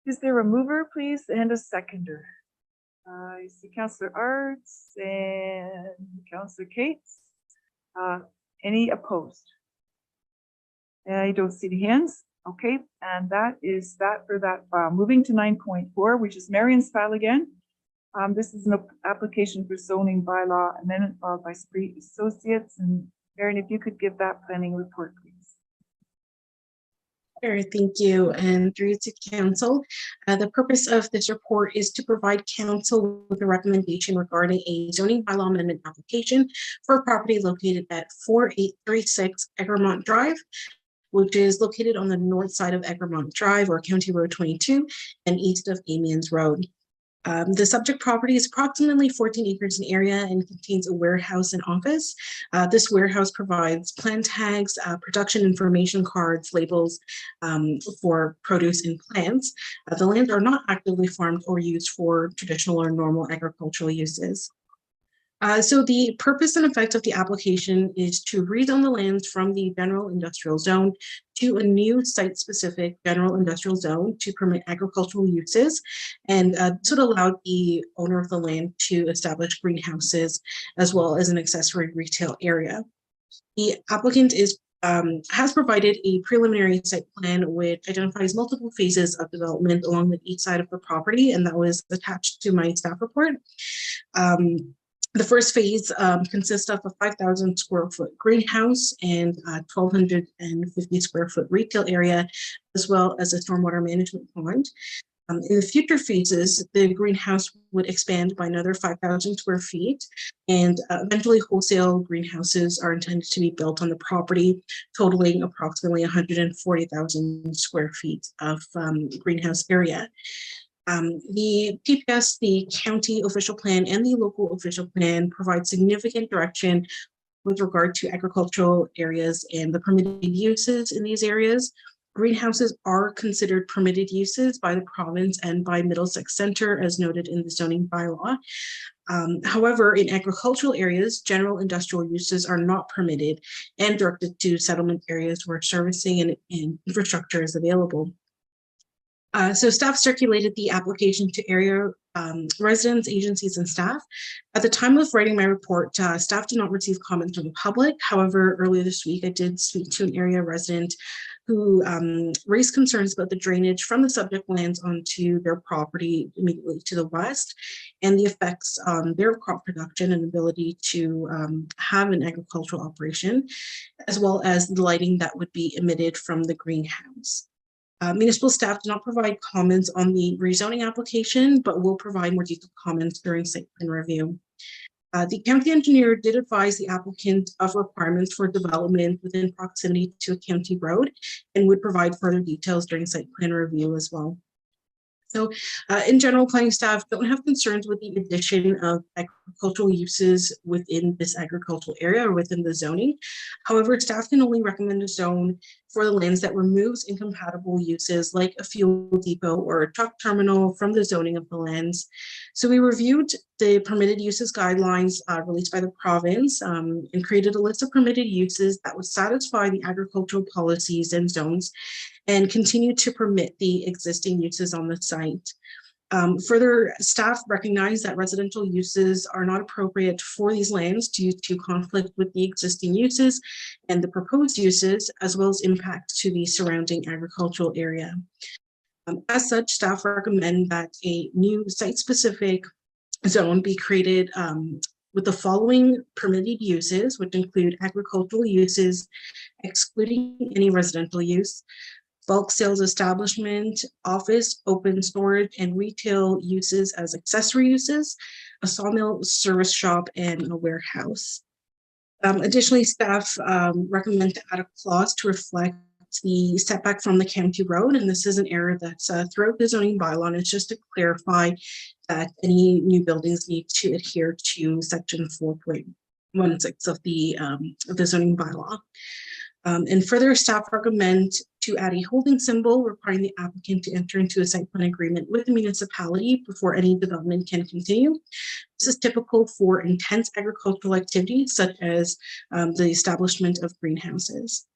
Is there a mover, please, and a seconder? I see Councillor Arts and Councillor Cates. Any opposed? I don't see the hands. Okay, and that is that for that file. Moving to 9.4, which is Marion's file again. This is an application for zoning bylaw amendment filed by Spree Associates. And Marion, if you could give that planning report, please. Sure, thank you. And through to council, the purpose of this report is to provide council with a recommendation regarding a zoning bylaw amendment application for a property located at 4836 Egremont Drive, which is located on the north side of Egremont Drive or County Road 22 and east of Amiens Road. The subject property is approximately 14 acres in area and contains a warehouse and office. This warehouse provides plan tags, production information cards, labels for produce and plants. The lands are not actively farmed or used for traditional or normal agricultural uses. So the purpose and effect of the application is to rezone the lands from the general industrial zone to a new site-specific general industrial zone to permit agricultural uses, and this would allow the owner of the land to establish greenhouses as well as an accessory retail area. The applicant has provided a preliminary site plan which identifies multiple phases of development along the east side of the property, and that was attached to my staff report. The first phase consists of a 5,000 square foot greenhouse and 1,250 square foot retail area, as well as a stormwater management pond. In the future phases, the greenhouse would expand by another 5,000 square feet, and eventually wholesale greenhouses are intended to be built on the property, totaling approximately 140,000 square feet of greenhouse area. The PPS, the county official plan, and the local official plan provide significant direction with regard to agricultural areas and the permitted uses in these areas. Greenhouses are considered permitted uses by the province and by Middlesex Centre, as noted in the zoning bylaw. However, in agricultural areas, general industrial uses are not permitted and directed to settlement areas where servicing and infrastructure is available. So staff circulated the application to area residents, agencies, and staff. At the time of writing my report, staff did not receive comments from the public. However, earlier this week, I did speak to an area resident who raised concerns about the drainage from the subject lands onto their property immediately to the west and the effects on their crop production and ability to have an agricultural operation, as well as the lighting that would be emitted from the greenhouse. Municipal staff do not provide comments on the rezoning application, but will provide more detailed comments during site plan review. The county engineer did advise the applicant of requirements for development within proximity to a county road and would provide further details during site plan review as well. So in general, planning staff don't have concerns with the addition of agricultural uses within this agricultural area or within the zoning. However, staff can only recommend a zone for the lands that removes incompatible uses like a fuel depot or a truck terminal from the zoning of the lands. So we reviewed the permitted uses guidelines released by the province and created a list of permitted uses that would satisfy the agricultural policies and zones and continue to permit the existing uses on the site. Further, staff recognize that residential uses are not appropriate for these lands due to conflict with the existing uses and the proposed uses, as well as impact to the surrounding agricultural area. As such, staff recommend that a new site-specific zone be created with the following permitted uses, which include agricultural uses, excluding any residential use, bulk sales establishment, office, open storage, and retail uses as accessory uses, a sawmill, service shop, and a warehouse. Additionally, staff recommend to add a clause to reflect the setback from the county road, and this is an error that's throughout the zoning bylaw, and it's just to clarify that any new buildings need to adhere to section 4.16 of the zoning bylaw. And further, staff recommend to add a holding symbol requiring the applicant to enter into a site plan agreement with the municipality before any development can continue. This is typical for intense agricultural activities such as the establishment of greenhouses.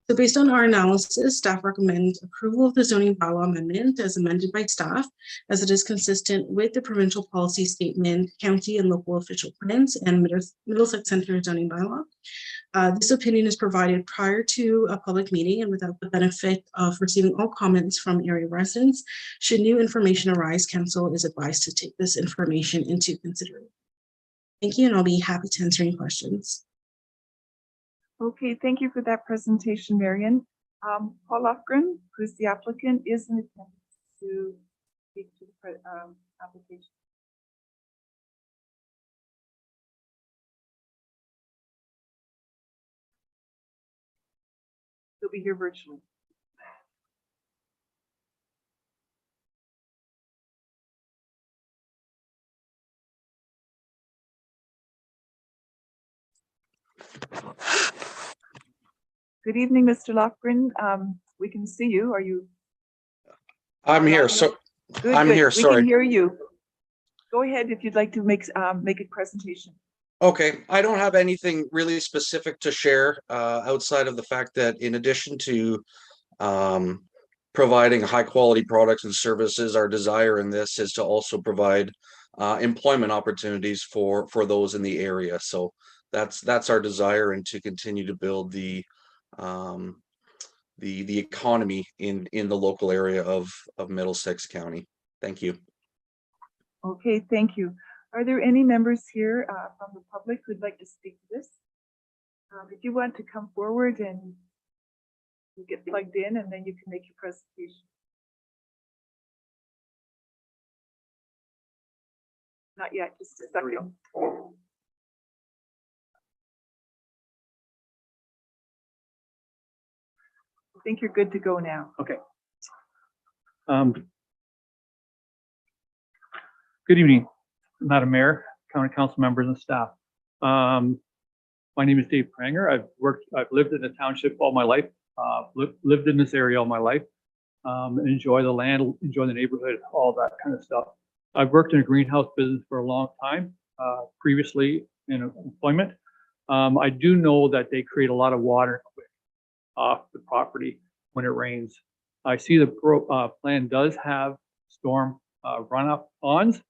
So based on our analysis, staff recommends approval of the zoning bylaw amendment as amended by staff, as it is consistent with the provincial policy statement, county and local official plans, and Middlesex Centre zoning bylaw. This opinion is provided prior to a public meeting and without the benefit of receiving all comments from area residents. Should new information arise, council is advised to take this information into consideration. Thank you, and I'll be happy to answer any questions. Okay, thank you for that presentation, Marion. Paul Lofgren, who's the applicant, is in attendance to speak to the application. He'll be here virtually. Good evening, Mr. Lofgren. We can see you. Are you? I'm here. So Good, I'm good. here. We Sorry. can hear you. Go ahead if you'd like to make a presentation. Okay. I don't have anything really specific to share outside of the fact that in addition to providing high quality products and services, our desire in this is to also provide employment opportunities for those in the area. So that's our desire, and to continue to build the economy in the local area of Middlesex County. Thank you. Okay, thank you. Are there any members here from the public who'd like to speak to this? If you want to come forward and you get plugged in, and then you can make your presentation. Not yet, just a second. I think you're good to go now. Okay. Good evening, Madam Mayor, County Council members and staff. My name is Dave Pranger. I've lived in the township all my life, lived in this area all my life, and enjoy the land, enjoy the neighborhood, all that kind of stuff. I've worked in a greenhouse business for a long time, previously in employment. I do know that they create a lot of water off the property when it rains. I see the plan does have storm runoff ponds,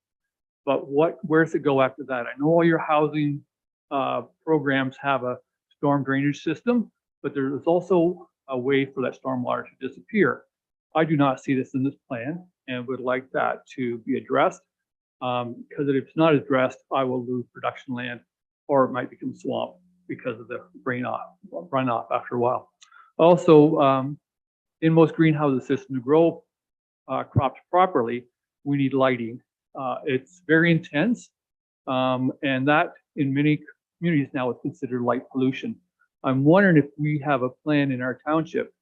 but where's it go after that? I know all your housing programs have a storm drainage system, but there's also a way for that storm water to disappear. I do not see this in this plan and would like that to be addressed, because if it's not addressed, I will lose production land, or it might become swamp because of the runoff after a while. Also, in most greenhouse systems to grow crops properly, we need lighting. It's very intense, and that in many communities now is considered light pollution. I'm wondering if we have a plan in our township.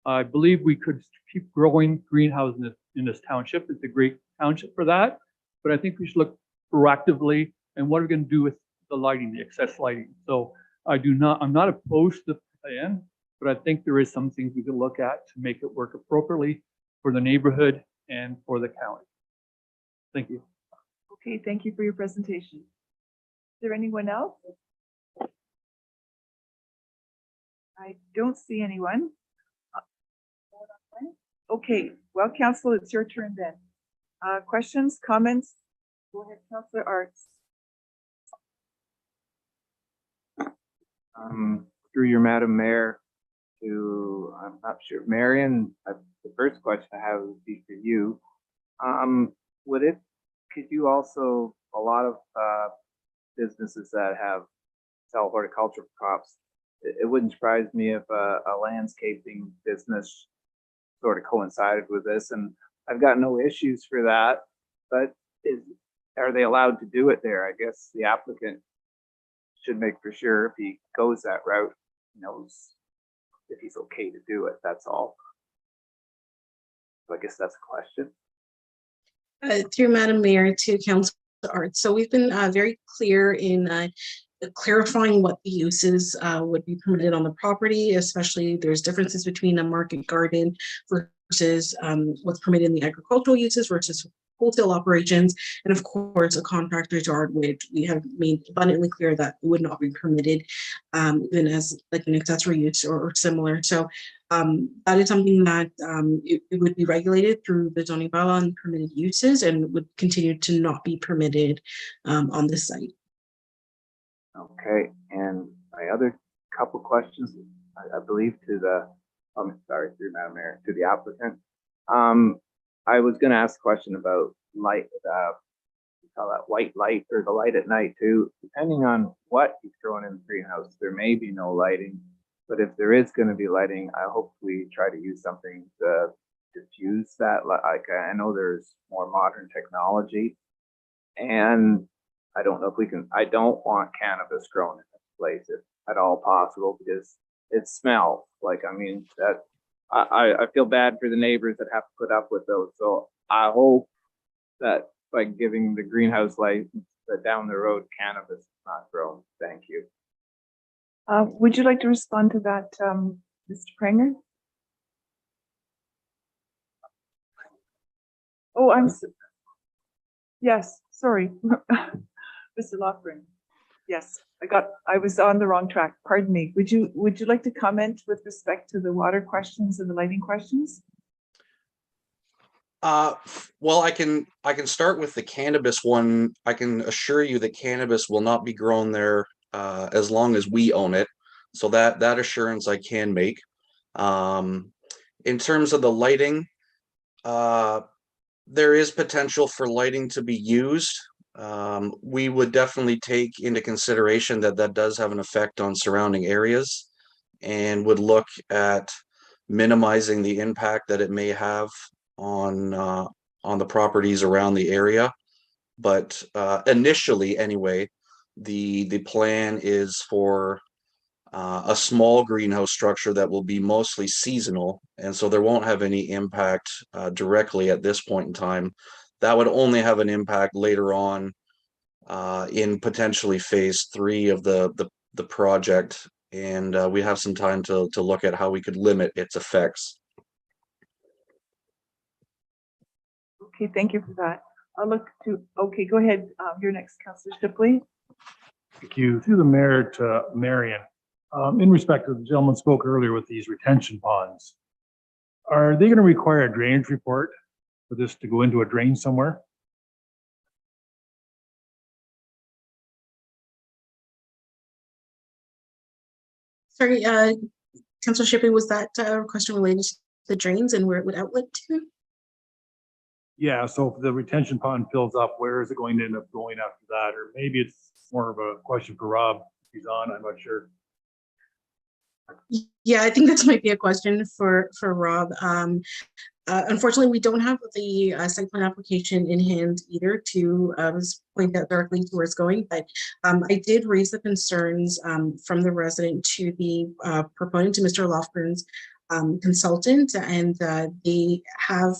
I believe we could keep growing greenhouses in this township. It's a great township for that, but I think we should look proactively and what are we going to do with the lighting, the excess lighting. So I'm not opposed to the plan, but I think there is some things we could look at to make it work appropriately for the neighborhood and for the county. Thank you. Okay, thank you for your presentation. Is there anyone else? I don't see anyone. Okay, well, Council, it's your turn then. Questions, comments? Go ahead, Councillor Arts. Through your Madam Mayor, I'm not sure, Marion, the first question I have would be for you. Could you also, a lot of businesses that sell horticultural crops, it wouldn't surprise me if a landscaping business sort of coincided with this, and I've got no issues for that, but are they allowed to do it there? I guess the applicant should make for sure if he goes that route, he knows if he's okay to do it, that's all. So I guess that's a question. Through Madam Mayor to Council Arts. So we've been very clear in clarifying what the uses would be permitted on the property, especially there's differences between a market garden versus what's permitted in the agricultural uses versus wholesale operations, and of course a contractor's yard, which we have made abundantly clear that would not be permitted even as like an accessory use or similar. So that is something that it would be regulated through the zoning bylaw and permitted uses, and would continue to not be permitted on this site. Okay, and my other couple questions, I believe, to the, sorry, through Madam Mayor, to the applicant. I was gonna ask a question about light, we call that white light, or the light at night too. Depending on what he's growing in the greenhouse, there may be no lighting, but if there is gonna be lighting, I hope we try to use something to diffuse that. Like, I know there's more modern technology, and I don't know if we can, I don't want cannabis grown in this place if at all possible, because it smells. Like, I mean, that I feel bad for the neighbors that have to put up with those. So I hope that by giving the greenhouse license, that down the road cannabis is not grown. Thank you. Would you like to respond to that, Mr. Pranger? Oh, yes, sorry. Mr. Lochran. Yes, I was on the wrong track. Pardon me. Would you like to comment with respect to the water questions and the lighting questions? Well, I can start with the cannabis one. I can assure you that cannabis will not be grown there as long as we own it. So that assurance I can make. In terms of the lighting, there is potential for lighting to be used. We would definitely take into consideration that does have an effect on surrounding areas, and would look at minimizing the impact that it may have on the properties around the area. But initially anyway, the plan is for a small greenhouse structure that will be mostly seasonal, and so there won't have any impact directly at this point in time. That would only have an impact later on in potentially phase 3 of the project, and we have some time to look at how we could limit its effects. Okay, thank you for that. I'll look to, okay, go ahead. You're next, Councillor Shipley. Thank you. Through the mayor to Marion. In respect to the gentleman spoke earlier with these retention ponds, are they going to require a drainage report for this to go into a drain somewhere? Sorry, Councillor Shipley, was that question related to the drains and where it would outlet to? Yeah, so if the retention pond fills up, where is it going to end up going after that? Or maybe it's more of a question for Rob, if he's on, I'm not sure. Yeah, I think that might be a question for Rob. Unfortunately, we don't have the site plan application in hand either to point that directly to where it's going, but I did raise the concerns from the resident to the proponent, to Mr. Lofgren's consultant, and they have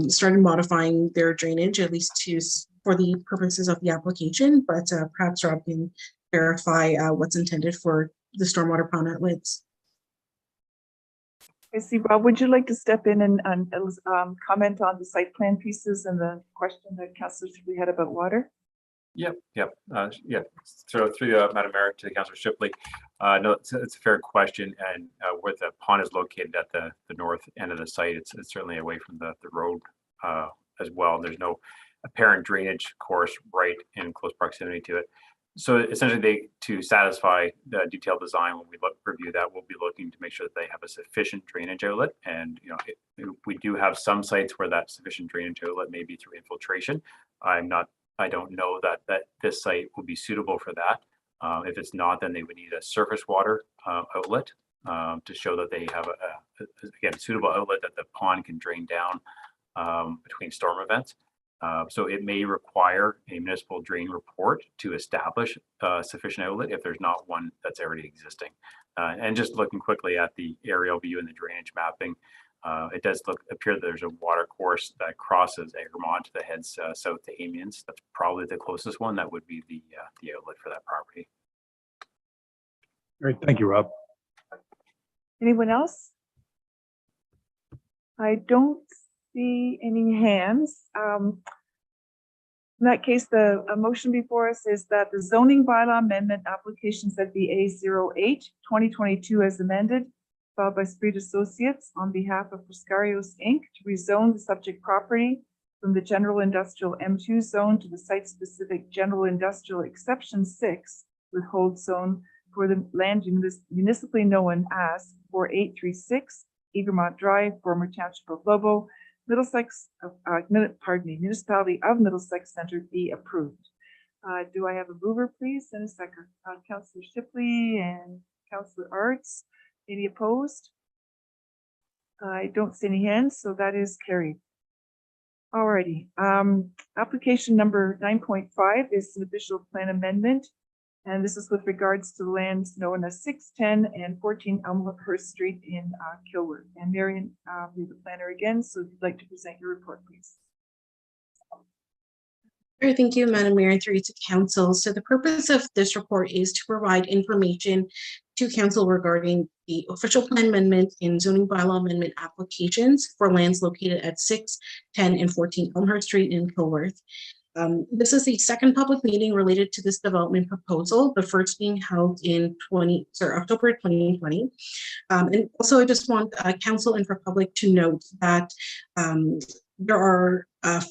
started modifying their drainage, at least for the purposes of the application, but perhaps Rob can verify what's intended for the stormwater pond outlets. I see, Rob, would you like to step in and comment on the site plan pieces and the question that Councillor Shipley had about water? Yep. So through Madam Mayor to Councillor Shipley, no, it's a fair question, and where the pond is located at the north end of the site, it's certainly away from the road as well. There's no apparent drainage course right in close proximity to it. So essentially, to satisfy the detailed design, when we review that, we'll be looking to make sure that they have a sufficient drainage outlet. And we do have some sites where that sufficient drainage outlet may be through infiltration. I don't know that this site will be suitable for that. If it's not, then they would need a surface water outlet to show that they have a suitable outlet that the pond can drain down between storm events. So it may require a municipal drain report to establish sufficient outlet if there's not one that's already existing. And just looking quickly at the aerial view and the drainage mapping, it does appear that there's a water course that crosses Egremont that heads south to Amiens. That's probably the closest one. That would be the outlet for that property. Great, thank you, Rob. Anyone else? I don't see any hands. In that case, the motion before us is that the zoning bylaw amendment application ZBA 08/2022 as amended, filed by Street Associates on behalf of Frescarios Inc. to rezone the subject property from the general industrial M2 zone to the site-specific general industrial exception 6 with hold zone for the land municipally known as 4836 Egremont Drive, former Township of Lobo, Middlesex, Municipality of Middlesex Center be approved. Do I have a mover, please, and a second? Councillor Shipley and Councillor Arts. Any opposed? I don't see any hands, so that is carried. Alrighty. Application number 9.5 is an official plan amendment, and this is with regards to the lands known as 610 and 14 Elmhurst Street in Kilworth. And Marion, you're the planner again, so if you'd like to present your report, please. Sure, thank you, Madam Mayor, and through to Council. So the purpose of this report is to provide information to Council regarding the official plan amendment and zoning bylaw amendment applications for lands located at 6, 10, and 14 Elmhurst Street in Kilworth. This is the second public meeting related to this development proposal, the first being held in October 2020. And also I just want Council and for public to note that there are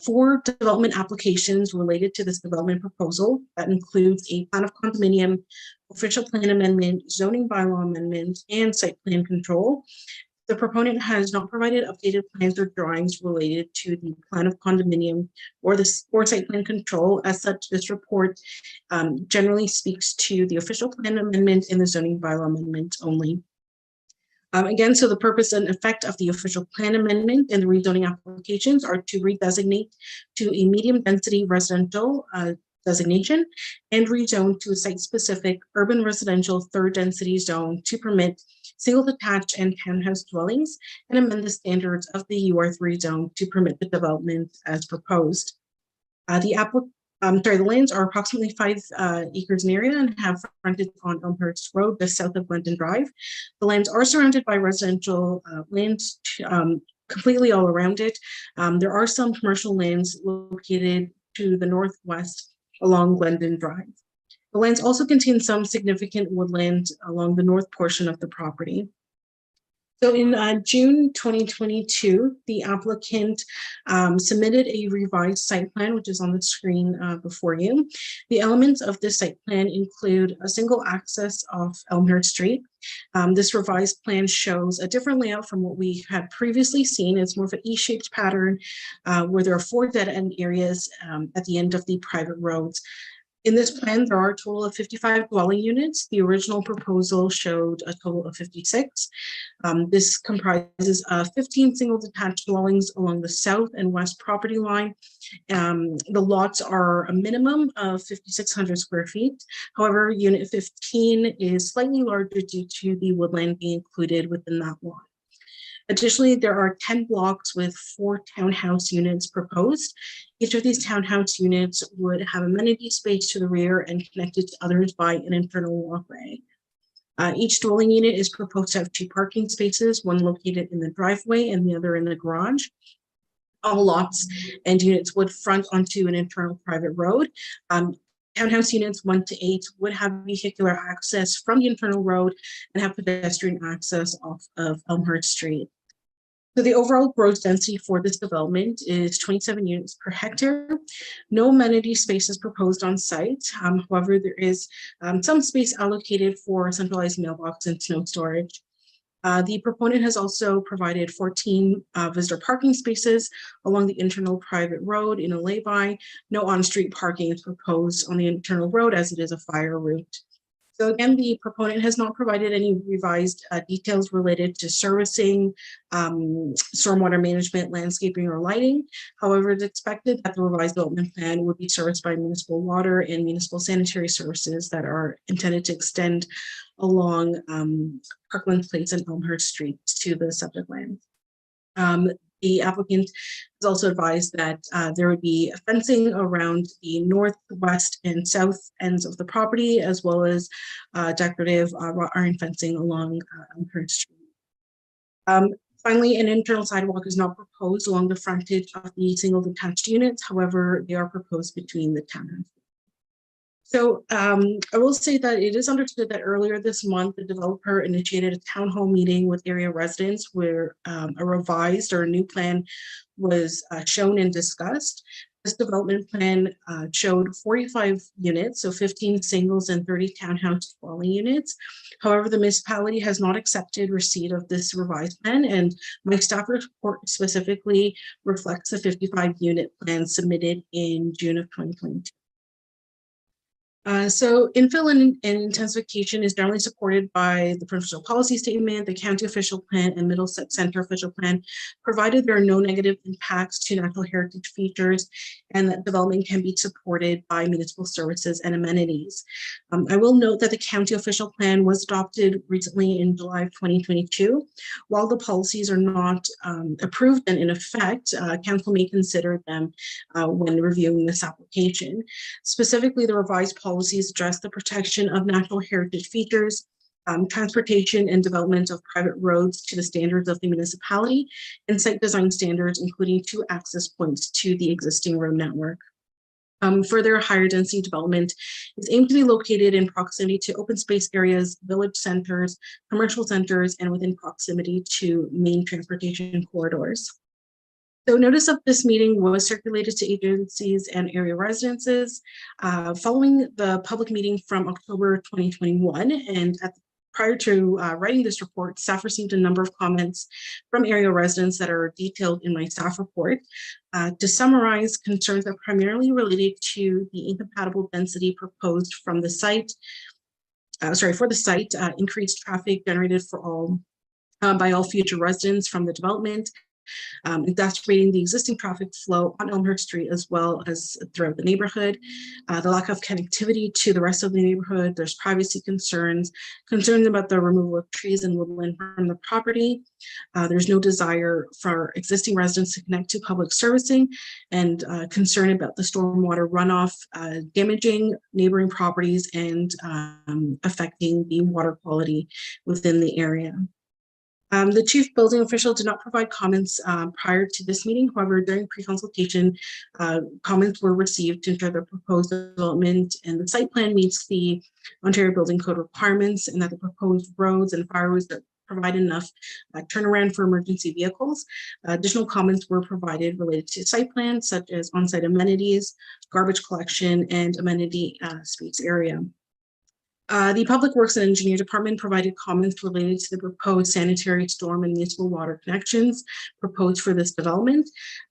4 development applications related to this development proposal. That includes a plan of condominium, official plan amendment, zoning bylaw amendment, and site plan control. The proponent has not provided updated plans or drawings related to the plan of condominium or site plan control. As such, this report generally speaks to the official plan amendment and the zoning bylaw amendment only. Again, so the purpose and effect of the official plan amendment and the rezoning applications are to redesignate to a medium density residential designation and rezone to a site-specific urban residential third density zone to permit single detached and townhouse dwellings and amend the standards of the UR3 zone to permit the development as proposed. The lands are approximately 5 acres in area and have frontage on Elmhurst Road, just south of Glendon Drive. The lands are surrounded by residential lands completely all around it. There are some commercial lands located to the northwest along Glendon Drive. The lands also contain some significant woodland along the north portion of the property. So in June 2022, the applicant submitted a revised site plan, which is on the screen before you. The elements of this site plan include a single access off Elmhurst Street. This revised plan shows a different layout from what we had previously seen. It's more of an E-shaped pattern where there are 4 dead-end areas at the end of the private roads. In this plan, there are a total of 55 dwelling units. The original proposal showed a total of 56. This comprises 15 single detached dwellings along the south and west property line. The lots are a minimum of 5,600 square feet. However, unit 15 is slightly larger due to the woodland being included within that lot. Additionally, there are 10 blocks with 4 townhouse units proposed. Each of these townhouse units would have amenity space to the rear and connected to others by an internal walkway. Each dwelling unit is proposed to have 2 parking spaces, one located in the driveway and the other in the garage. All lots and units would front onto an internal private road. Townhouse units 1 to 8 would have vehicular access from the internal road and have pedestrian access off of Elmhurst Street. So the overall gross density for this development is 27 units per hectare. No amenity space is proposed on site. However, there is some space allocated for centralized mailbox and snow storage. The proponent has also provided 14 visitor parking spaces along the internal private road in a lay-by. No on-street parking is proposed on the internal road as it is a fire route. So again, the proponent has not provided any revised details related to servicing, stormwater management, landscaping, or lighting. However, it's expected that the revised development plan would be serviced by municipal water and municipal sanitary services that are intended to extend along Parkland Place and Elmhurst Street to the subject land. The applicant has also advised that there would be fencing around the northwest and south ends of the property, as well as decorative wrought iron fencing along Elmhurst Street. Finally, an internal sidewalk is not proposed along the frontage of the single detached units. However, they are proposed between the townhouses. So I will say that it is understood that earlier this month, the developer initiated a town hall meeting with area residents where a revised or a new plan was shown and discussed. This development plan showed 45 units, so 15 singles and 30 townhouse dwelling units. However, the municipality has not accepted receipt of this revised plan, and my staff report specifically reflects the 55 unit plan submitted in June of 2022. So infill and intensification is generally supported by the provincial policy statement, the county official plan, and Middlesex Centre official plan, provided there are no negative impacts to natural heritage features and that development can be supported by municipal services and amenities. I will note that the county official plan was adopted recently in July of 2022. While the policies are not approved and in effect, council may consider them when reviewing this application. Specifically, the revised policies address the protection of natural heritage features, transportation and development of private roads to the standards of the municipality, and site design standards, including 2 access points to the existing road network. Further, higher density development is aimed to be located in proximity to open space areas, village centers, commercial centers, and within proximity to main transportation corridors. So notice of this meeting was circulated to agencies and area residences following the public meeting from October 2021. And prior to writing this report, staff received a number of comments from area residents that are detailed in my staff report. To summarize, concerns are primarily related to the incompatible density proposed from the site, increased traffic generated for all by all future residents from the development, exacerbating the existing traffic flow on Elmhurst Street as well as throughout the neighborhood. The lack of connectivity to the rest of the neighborhood. There's privacy concerns about the removal of trees and woodland from the property. There's no desire for existing residents to connect to public servicing, and concern about the stormwater runoff damaging neighboring properties and affecting the water quality within the area. The chief building official did not provide comments prior to this meeting. However, during pre-consultation, comments were received to ensure the proposed development and the site plan meets the Ontario Building Code requirements, and that the proposed roads and fireways that provide enough turnaround for emergency vehicles. Additional comments were provided related to site plans, such as on-site amenities, garbage collection, and amenity space area. The Public Works and Engineer Department provided comments related to the proposed sanitary, storm, and municipal water connections proposed for this development.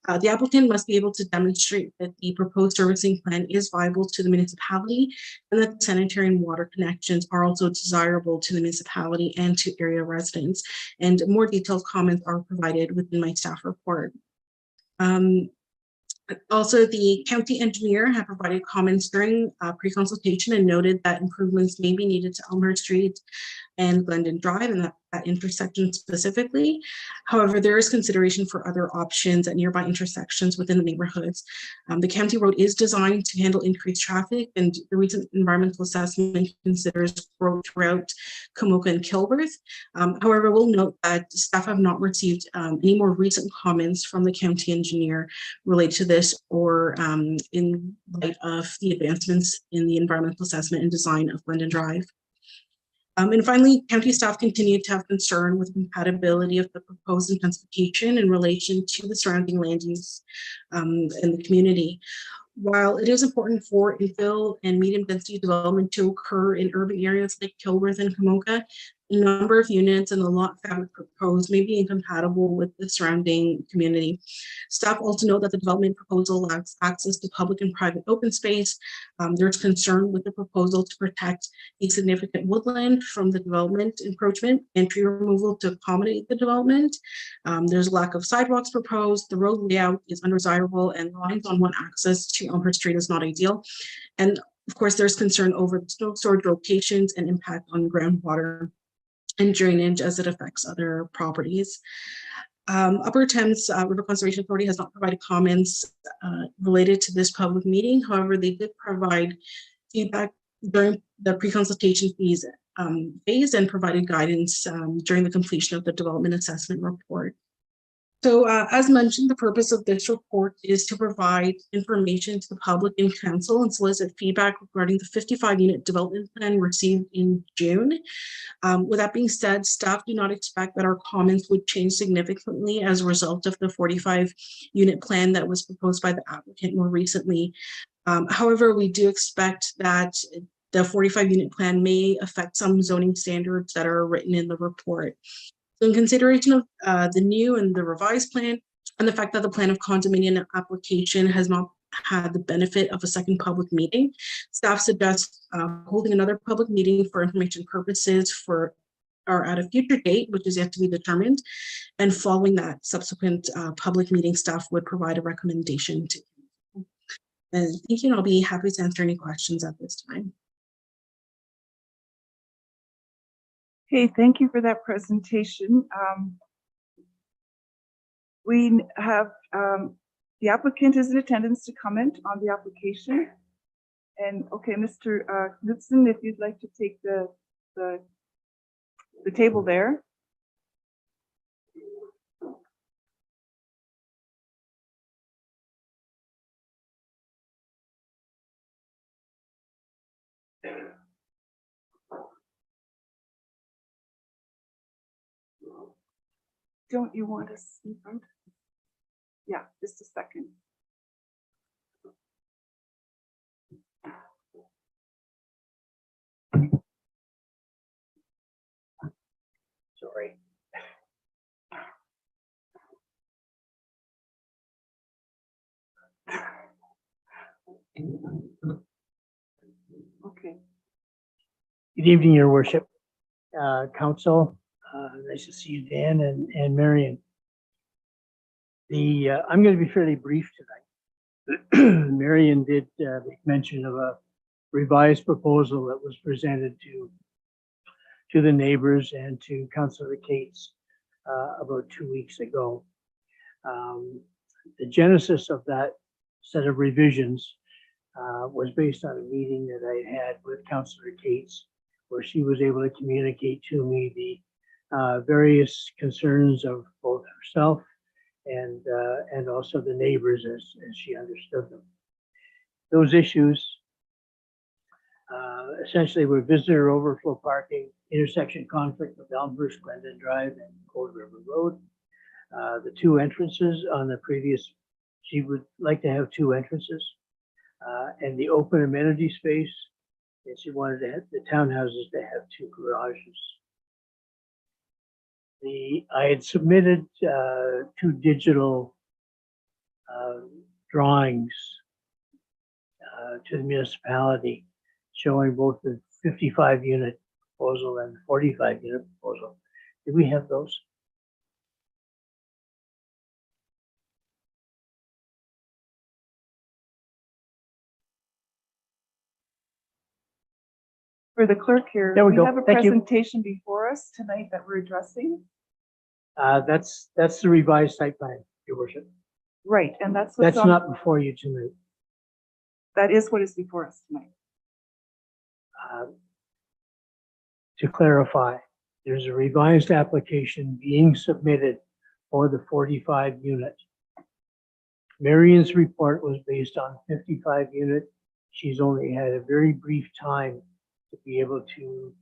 The applicant must be able to demonstrate that the proposed servicing plan is viable to the municipality, and that sanitary and water connections are also desirable to the municipality and to area residents. And more detailed comments are provided within my staff report. Also, the county engineer had provided comments during pre-consultation and noted that improvements may be needed to Elmhurst Street and Glendon Drive, and that intersection specifically. However, there is consideration for other options at nearby intersections within the neighborhoods. The county road is designed to handle increased traffic, and the recent environmental assessment considers growth throughout Komoka and Kilworth. However, we'll note that staff have not received any more recent comments from the county engineer related to this, or in light of the advancements in the environmental assessment and design of Glendon Drive. And finally, county staff continued to have concern with compatibility of the proposed intensification in relation to the surrounding land use in the community. While it is important for infill and medium density development to occur in urban areas like Kilworth and Komoka, a number of units and the lot fabric proposed may be incompatible with the surrounding community. Staff also note that the development proposal lacks access to public and private open space. There's concern with the proposal to protect the significant woodland from the development encroachment and tree removal to accommodate the development. There's a lack of sidewalks proposed. The road layout is undesirable, and lines on one access to Elmhurst Street is not ideal. And of course, there's concern over the snow storage locations and impact on groundwater and drainage as it affects other properties. Upper Thames River Conservation Authority has not provided comments related to this public meeting. However, they did provide feedback during the pre-consultation phase and provided guidance during the completion of the development assessment report. So as mentioned, the purpose of this report is to provide information to the public and council and solicit feedback regarding the 55-unit development plan received in June. With that being said, staff do not expect that our comments would change significantly as a result of the 45-unit plan that was proposed by the applicant more recently. However, we do expect that the 45-unit plan may affect some zoning standards that are written in the report. So in consideration of the new and the revised plan and the fact that the plan of condominium application has not had the benefit of a second public meeting, staff suggests holding another public meeting for information purposes for or at a future date, which is yet to be determined. And following that subsequent public meeting, staff would provide a recommendation to. And thank you, and I'll be happy to answer any questions at this time. Okay, thank you for that presentation. We have the applicant is in attendance to comment on the application. And okay, Mr. Knudsen, if you'd like to take the table there. Don't you want us in front? Yeah, just a second. Sorry. Okay. Good evening, Your Worship, Council. Nice to see you, Dan and Marion. I'm going to be fairly brief tonight. Marion did make mention of a revised proposal that was presented to the neighbors and to Councillor Cates about 2 weeks ago. The genesis of that set of revisions was based on a meeting that I had with Councillor Cates, where she was able to communicate to me the various concerns of both herself and also the neighbors as she understood them. Those issues essentially were visitor overflow parking, intersection conflict with Elmhurst, Glendon Drive, and Cold River Road. The two entrances on the previous, she would like to have two entrances, and the open amenity space, and she wanted to have the townhouses to have two garages. I had submitted two digital drawings to the municipality showing both the 55-unit proposal and the 45-unit proposal. Did we have those? For the clerk here, There we go. have a Thank you. presentation before us tonight that we're addressing. That's the revised site plan, Your Worship. Right, and that's what's That's not before you tonight. that is what is before us tonight. To clarify, there's a revised application being submitted for the 45 unit. Marion's report was based on 55 unit. She's only had a very brief time to be able to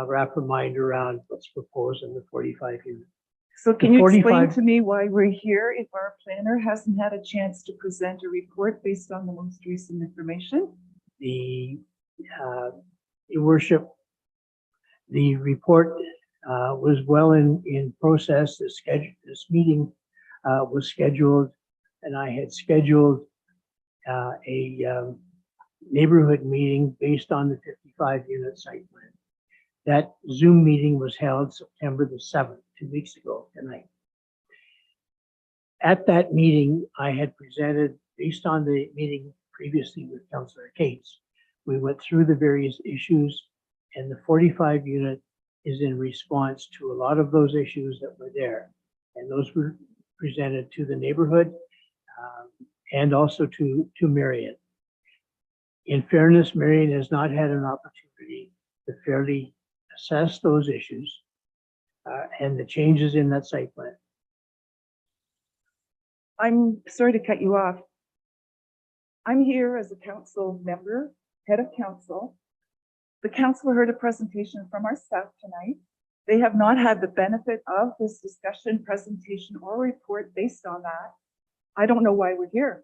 wrap her mind around what's proposed in the 45 unit. So can The you explain 45 to me why we're here if our planner hasn't had a chance to present a report based on the most recent information? Your Worship, the report was well in process. This meeting was scheduled, and I had scheduled a neighborhood meeting based on the 55 unit site plan. That Zoom meeting was held September the 7th, 2 weeks ago tonight. At that meeting, I had presented, based on the meeting previously with Councillor Cates, we went through the various issues, and the 45 unit is in response to a lot of those issues that were there. And those were presented to the neighborhood and also to Marion. In fairness, Marion has not had an opportunity to fairly assess those issues and the changes in that site plan. I'm sorry to cut you off. I'm here as a council member, head of council. The council heard a presentation from our staff tonight. They have not had the benefit of this discussion, presentation, or report based on that. I don't know why we're here.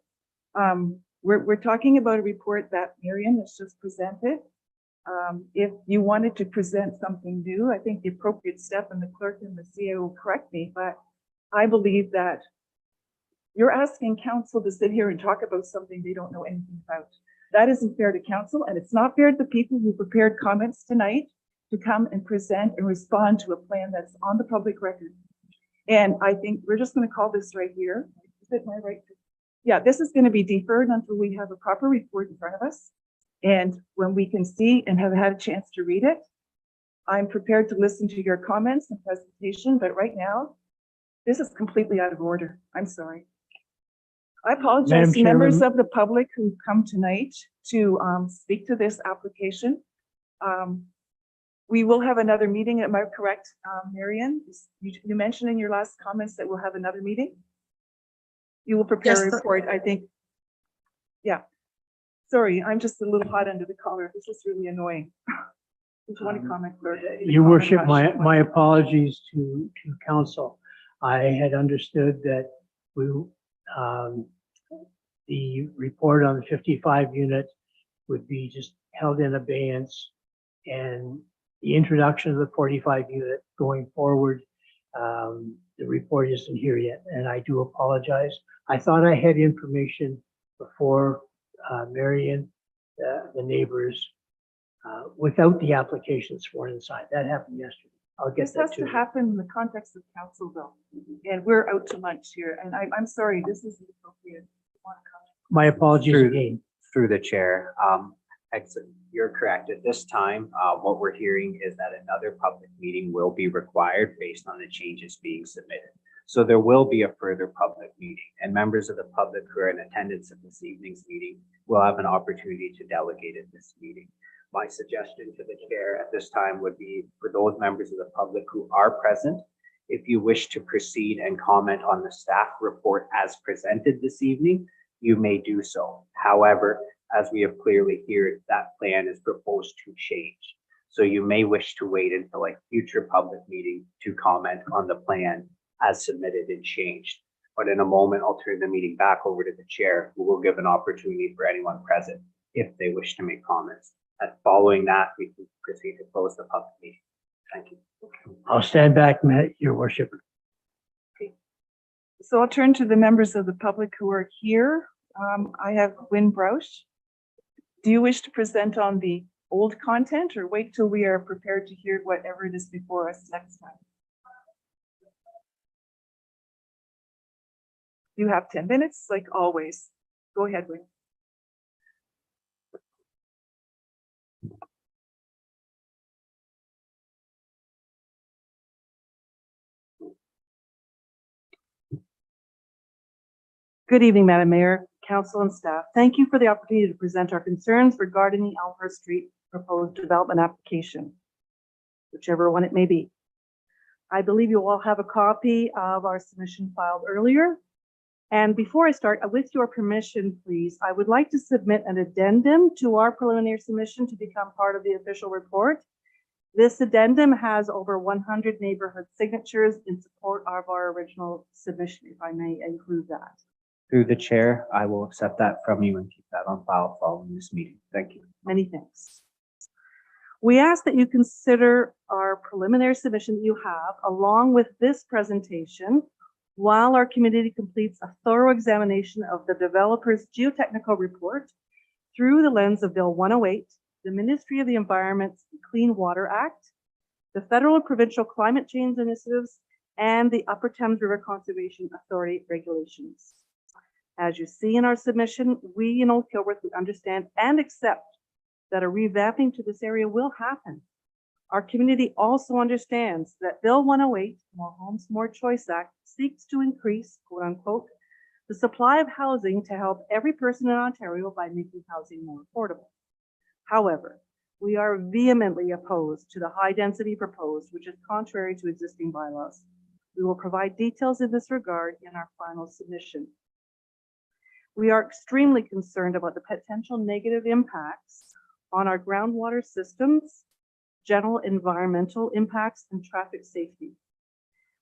We're talking about a report that Marion has just presented. If you wanted to present something new, I think the appropriate step, and the clerk and the CEO will correct me, but I believe that you're asking council to sit here and talk about something they don't know anything about. That isn't fair to council, and it's not fair to the people who prepared comments tonight to come and present and respond to a plan that's on the public record. And I think we're just going to call this right here. Is it my right? Yeah, this is going to be deferred until we have a proper report in front of us. And when we can see and have had a chance to read it, I'm prepared to listen to your comments and presentation, but right now, this is completely out of order. I'm sorry. I apologize Madam to members Chairman. of the public who come tonight to speak to this application. We will have another meeting. Am I correct, Marion? You mentioned in your last comments that we'll have another meeting. You will prepare Yes, a report, I think. Yeah. Sorry, I'm just a little hot under the collar. This is really annoying. Just want to comment, clerk. Your worship, my apologies to council. I had understood that we, the report on the 55 unit would be just held in abeyance, and the introduction of the 45 unit going forward, the report isn't here yet, and I do apologize. I thought I had information before Marion, the neighbors, without the application sworn inside. That happened yesterday. I'll get This that has to to you. happen in the context of council though, and we're out to lunch here, and I'm sorry, this isn't appropriate. My apologies again. Through the chair, you're correct. At this time, what we're hearing is that another public meeting will be required based on the changes being submitted. So there will be a further public meeting, and members of the public who are in attendance at this evening's meeting will have an opportunity to delegate at this meeting. My suggestion to the chair at this time would be for those members of the public who are present, if you wish to proceed and comment on the staff report as presented this evening, you may do so. However, as we have clearly heard, that plan is proposed to change. So you may wish to wait until a future public meeting to comment on the plan as submitted and changed. But in a moment, I'll turn the meeting back over to the chair, who will give an opportunity for anyone present if they wish to make comments. And following that, we can proceed to close the public meeting. Thank you. I'll stand back, your worship. So I'll turn to the members of the public who are here. I have Wynn Broush. Do you wish to present on the old content, or wait till we are prepared to hear whatever it is before us next time? You have 10 minutes, like always. Go ahead, Wynn. Good evening, Madam Mayor, Council and staff. Thank you for the opportunity to present our concerns regarding the Elmhurst Street proposed development application, whichever one it may be. I believe you all have a copy of our submission filed earlier. And before I start, with your permission, please, I would like to submit an addendum to our preliminary submission to become part of the official report. This addendum has over 100 neighborhood signatures in support of our original submission, if I may include that. Through the chair, I will accept that from you and keep that on file following this meeting. Thank you. Many thanks. We ask that you consider our preliminary submission that you have, along with this presentation, while our committee completes a thorough examination of the developer's geotechnical report through the lens of Bill 108, the Ministry of the Environment's Clean Water Act, the federal and provincial climate change initiatives, and the Upper Thames River Conservation Authority regulations. As you see in our submission, we in Old Kilworth understand and accept that a revamping to this area will happen. Our community also understands that Bill 108, More Homes, More Choice Act, seeks to increase, quote unquote, the supply of housing to help every person in Ontario by making housing more affordable. However, we are vehemently opposed to the high density proposed, which is contrary to existing bylaws. We will provide details in this regard in our final submission. We are extremely concerned about the potential negative impacts on our groundwater systems, general environmental impacts, and traffic safety.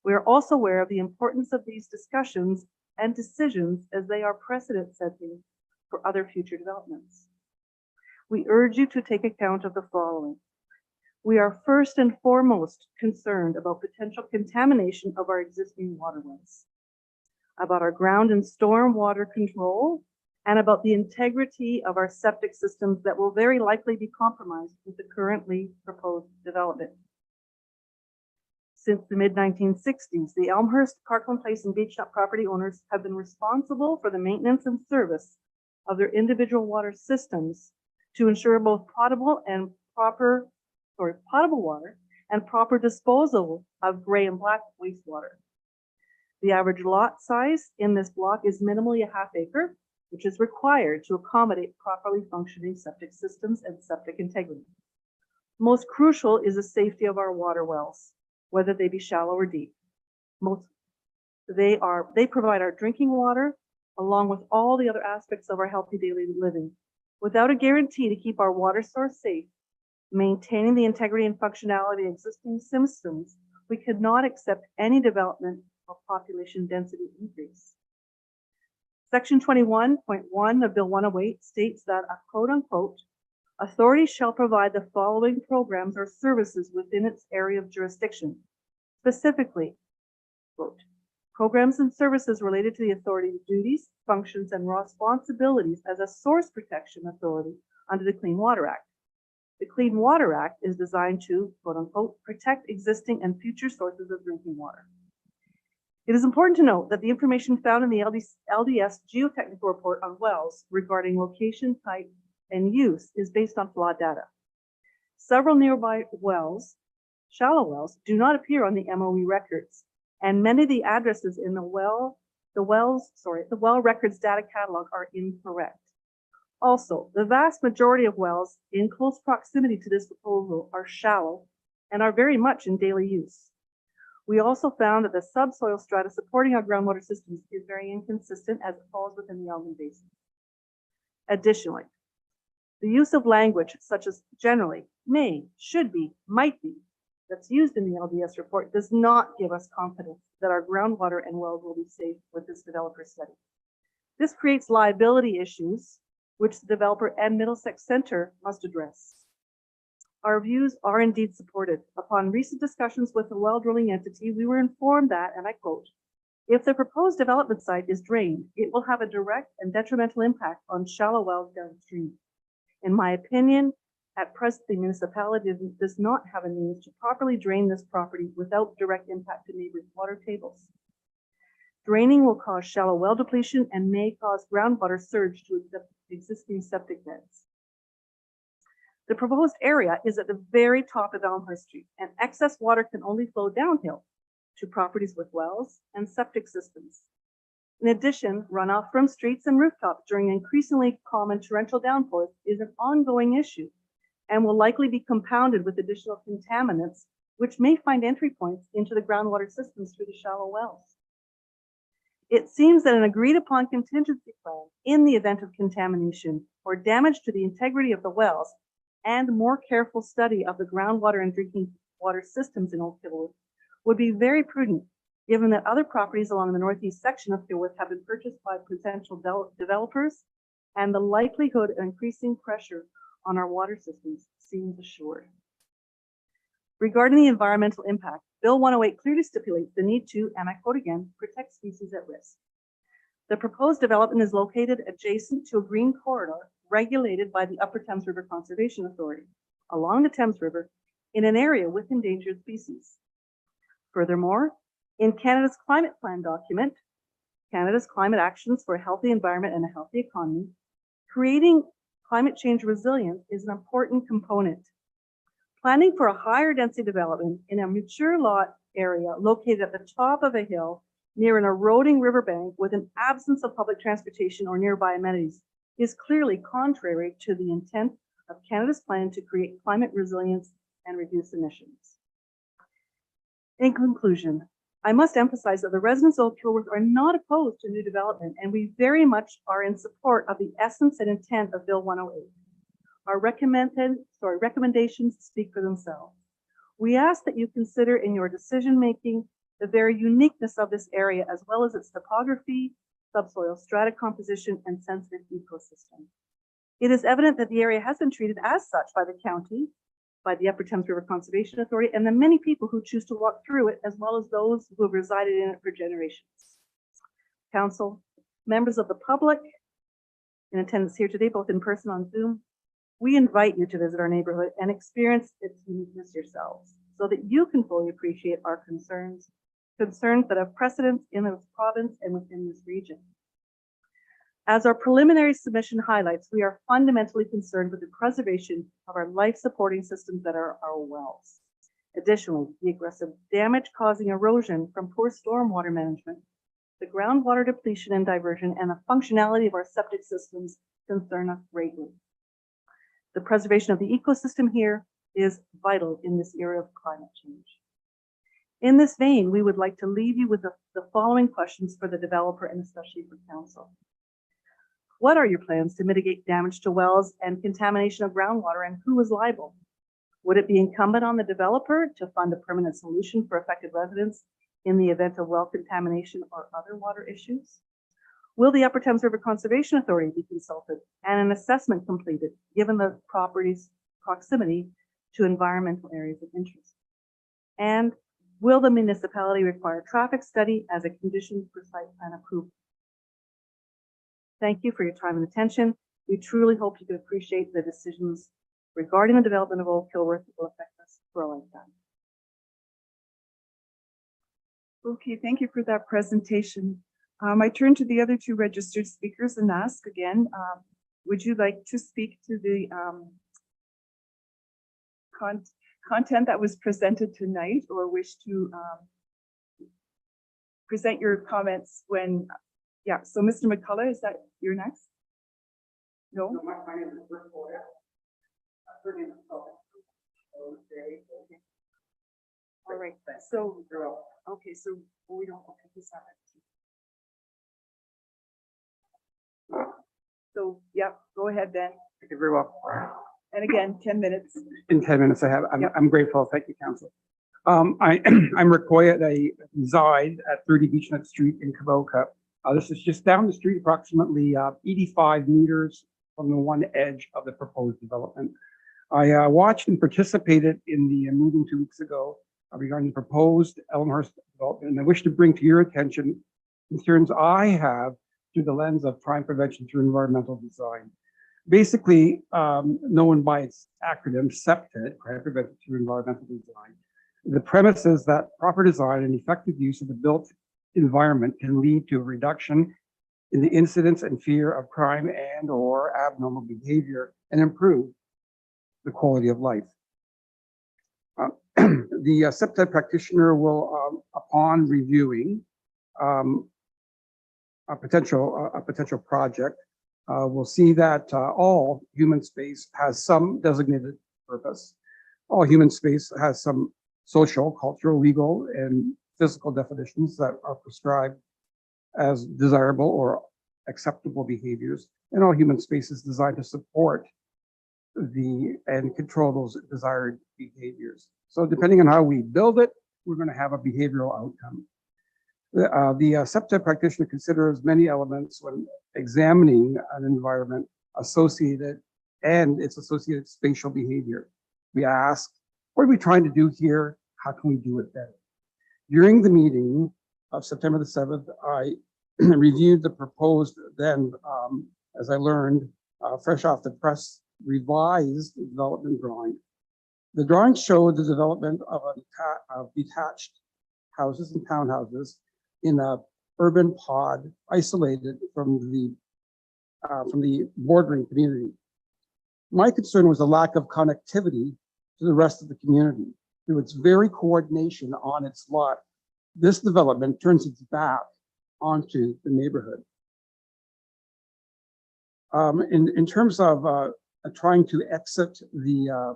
We are also aware of the importance of these discussions and decisions as they are precedent setting for other future developments. We urge you to take account of the following. We are first and foremost concerned about potential contamination of our existing waterways, about our ground and storm water control, and about the integrity of our septic systems that will very likely be compromised with the currently proposed development. Since the mid-1960s, the Elmhurst, Parkland Place, and Beechnut property owners have been responsible for the maintenance and service of their individual water systems to ensure both potable water and proper disposal of gray and black wastewater. The average lot size in this block is minimally a half acre, which is required to accommodate properly functioning septic systems and septic integrity. Most crucial is the safety of our water wells, whether they be shallow or deep. They provide our drinking water along with all the other aspects of our healthy daily living. Without a guarantee to keep our water source safe, maintaining the integrity and functionality of existing systems, we could not accept any development or population density increase. Section 21.1 of Bill 108 states that a quote unquote, authority shall provide the following programs or services within its area of jurisdiction. Specifically, quote, programs and services related to the authority's duties, functions, and responsibilities as a source protection authority under the Clean Water Act. The Clean Water Act is designed to, quote unquote, protect existing and future sources of drinking water. It is important to note that the information found in the LDS geotechnical report on wells regarding location, type, and use is based on flawed data. Several nearby wells, shallow wells, do not appear on the MOE records, and many of the addresses in the well records data catalog are incorrect. Also, the vast majority of wells in close proximity to this proposal are shallow and are very much in daily use. We also found that the subsoil strata supporting our groundwater systems is very inconsistent as it falls within the Elgin Basin. Additionally, the use of language such as generally, may, should be, might be, that's used in the LDS report does not give us confidence that our groundwater and wells will be safe with this developer study. This creates liability issues, which the developer and Middlesex Center must address. Our views are indeed supported. Upon recent discussions with the well drilling entity, we were informed that, and I quote, if the proposed development site is drained, it will have a direct and detrimental impact on shallow wells downstream. In my opinion, at present, the municipality does not have a means to properly drain this property without direct impact to neighbors' water tables. Draining will cause shallow well depletion and may cause groundwater surge to existing septic beds. The proposed area is at the very top of Elmhurst Street, and excess water can only flow downhill to properties with wells and septic systems. In addition, runoff from streets and rooftops during increasingly common torrential downpours is an ongoing issue and will likely be compounded with additional contaminants, which may find entry points into the groundwater systems through the shallow wells. It seems that an agreed upon contingency plan in the event of contamination or damage to the integrity of the wells and more careful study of the groundwater and drinking water systems in Old Kilworth would be very prudent, given that other properties along the northeast section of Kilworth have been purchased by potential developers, and the likelihood of increasing pressure on our water systems seems assured. Regarding the environmental impact, Bill 108 clearly stipulates the need to, and I quote again, protect species at risk. The proposed development is located adjacent to a green corridor regulated by the Upper Thames River Conservation Authority along the Thames River in an area with endangered species. Furthermore, in Canada's climate plan document, Canada's Climate Actions for a Healthy Environment and a Healthy Economy, creating climate change resilience is an important component. Planning for a higher density development in a mature lot area located at the top of a hill near an eroding riverbank with an absence of public transportation or nearby amenities is clearly contrary to the intent of Canada's plan to create climate resilience and reduce emissions. In conclusion, I must emphasize that the residents of Kilworth are not opposed to new development, and we very much are in support of the essence and intent of Bill 108. Our recommendations speak for themselves. We ask that you consider in your decision-making the very uniqueness of this area, as well as its topography, subsoil strata composition, and sensitive ecosystem. It is evident that the area has been treated as such by the county, by the Upper Thames River Conservation Authority, and the many people who choose to walk through it, as well as those who have resided in it for generations. Council, members of the public in attendance here today, both in person on Zoom, we invite you to visit our neighborhood and experience its uniqueness yourselves, so that you can fully appreciate our concerns that have precedence in this province and within this region. As our preliminary submission highlights, we are fundamentally concerned with the preservation of our life-supporting systems that are our wells. Additionally, the aggressive damage causing erosion from poor stormwater management, the groundwater depletion and diversion, and the functionality of our septic systems concern us greatly. The preservation of the ecosystem here is vital in this era of climate change. In this vein, we would like to leave you with the following questions for the developer and especially for council. What are your plans to mitigate damage to wells and contamination of groundwater, and who is liable? Would it be incumbent on the developer to fund a permanent solution for affected residents in the event of well contamination or other water issues? Will the Upper Thames River Conservation Authority be consulted and an assessment completed given the property's proximity to environmental areas of interest? And will the municipality require traffic study as a condition for site plan approval? Thank you for your time and attention. We truly hope you can appreciate the decisions regarding the development of Old Kilworth that will affect us for a lifetime. Okay, thank you for that presentation. I turn to the other two registered speakers and ask again, would you like to speak to the content that was presented tonight, or wish to present your comments when, yeah, so Mr. McCullough, is that you're next? No? My name is Rick Boyer. Her name is All right, so, okay, so we don't, okay, he's not ready. So, yeah, go ahead then. Thank you very well. And again, 10 minutes. In 10 minutes I have. Yep. I'm grateful. Thank you, Council. I'm Rick Boyer. I reside at 30 Beechnut Street in Caboca. This is just down the street, approximately 85 meters from the one edge of the proposed development. I watched and participated in the meeting 2 weeks ago regarding the proposed Elmhurst development, and I wish to bring to your attention concerns I have through the lens of crime prevention through environmental design. Basically, known by its acronym, CPTED, crime prevention through environmental design. The premise is that proper design and effective use of the built environment can lead to a reduction in the incidence and fear of crime and or abnormal behavior and improve the quality of life. The CPTED practitioner will, upon reviewing a potential project, will see that all human space has some designated purpose. All human space has some social, cultural, legal, and physical definitions that are prescribed as desirable or acceptable behaviors. And all human space is designed to support and control those desired behaviors. So depending on how we build it, we're going to have a behavioral outcome. The CPTED practitioner considers many elements when examining an environment associated and its associated spatial behavior. We ask, what are we trying to do here? How can we do it better? During the meeting of September the 7th, I reviewed the proposed, then, as I learned, fresh off the press, revised development drawing. The drawing showed the development of detached houses and townhouses in a urban pod isolated from the bordering community. My concern was the lack of connectivity to the rest of the community. Through its very coordination on its lot, this development turns its back onto the neighborhood. In terms of trying to exit the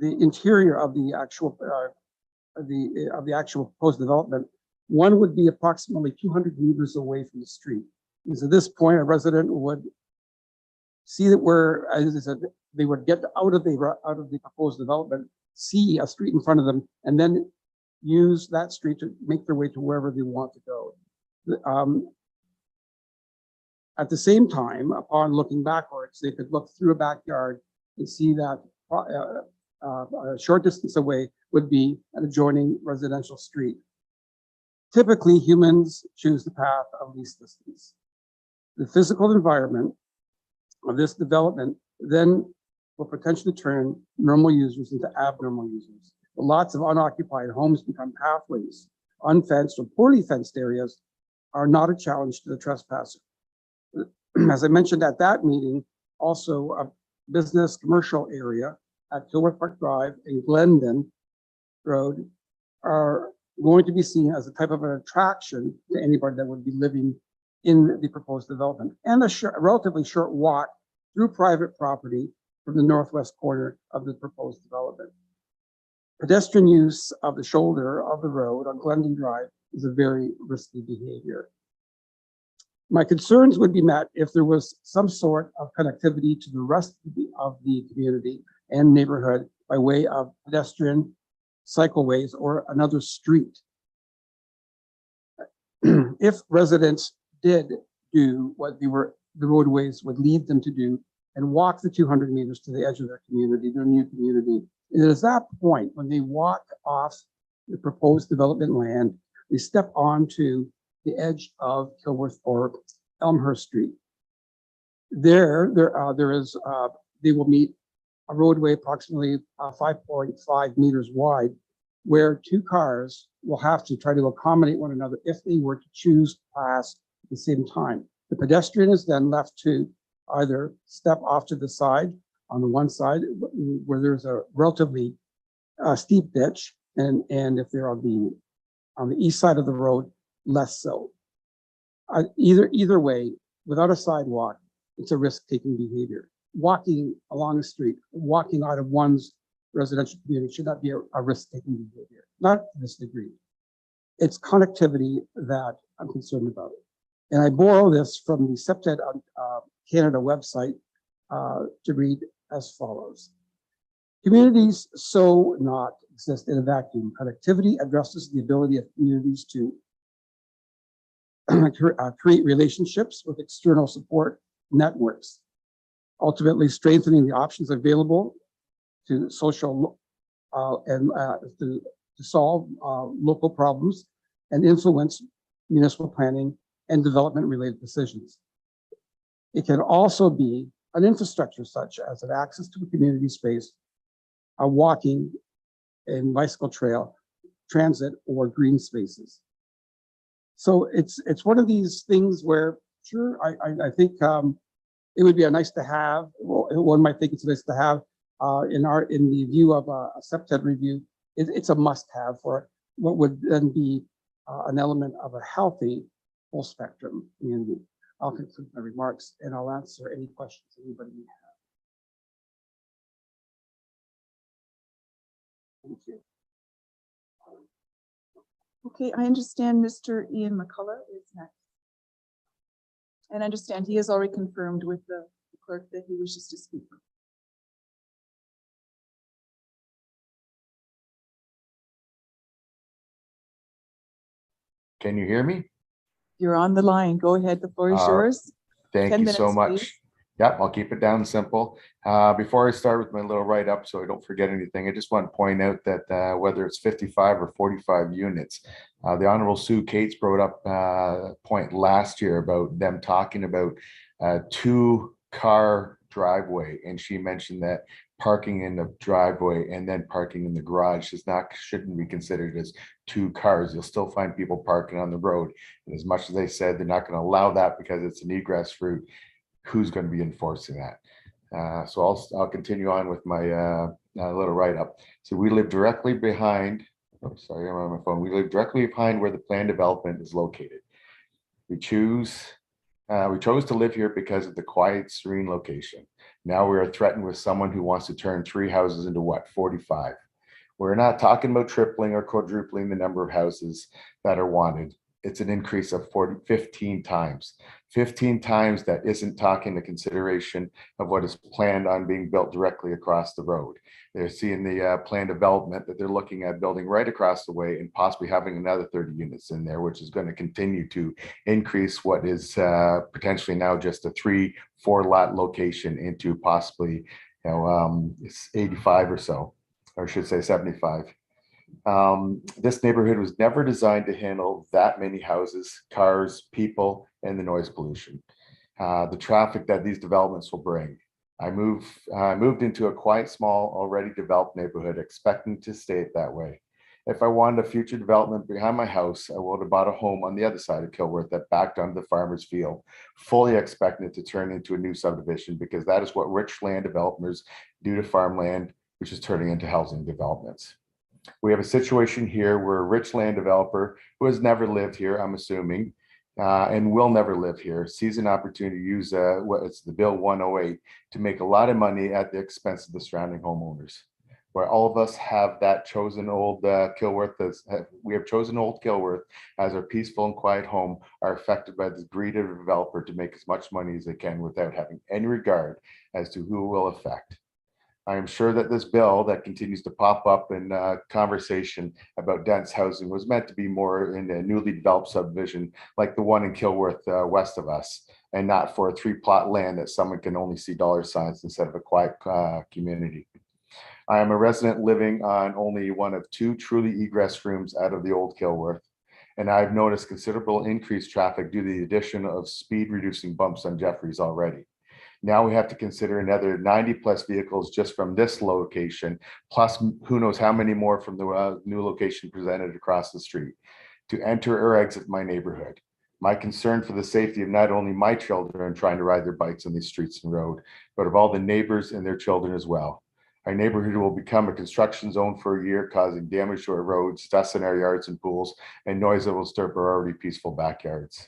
interior of the actual the actual proposed development. One would be approximately 200 meters away from the street. Because at this point, a resident would see that where, as I said, they would get out of the proposed development, see a street in front of them, and then use that street to make their way to wherever they want to go. At the same time, upon looking backwards, they could look through a backyard and see that a short distance away would be an adjoining residential street. Typically, humans choose the path of least distance. The physical environment of this development then will potentially turn normal users into abnormal users. Lots of unoccupied homes become pathways. Unfenced or poorly fenced areas are not a challenge to the trespasser. As I mentioned at that meeting, also a business commercial area at Kilworth Park Drive and Glendon Road are going to be seen as a type of an attraction to anybody that would be living in the proposed development, and a relatively short walk through private property from the northwest corner of the proposed development. Pedestrian use of the shoulder of the road on Glendon Drive is a very risky behavior. My concerns would be met if there was some sort of connectivity to the rest of the community and neighborhood by way of pedestrian cycleways or another street. If residents did do what the roadways would lead them to do and walk the 200 meters to the edge of their community, their new community, it is that point when they walk off the proposed development land, they step onto the edge of Kilworth or Elmhurst Street. They will meet a roadway approximately 5.5 meters wide, where two cars will have to try to accommodate one another if they were to choose to pass at the same time. The pedestrian is then left to either step off to the side on the one side where there's a relatively steep ditch, and if they're on the east side of the road, less so. Either way, without a sidewalk, it's a risk-taking behavior. Walking along the street, walking out of one's residential community should not be a risk-taking behavior, not to this degree. It's connectivity that I'm concerned about. And I borrow this from the CEPTED Canada website to read as follows. Communities so not exist in a vacuum. Connectivity addresses the ability of communities to create relationships with external support networks, ultimately strengthening the options available to social and to solve local problems and influence municipal planning and development related decisions. It can also be an infrastructure such as an access to a community space, a walking and bicycle trail, transit, or green spaces. So it's one of these things where, sure, I think it would be a nice to have. Well, one might think it's nice to have in the view of a CEPTED review. It's a must-have for what would then be an element of a healthy full spectrum community. I'll conclude my remarks and I'll answer any questions anybody may have. Thank you. Okay, I understand Mr. Ian McCullough is next. And I understand he has already confirmed with the clerk that he wishes to speak. Can you hear me? You're on the line. Go ahead. The floor is yours. Thank 10 you so minutes, much. please. Yep, I'll keep it down and simple. Before I start with my little write-up, so I don't forget anything, I just want to point out that whether it's 55 or 45 units, the Honorable Sue Cates brought up a point last year about them talking about a 2-car driveway, and she mentioned that parking in the driveway and then parking in the garage shouldn't be considered as 2 cars. You'll still find people parking on the road, and as much as they said they're not going to allow that because it's an egress route, who's going to be enforcing that? So I'll continue on with my little write-up. So we live directly behind, oh, sorry, I'm on my phone. We live directly behind where the planned development is located. We chose to live here because of the quiet, serene location. Now we are threatened with someone who wants to turn 3 houses into what, 45. We're not talking about tripling or quadrupling the number of houses that are wanted. It's an increase of 15 times. 15 times that isn't taking into consideration of what is planned on being built directly across the road. They're seeing the planned development that they're looking at building right across the way and possibly having another 30 units in there, which is going to continue to increase what is potentially now just a 3-4 lot location into possibly, it's 85 or so, or I should say 75. This neighborhood was never designed to handle that many houses, cars, people, and the noise pollution. The traffic that these developments will bring. I moved into a quiet, small, already developed neighborhood, expecting to stay it that way. If I wanted a future development behind my house, I would have bought a home on the other side of Kilworth that backed onto the farmer's field, fully expecting it to turn into a new subdivision, because that is what rich land developers do to farmland, which is turning into housing developments. We have a situation here where a rich land developer who has never lived here, I'm assuming, and will never live here, sees an opportunity to use it's the Bill 108 to make a lot of money at the expense of the surrounding homeowners. Where all of us have that chosen old Kilworth, we have chosen old Kilworth as our peaceful and quiet home, are affected by this greed of a developer to make as much money as they can without having any regard as to who it will affect. I am sure that this bill that continues to pop up in conversation about dense housing was meant to be more in a newly developed subdivision like the one in Kilworth west of us, and not for a 3-plot land that someone can only see dollar signs instead of a quiet community. I am a resident living on only one of 2 truly egress rooms out of the old Kilworth, and I've noticed considerable increased traffic due to the addition of speed reducing bumps on Jeffries already. Now we have to consider another 90 plus vehicles just from this location, plus who knows how many more from the new location presented across the street to enter or exit my neighborhood. My concern for the safety of not only my children trying to ride their bikes on these streets and road, but of all the neighbors and their children as well. Our neighborhood will become a construction zone for a year, causing damage to our roads, dust in our yards and pools, and noise that will disturb our already peaceful backyards.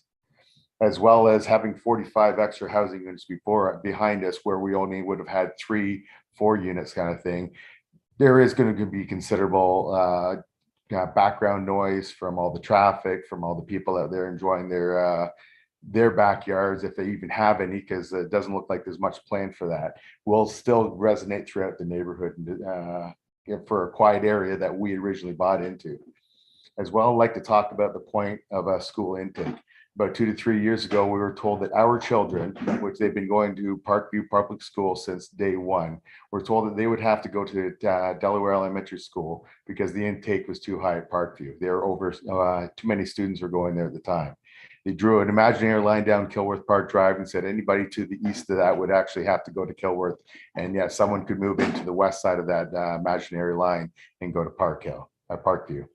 As well as having 45 extra housing units behind us, where we only would have had 3-4 units kind of thing. There is going to be considerable background noise from all the traffic, from all the people out there enjoying their backyards, if they even have any, because it doesn't look like there's much planned for that, will still resonate throughout the neighborhood for a quiet area that we originally bought into. As well, I'd like to talk about the point of a school intake. About 2 to 3 years ago, we were told that our children, which they've been going to Parkview Public School since day one, were told that they would have to go to Delaware Elementary School because the intake was too high at Parkview. There were over too many students were going there at the time. They drew an imaginary line down Kilworth Park Drive and said anybody to the east of that would actually have to go to Kilworth. And yet someone could move into the west side of that imaginary line and go to Parkview.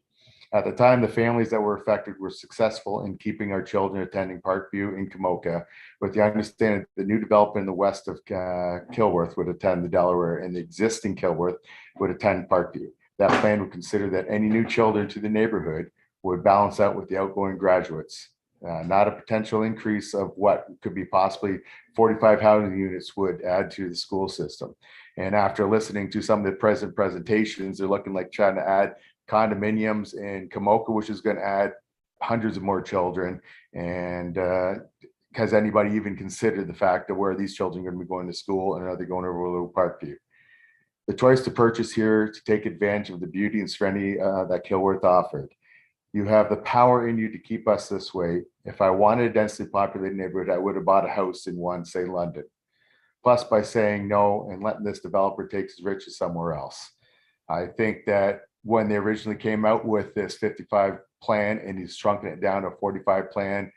At the time, the families that were affected were successful in keeping our children attending Parkview in Kamoka, with the understanding that the new development in the west of Kilworth would attend the Delaware and the existing Kilworth would attend Parkview. That plan would consider that any new children to the neighborhood would balance out with the outgoing graduates. Not a potential increase of what could be possibly 45 housing units would add to the school system. And after listening to some of the present presentations, they're looking like trying to add condominiums in Kamoka, which is going to add hundreds of more children. And has anybody even considered the fact of where these children are going to be going to school, and are they going over to Little Parkview? The choice to purchase here to take advantage of the beauty and serenity that Kilworth offered. You have the power in you to keep us this way. If I wanted a densely populated neighborhood, I would have bought a house in one, say London. Plus, by saying no and letting this developer take his riches somewhere else. I think that when they originally came out with this 55 plan and he's shrunken it down to a 45 plan,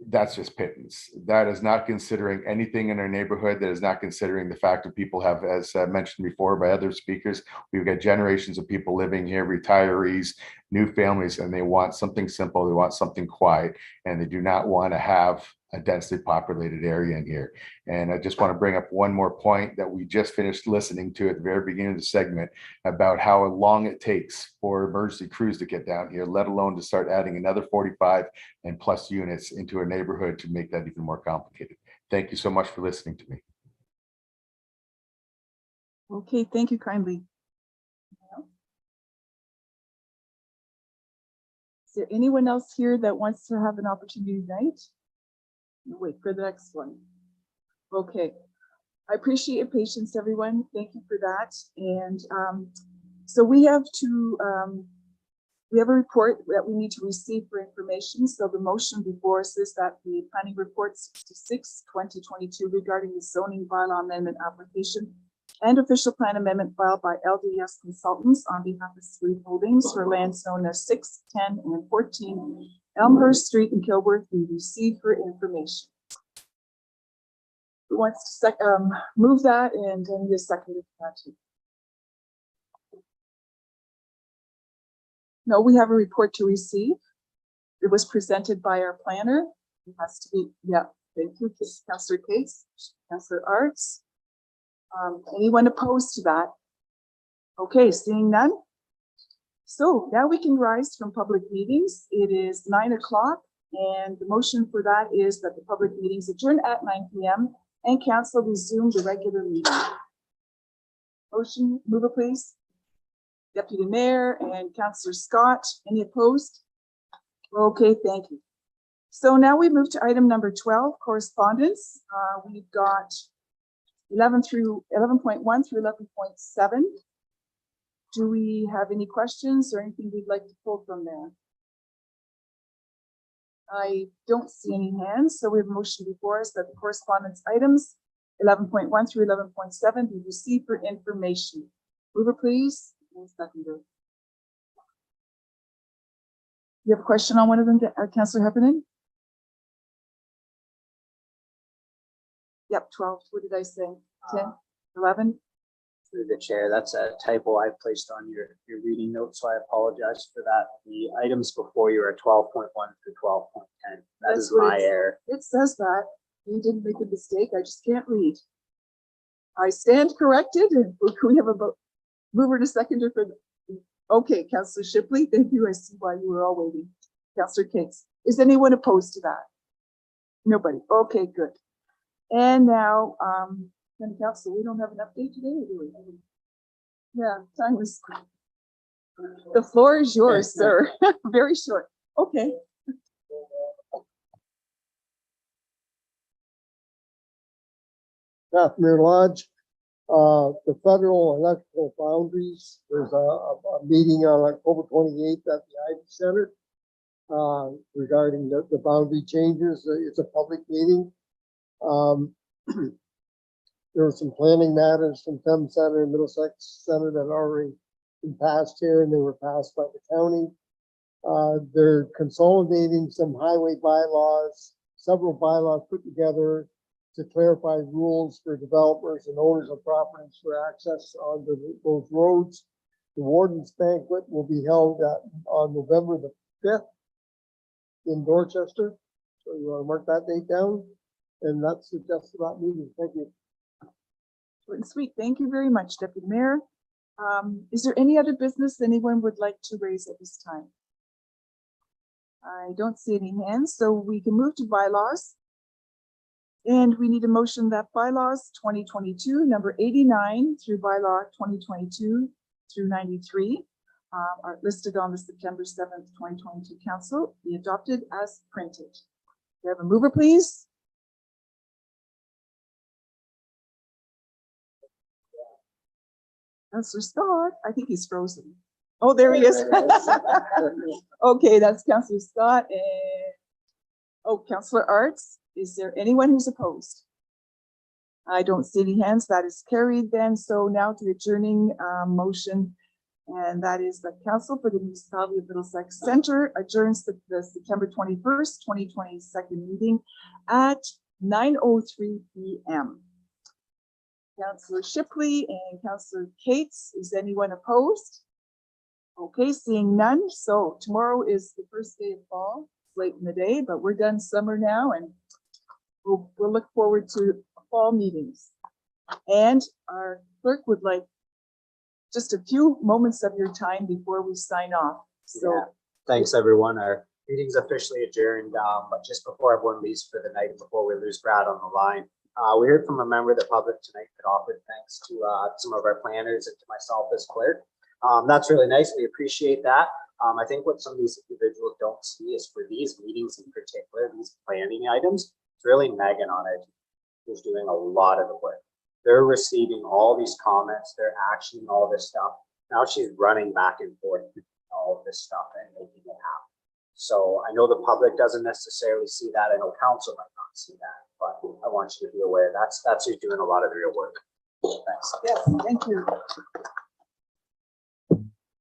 that's just pittance. That is not considering anything in our neighborhood. That is not considering the fact that people have, as mentioned before by other speakers, we've got generations of people living here, retirees, new families, and they want something simple. They want something quiet, and they do not want to have a densely populated area in here. And I just want to bring up one more point that we just finished listening to at the very beginning of the segment about how long it takes for emergency crews to get down here, let alone to start adding another 45 and plus units into a neighborhood to make that even more complicated. Thank you so much for listening to me. Okay, thank you kindly. there anyone else here that wants to have an opportunity tonight? Wait for the next one. Okay. I appreciate your patience, everyone. Thank you for that. And so we have a report that we need to receive for information. So the motion before us is that the planning report 66, 2022 regarding the zoning bylaw amendment application and official plan amendment filed by LDS Consultants on behalf of Sweet Holdings for lands known as 6, 10, and 14 Elmhurst Street in Kilworth be received for information. Who wants to move that, and then the second is that too. No, we have a report to receive. It was presented by our planner. It has to be, yeah, thank you, Councillor Case, Councillor Arts. Anyone opposed to that? Okay, seeing none. So now we can rise from public meetings. It is 9 o'clock, and the motion for that is that the public meetings adjourn at 9 p.m. and council resume the regular meeting. Motion, mover please. Deputy Mayor and Councillor Scott, any opposed? Okay, thank you. So now we move to item number 12, correspondence. We've got 11.1 through 11.7. Do we have any questions or anything we'd like to pull from there? I don't see any hands, so we have a motion before us that the correspondence items 11.1 through 11.7 be received for information. Mover, please. Seconder. You have a question on one of them, Councillor Heffernan? Yep, 12. What did I say? 10, 11? Through the chair, that's a typo I placed on your reading note, so I apologize for that. The items before you are 12.1 through 12.10. That is my error. It says that. You didn't make a mistake. I just can't read. I stand corrected. And we have a mover to seconder for the, okay, Councillor Shipley, thank you. I see why you were all waiting. Councillor Case, is anyone opposed to that? Nobody. Okay, good. And now, Council, we don't have an update today, do we? Yeah, time is. The floor is yours, sir. Very short. Okay. Mayor Lodge. The federal electrical boundaries, there's a meeting on October 28th at the Ivy Center regarding the boundary changes. It's a public meeting. There were some planning matters from Thames Center and Middlesex Center that already been passed here, and they were passed by the county. They're consolidating some highway bylaws, several bylaws put together to clarify rules for developers and owners of properties for access onto those roads. The Warden's Banquet will be held on November the 5th in Dorchester. So you want to mark that date down? And that's the gist of that meeting. Thank you. Short and sweet. Thank you very much, Deputy Mayor. Is there any other business anyone would like to raise at this time? I don't see any hands, so we can move to bylaws. And we need a motion that bylaws 2022, number 89 through bylaw 2022 through 93 are listed on the September 7th, 2022 council be adopted as printed. We have a mover, please. Councillor Scott, I think he's frozen. Oh, there he is. Okay, that's Councillor Scott and Councillor Arts. Is there anyone who's opposed? I don't see any hands. That is carried then. So now to the adjourning motion, and that is the Council for the Municipality of Middlesex Center adjourns the September 21st, 2022 meeting at 9:03 p.m. Councillor Shipley and Councillor Cates, is anyone opposed? Okay, seeing none. So tomorrow is the first day of fall. It's late in the day, but we're done summer now, and we'll look forward to fall meetings. And our clerk would like just a few moments of your time before we sign off. So yeah. Thanks, everyone. Our meeting's officially adjourned, but just before everyone leaves for the night, before we lose Brad on the line, we heard from a member of the public tonight that offered thanks to some of our planners and to myself as clerk. That's really nice. We appreciate that. I think what some of these individuals don't see is for these meetings in particular, these planning items, it's really Megan on it who's doing a lot of the work. They're receiving all these comments, they're actioning all this stuff. Now she's running back and forth with all of this stuff and making it happen. So I know the public doesn't necessarily see that. I know council might not see that, but I want you to be aware that's who's doing a lot of the real work. Thanks. Yes, thank you.